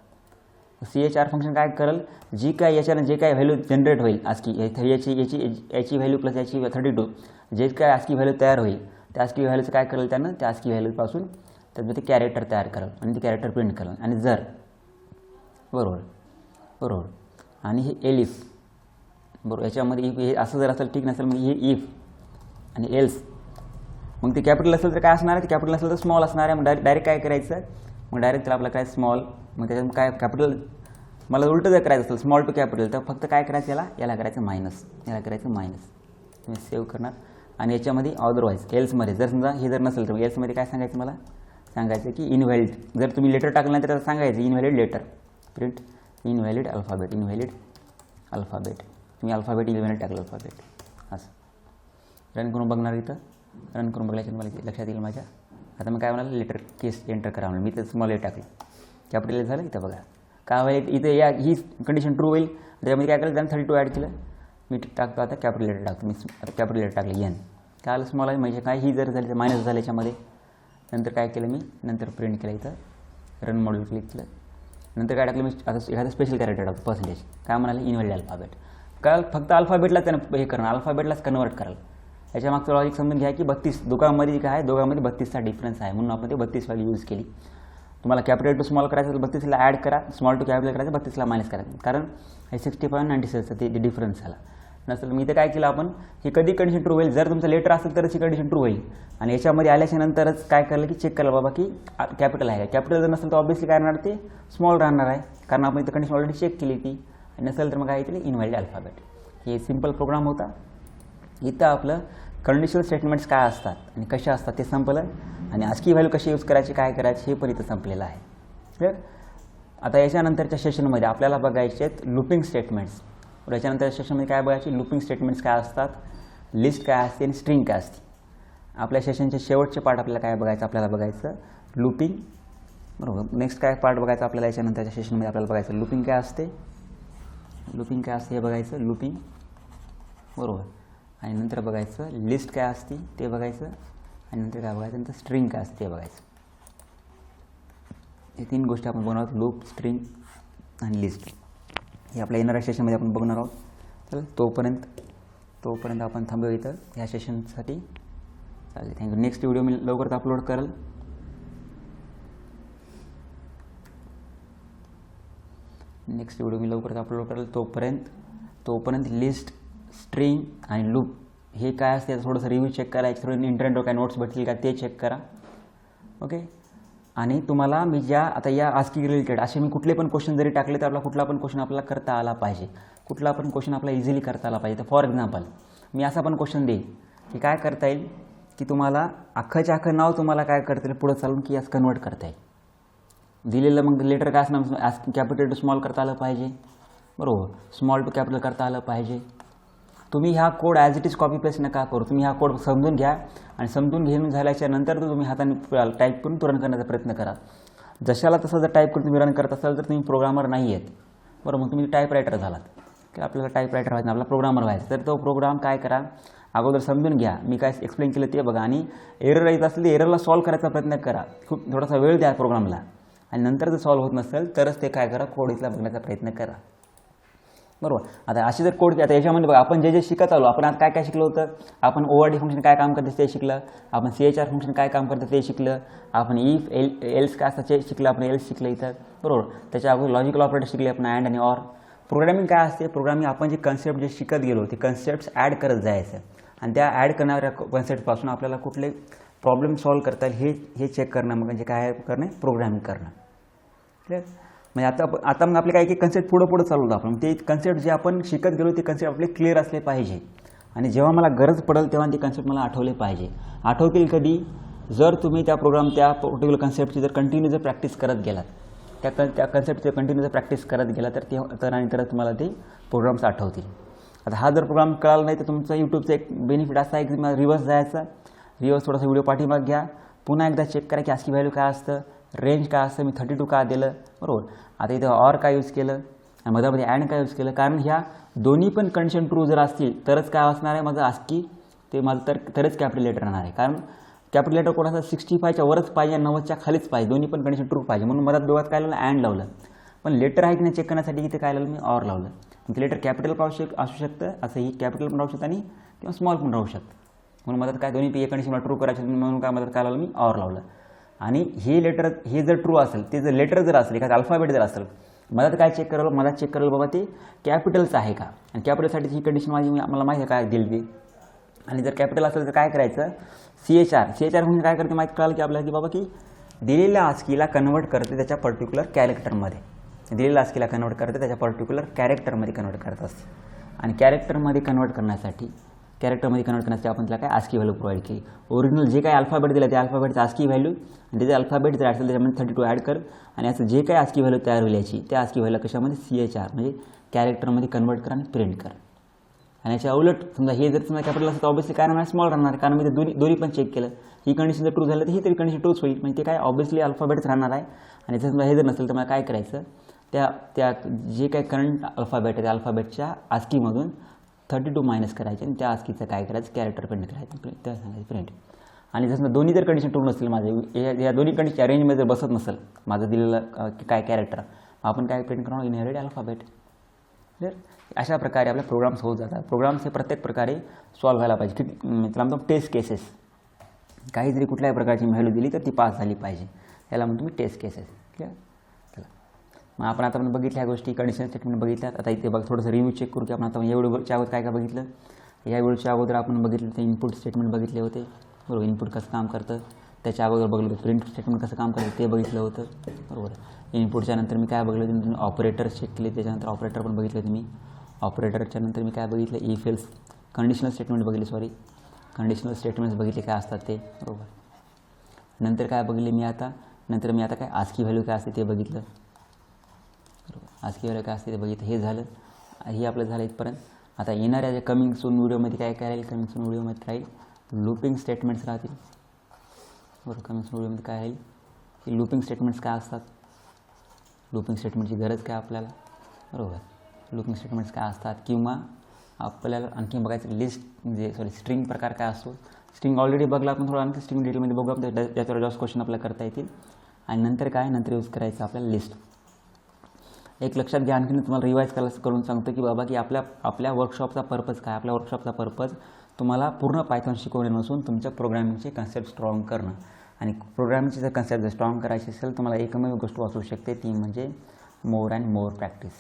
CHR फंक्शन काय करेल, जी काय याच्यानं जे काय व्हॅल्यू जनरेट होईल आस्की याची व्हॅल्यू प्लस याची 32 जे काय आस्की व्हॅल्यू तयार होईल त्या आस्की व्हॅल्यूचं काय करेल, त्यानं त्या आस्की व्हॅल्यूपासून त्यामध्ये ते कॅरेक्टर तयार करेल आणि ते कॅरेक्टर प्रिंट करेल. आणि जर बरोबर आणि हे एलिफ, बरोबर, याच्यामध्ये इफ हे असं जर असेल ठीक नसेल मग हे इफ आणि एल्स. मग ते कॅपिटल असेल तर काय असणार आहे, ते कॅपिटल असेल तर स्मॉल असणार आहे. मग डायरेक्ट काय करायचं, मग डायरेक्ट त्याला आपलं काय स्मॉल, मग त्याच्यात काय कॅपिटल मला उलटं जर करायचं असेल स्मॉल टू कॅपिटल तर फक्त काय करायचं, याला करायचं मायनस, तुम्ही सेव्ह करणार. आणि याच्यामध्ये अदरवाईज एल्समध्ये जर समजा हे जर नसेल तर एल्समध्ये काय सांगायचं, मला सांगायचं की इनव्हॅलिड. जर तुम्ही लेटर टाकलं नाही तर सांगायचं invalid letter, print invalid alphabet, तुम्ही अल्फाबेट इनव्हॅलिड टाकलं अल्फाबेट. असं रन करून बघणार, इथं रन करून बघल्याच्या मला लक्षात येईल माझ्या. आता मी काय म्हणाल, लेटर केस एंटर करा म्हणून मी तर स्मॉल ए टाकलं, कॅपिटल झालं. इथं बघा काय होईल, इथं ही कंडिशन ट्रू होईल. त्याच्यामध्ये काय केलं, त्यानं 32 ॲड केलं. मी टाकतो आता कॅपिटल लेटर टाकतो, मी आता कॅपिटल लेटर टाकलं एन. काय आलं स्मॉल आहे म्हणजे काय, ही जर झाली तर मायनस झालं याच्यामध्ये. नंतर काय केलं मी, नंतर प्रिंट केलं, इथं रन मॉड्यूल क्लिक केलं. नंतर काय टाकलं मी, आता एखादं स्पेशल कॅरेक्टर टाकतो पर्सेंटेज. काय म्हणाले, इनव्हॅलिड अल्फाबेट. काय फक्त अल्फाबेटला त्यानं हे करणार, अल्फाबेटलाच कन्वर्ट कराल. याच्या मागचं लॉजिक समजून घ्या की 32 दोघांमध्ये काय आहे, दोघांमध्ये 32चा डिफरन्स आहे म्हणून आपण ते 32 व्हॅल्यू यूज केली. तुम्हाला कॅपिटल टू स्मॉल करायचं असेल 32ला ॲड करा, स्मॉल टू कॅपिटल करायचं 32ला मायनस करायचं. कारण हे 65 97चं ते डिफरन्स झाला. नसेल मी इथं काय केलं आपण, ही कधी कंडिशन ट्रू होईल, जर तुमचं लेटर असेल तरच ही कंडिशन ट्रू होईल. आणि याच्यामध्ये आल्याच्या नंतरच काय केलं की चेक केलं बाबा की कॅपिटल आहे. कॅपिटल जर नसेल तर ऑब्व्हियसली काय राहणार, ते स्मॉल राहणार आहे, कारण आपण इथं कंडिशन ऑलरेडी चेक केली ती. आणि नसेल तर मग काय येते इनव्हॅलिड अल्फाबेट. हे सिम्पल प्रोग्राम होता. इथं आपलं कंडिशनल स्टेटमेंट्स काय असतात आणि कशा असतात ते संपलं. आणि आस्की व्हॅल्यू कशी यूज करायची, काय करायची हे पण इथं संपलेलं आहे. क्लिअर. आता याच्यानंतरच्या सेशनमध्ये आपल्याला बघायचे आहेत लुपिंग स्टेटमेंट्स. याच्यानंतर सेशनमध्ये काय बघायचे, लुपिंग स्टेटमेंट्स काय असतात, लिस्ट काय असते आणि स्ट्रिंग काय असते. आपल्या सेशनचे शेवटचे पार्ट आपल्याला काय बघायचं, आपल्याला बघायचं लुपिंग, बरोबर. नेक्स्ट काय पार्ट बघायचं आपल्याला याच्यानंतरच्या सेशनमध्ये आपल्याला बघायचं लुपिंग काय असते, हे बघायचं लुपिंग, बरोबर. आणि नंतर बघायचं लिस्ट काय असते ते बघायचं. आणि नंतर काय बघायचं, नंतर स्ट्रिंग काय असते ते बघायचं. हे 3 गोष्टी आपण बनवणार आहोत, लूप, स्ट्रिंग आणि लिस्ट. हे आपल्या येणाऱ्या सेशनमध्ये आपण बघणार आहोत. तर तोपर्यंत आपण थांबूया इथं ह्या सेशनसाठी. चालेल, थँक्यू. नेक्स्ट व्हिडिओ मी लवकरच अपलोड करेल. नेक्स्ट व्हिडिओ मी लवकरच अपलोड करेल. तोपर्यंत लिस्ट, स्ट्रिंग आणि लूप हे काय असते थोडंसं रिव्ह्यू चेक करा. थोडं इंटरनेटवर काय नोट्स भेटतील का ते चेक करा. ओके. आणि तुम्हाला मी ज्या आता या आस्की रिलेटेड असे मी कुठले पण क्वेश्चन जरी टाकले तर आपला कुठला पण क्वेश्चन आपल्याला करता आला पाहिजे. कुठला पण क्वेश्चन आपल्याला इझिली करता आला पाहिजे. तर फॉर एक्झाम्पल मी असा पण क्वेश्चन देईल की काय करता येईल की तुम्हाला अख्खंच्या अख्खं नाव तुम्हाला काय करता येईल पुढं चालून की असं कन्वर्ट करता येईल. दिलेलं मग लेटर काय असणार, कॅपिटल टू स्मॉल करता आलं पाहिजे. बरोबर. स्मॉल टू कॅपिटल करता आलं पाहिजे. तुम्ही हा code as it is copy paste नका करू. तुम्ही हा कोड समजून घ्या आणि समजून घेऊन झाल्याच्या नंतर तुम्ही हाताने टाईप करून तो रन करण्याचा प्रयत्न करा. जशाला तसं जर टाईप करून तुम्ही रन करत असाल तर तुम्ही प्रोग्रामर नाही आहेत. बरोबर. मग तुम्ही टाईपरायटर झालात की आपल्याला टाईपरायटर व्हायचं, आपला प्रोग्रामर व्हायचं. तर तो प्रोग्राम काय करा, अगोदर समजून घ्या. मी काय एक्सप्लेन केलं ते बघा आणि एरर येत असेल तर एररला सॉल्व्ह करायचा प्रयत्न करा. खूप थोडासा वेळ द्या प्रोग्रामला आणि नंतर जर सॉल्व्ह होत नसेल तरच ते काय करा, कोड इथला बघण्याचा प्रयत्न करा. बरोबर. आता अशी जर कोड आता याच्यामध्ये बघा आपण जे शिकत आलो, आपण आता काय काय शिकलं होतं. आपण ओआरडी फंक्शन काय काम करते ते शिकलं. आपण CHR फंक्शन काय काम करते ते शिकलं. आपण इफ एल्स काय असतं ते शिकलं. आपण एल्स शिकलं इथं. बरोबर. त्याच्या अगोदर लॉजिकल ऑपरेटर शिकले आपण, अँड आणि ऑर. प्रोग्रामिंग काय असते, प्रोग्रामिंग आपण जे कन्सेप्ट जे शिकत गेलो ते कन्सेप्ट ॲड करत जायचं आणि त्या ॲड करणाऱ्या कन्सेप्टपासून आपल्याला कुठले प्रॉब्लेम सॉल्व्ह करता येईल हे चेक करणं म्हणजे काय करणं, प्रोग्रामिंग करणं. क्लिअर. म्हणजे आता मग आपले काही कन्सेप्ट पुढं चालू होतं. आपण ते कन्सेप्ट जे आपण शिकत गेलो ते कन्सेप्ट आपले क्लिअर असले पाहिजे आणि जेव्हा मला गरज पडेल तेव्हा ते कन्सेप्ट मला आठवले पाहिजे. आठवतील कधी, जर तुम्ही त्या पर्टिक्युलर कन्सेप्टची जर कंटिन्यू जर प्रॅक्टिस करत गेलात, त्या कन्सेप्टची कंटिन्यू जर प्रॅक्टिस करत गेला तर तुम्हाला ते प्रोग्राम्स आठवतील. आता हा जर प्रोग्राम कळाला नाही तर तुमचा यूट्यूबचा एक बेनिफिट असा आहे की तुम्हाला रिव्हर्स जायचा. रिव्हर्स थोडासा व्हिडिओ पाठीमाग घ्या, पुन्हा एकदा चेक करा की ASCII व्हॅल्यू काय असतं, रेंज काय असतं, मी 32 का दिलं. बरोबर. आता इथं ऑर काय यूज केलं आणि मधामध्ये अँड काय यूज केलं, कारण ह्या दोन्ही पण कंडिशन ट्रू जर असतील तरच काय असणार आहे माझं ASCII, ते माझं तरच कॅपिटल लेटर राहणार आहे. कारण कॅपिटल लेटर कोणाचा 65च्या वरच पाहिजे, 90च्या खालीच पाहिजे, दोन्ही पण कंडिशन ट्रू पाहिजे. म्हणून मधात दोघात काय लावलं, अँड लावलं. पण लेटर आहे की नाही चेक करण्यासाठी इथे काय लावलं, मी ऑर लावलं. ते लेटर कॅपिटल असू शकतं, असं ही कॅपिटल पण राहू शकतं आणि किंवा स्मॉल पण राहू शकतं. म्हणून मधात काय दोन्ही कंडिशन मला ट्रू करायचं म्हणून काय मधात काय लावलं, मी ऑर लावलं. आणि हे लेटर हे जर ट्रू असेल, ते जर लेटर जर असेल, एखादं अल्फाबेट जर असेल, मला काय चेक करावं, मला चेक करायला बाबा ते कॅपिटलचं आहे का. आणि कॅपिटलसाठी ही कंडिशन मला माहिती आहे काय दिली ती. आणि जर कॅपिटल असेल तर काय करायचं, CHR म्हणजे काय करते माहिती कळालं की आपल्याला की बाबा की दिलेल्या ASCIIला कन्वर्ट करते त्याच्या पर्टिक्युलर कॅरेक्टरमध्ये. दिलेल्या ASCIIला कन्वर्ट करते त्याच्या पर्टिक्युलर कॅरेक्टरमध्ये कन्वर्ट करत असते. आणि कॅरेक्टरमध्ये कन्वर्ट करण्यासाठी आपण त्याला काय ASCII व्हॅल्यू प्रोव्हाइड केली. ओरिजिनल जे काही अल्फाबेट दिलं त्या अल्फाबेटचं ASCII व्हॅल्यू आणि त्याचे अल्फाबेट जर असेल त्याच्यामध्ये 32 ॲड कर आणि असं जे काही ASCII व्हॅल्यू तयार होईल याची त्या ASCII व्हॅल्यू कशामध्ये CHR म्हणजे कॅरेक्टरमध्ये कन्वर्ट कर आणि प्रिंट कर. आणि याच्या उलट समजा हे जर समजा कॅपिटल असेल तर ऑब्वियसली काय राहणार, स्मॉल राहणार. कारण मी ते दोन्ही पण चेक केलं, ही कंडिशन जर ट्रू झालं तर ही तरी कंडिशन ट्रूच होईल. म्हणजे ते काय ऑब्वियसली अल्फाबेटच राहणार आहे. आणि जर समजा हे जर नसेल तर मला काय करायचं, त्या जे काही करंट अल्फाबेट आहे त्या अल्फाबेटच्या ASCIIमधून 32 मायनस करायचे आणि त्या ASCIIचं काय करायचं, कॅरेक्टर प्रिंट करायचं, त्या सांगायचं प्रिंट. आणि जसं दोन्ही जर कंडिशन ट्रू नसेल, माझे या दोन्ही कंडिशनच्या रेंजमध्ये जर बसत नसेल माझं दिलेलं काय कॅरेक्टर, आपण काय प्रिंट करणार, इनहेरिट अल्फाबेट. क्लिअर. अशा प्रकारे आपले प्रोग्राम्स होत जातात. प्रोग्राम्स हे प्रत्येक प्रकारे सॉल्व्ह व्हायला पाहिजे. त्याला म्हणतो टेस्ट केसेस. काही जरी कुठल्याही प्रकारची व्हॅल्यू दिली तर ती पास झाली पाहिजे, याला म्हणतो मी टेस्ट केसेस. क्लिअर. चला मग आपण बघितल्या ह्या गोष्टी, कंडिशन स्टेटमेंट बघितल्यात. आता इथे बघ थोडंसं रिव्ह्यू चेक करू की आपण आता या व्हिडिओच्या अगोदर काय बघितलं. या व्हिडिओच्या अगोदर आपण बघितलं ते इनपुट स्टेटमेंट बघितले होते. बरोबर. इनपुट कसं काम करतं, त्याच्या अगोदर बघलं होतं प्रिंट स्टेटमेंट कसं काम करतं ते बघितलं होतं. बरोबर. इनपुटच्या नंतर मी काय बघलं होतं, ऑपरेटर चेक केले, त्याच्यानंतर ऑपरेटर पण बघितले होते मी. ऑपरेटरच्या नंतर मी काय बघितलं, इफ एल्स कंडिशनल स्टेटमेंट बघितले, कंडिशनल स्टेटमेंट्स बघितले काय असतात ते. बरोबर. नंतर काय बघितले मी आता, काय ASCII व्हॅल्यू काय असते ते बघितलं. बरोबर. ASCII व्हॅल्यू काय असते ते बघितलं. हे झालं, हे आपलं झालं इथपर्यंत. आता येणाऱ्या ज्या कमिंग सून व्हिडिओमध्ये काय राहील, कमिंग सून व्हिडिओमध्ये राहील लूपिंग स्टेटमेंट्स राहतील. बरोबर. कमिंग सून व्हिडिओमध्ये काय राहील की लूपिंग स्टेटमेंट्स काय असतात, लूपिंग स्टेटमेंटची गरज काय आपल्याला. बरोबर. लूपिंग स्टेटमेंट्स काय असतात किंवा आपल्याला आणखी बघायचं लिस्ट म्हणजे स्ट्रिंग प्रकार काय असतो. स्ट्रिंग ऑलरेडी बघला आपण, थोडं आणखी स्ट्रिंग डिटेलमध्ये बघू आपण, त्याच्यावर जास्त क्वेश्चन आपल्याला करता येतील. आणि नंतर यूज करायचं आपल्याला लिस्ट. एक लक्षात घ्या, आणखी तुम्हाला रिवाईज करून सांगतो की बाबा की आपल्या वर्कशॉपचा पर्पज काय. आपल्या वर्कशॉपचा पर्पज तुम्हाला पूर्ण पायथॉन शिकवणे नसून तुमच्या प्रोग्रामिंगचे कन्सेप्ट स्ट्रॉंग करणं. आणि प्रोग्रामिंगचे जर कन्सेप्ट जर स्ट्रॉंग करायचे असेल तुम्हाला एकमेव गोष्ट वाचू शकते, ती म्हणजे मोर अँड मोर प्रॅक्टिस.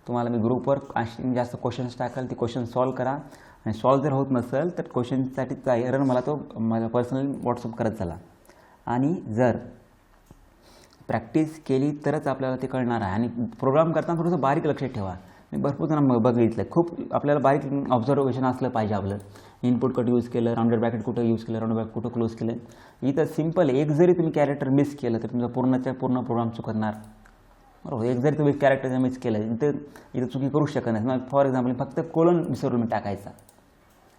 तुम्हाला मी ग्रुपवर जास्त क्वेश्चन्स टाकाल, ते क्वेश्चन सॉल्व करा आणि सॉल्व जर होत नसेल तर क्वेश्चनसाठी एरर मला तो माझा पर्सनली व्हॉट्सअप करत चला. आणि जर प्रॅक्टिस केली तरच आपल्याला ते कळणार आहे. आणि प्रोग्राम करताना थोडंसं बारीक लक्ष ठेवा. मी भरपूर जणांना बघितलं आहे, खूप आपल्याला बारीक ऑब्झर्वेशन असलं पाहिजे. आपलं इनपुट कट यूज केलं, राऊंडेड ब्रॅकेट कुठं यूज केलं, राऊंडेड ब्रॅकेट कुठं क्लोज केलं. इथं सिम्पल एक जरी तुम्ही कॅरेक्टर मिस केलं तर तुमचा पूर्ण प्रोग्राम चुकणार. बरोबर. एक जरी तुम्ही कॅरेक्टर मिस केलं इथं चुकी करू शकत नाही. मग फॉर एक्झाम्पल फक्त कोलन विसरून मी टाकायचा,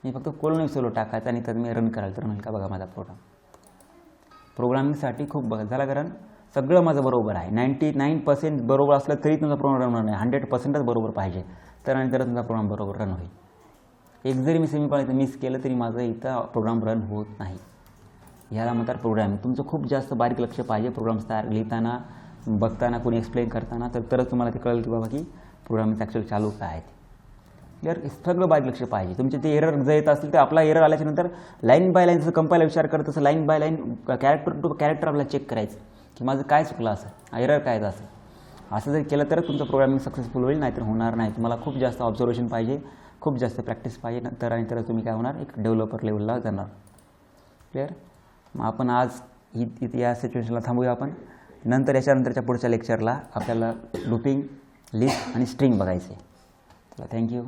मी फक्त कोलन विसरलो टाकायचा आणि तर मी रन कराल तर म्हणेल का बघा माझा प्रोग्रामिंगसाठी खूप बघा झाला. कारण सगळं माझं बरोबर आहे, 99% बरोबर असलं तरी तुमचा प्रोग्राम रन होणार नाही. 100%च बरोबर पाहिजे तर आणि तर तुमचा प्रोग्राम बरोबर रन होईल. एक जरी मी सेमीपॉईंट इथं मिस केलं तरी माझं इथं प्रोग्राम रन होत नाही. ह्याला म्हणतात प्रोग्रामिंग. तुमचं खूप जास्त बारीक लक्ष पाहिजे प्रोग्राम्स तयार लिहिताना, बघताना, कोणी एक्सप्लेन करताना, तरच तुम्हाला ते कळेल की बाबा की प्रोग्रामिंग ॲक्च्युअली चालू काय आहे. क्लिअर. सगळं बारीक लक्ष पाहिजे. तुमचे ते एरर जर येत असतील तर आपला एरर आल्याच्यानंतर लाईन बाय लाईन जसं कंपायला विचार करत तसं line by line character to character आपल्याला चेक करायचं की माझं काय चुकलं असं, एरर काय असं जर केलं तरच तुमचं प्रोग्रामिंग सक्सेसफुल होईल, नाहीतर होणार नाही. तुम्हाला खूप जास्त ऑब्झर्वेशन पाहिजे, खूप जास्त प्रॅक्टिस पाहिजे, नंतर आणि तर तुम्ही काय होणार एक डेव्हलपर लेवलला जाणार. क्लिअर. मग आपण आज या सिच्युएशनला थांबूया आपण. नंतर याच्यानंतरच्या पुढच्या लेक्चरला आपल्याला लूपिंग, लिस्ट आणि स्ट्रिंग बघायचे. चला, थँक्यू.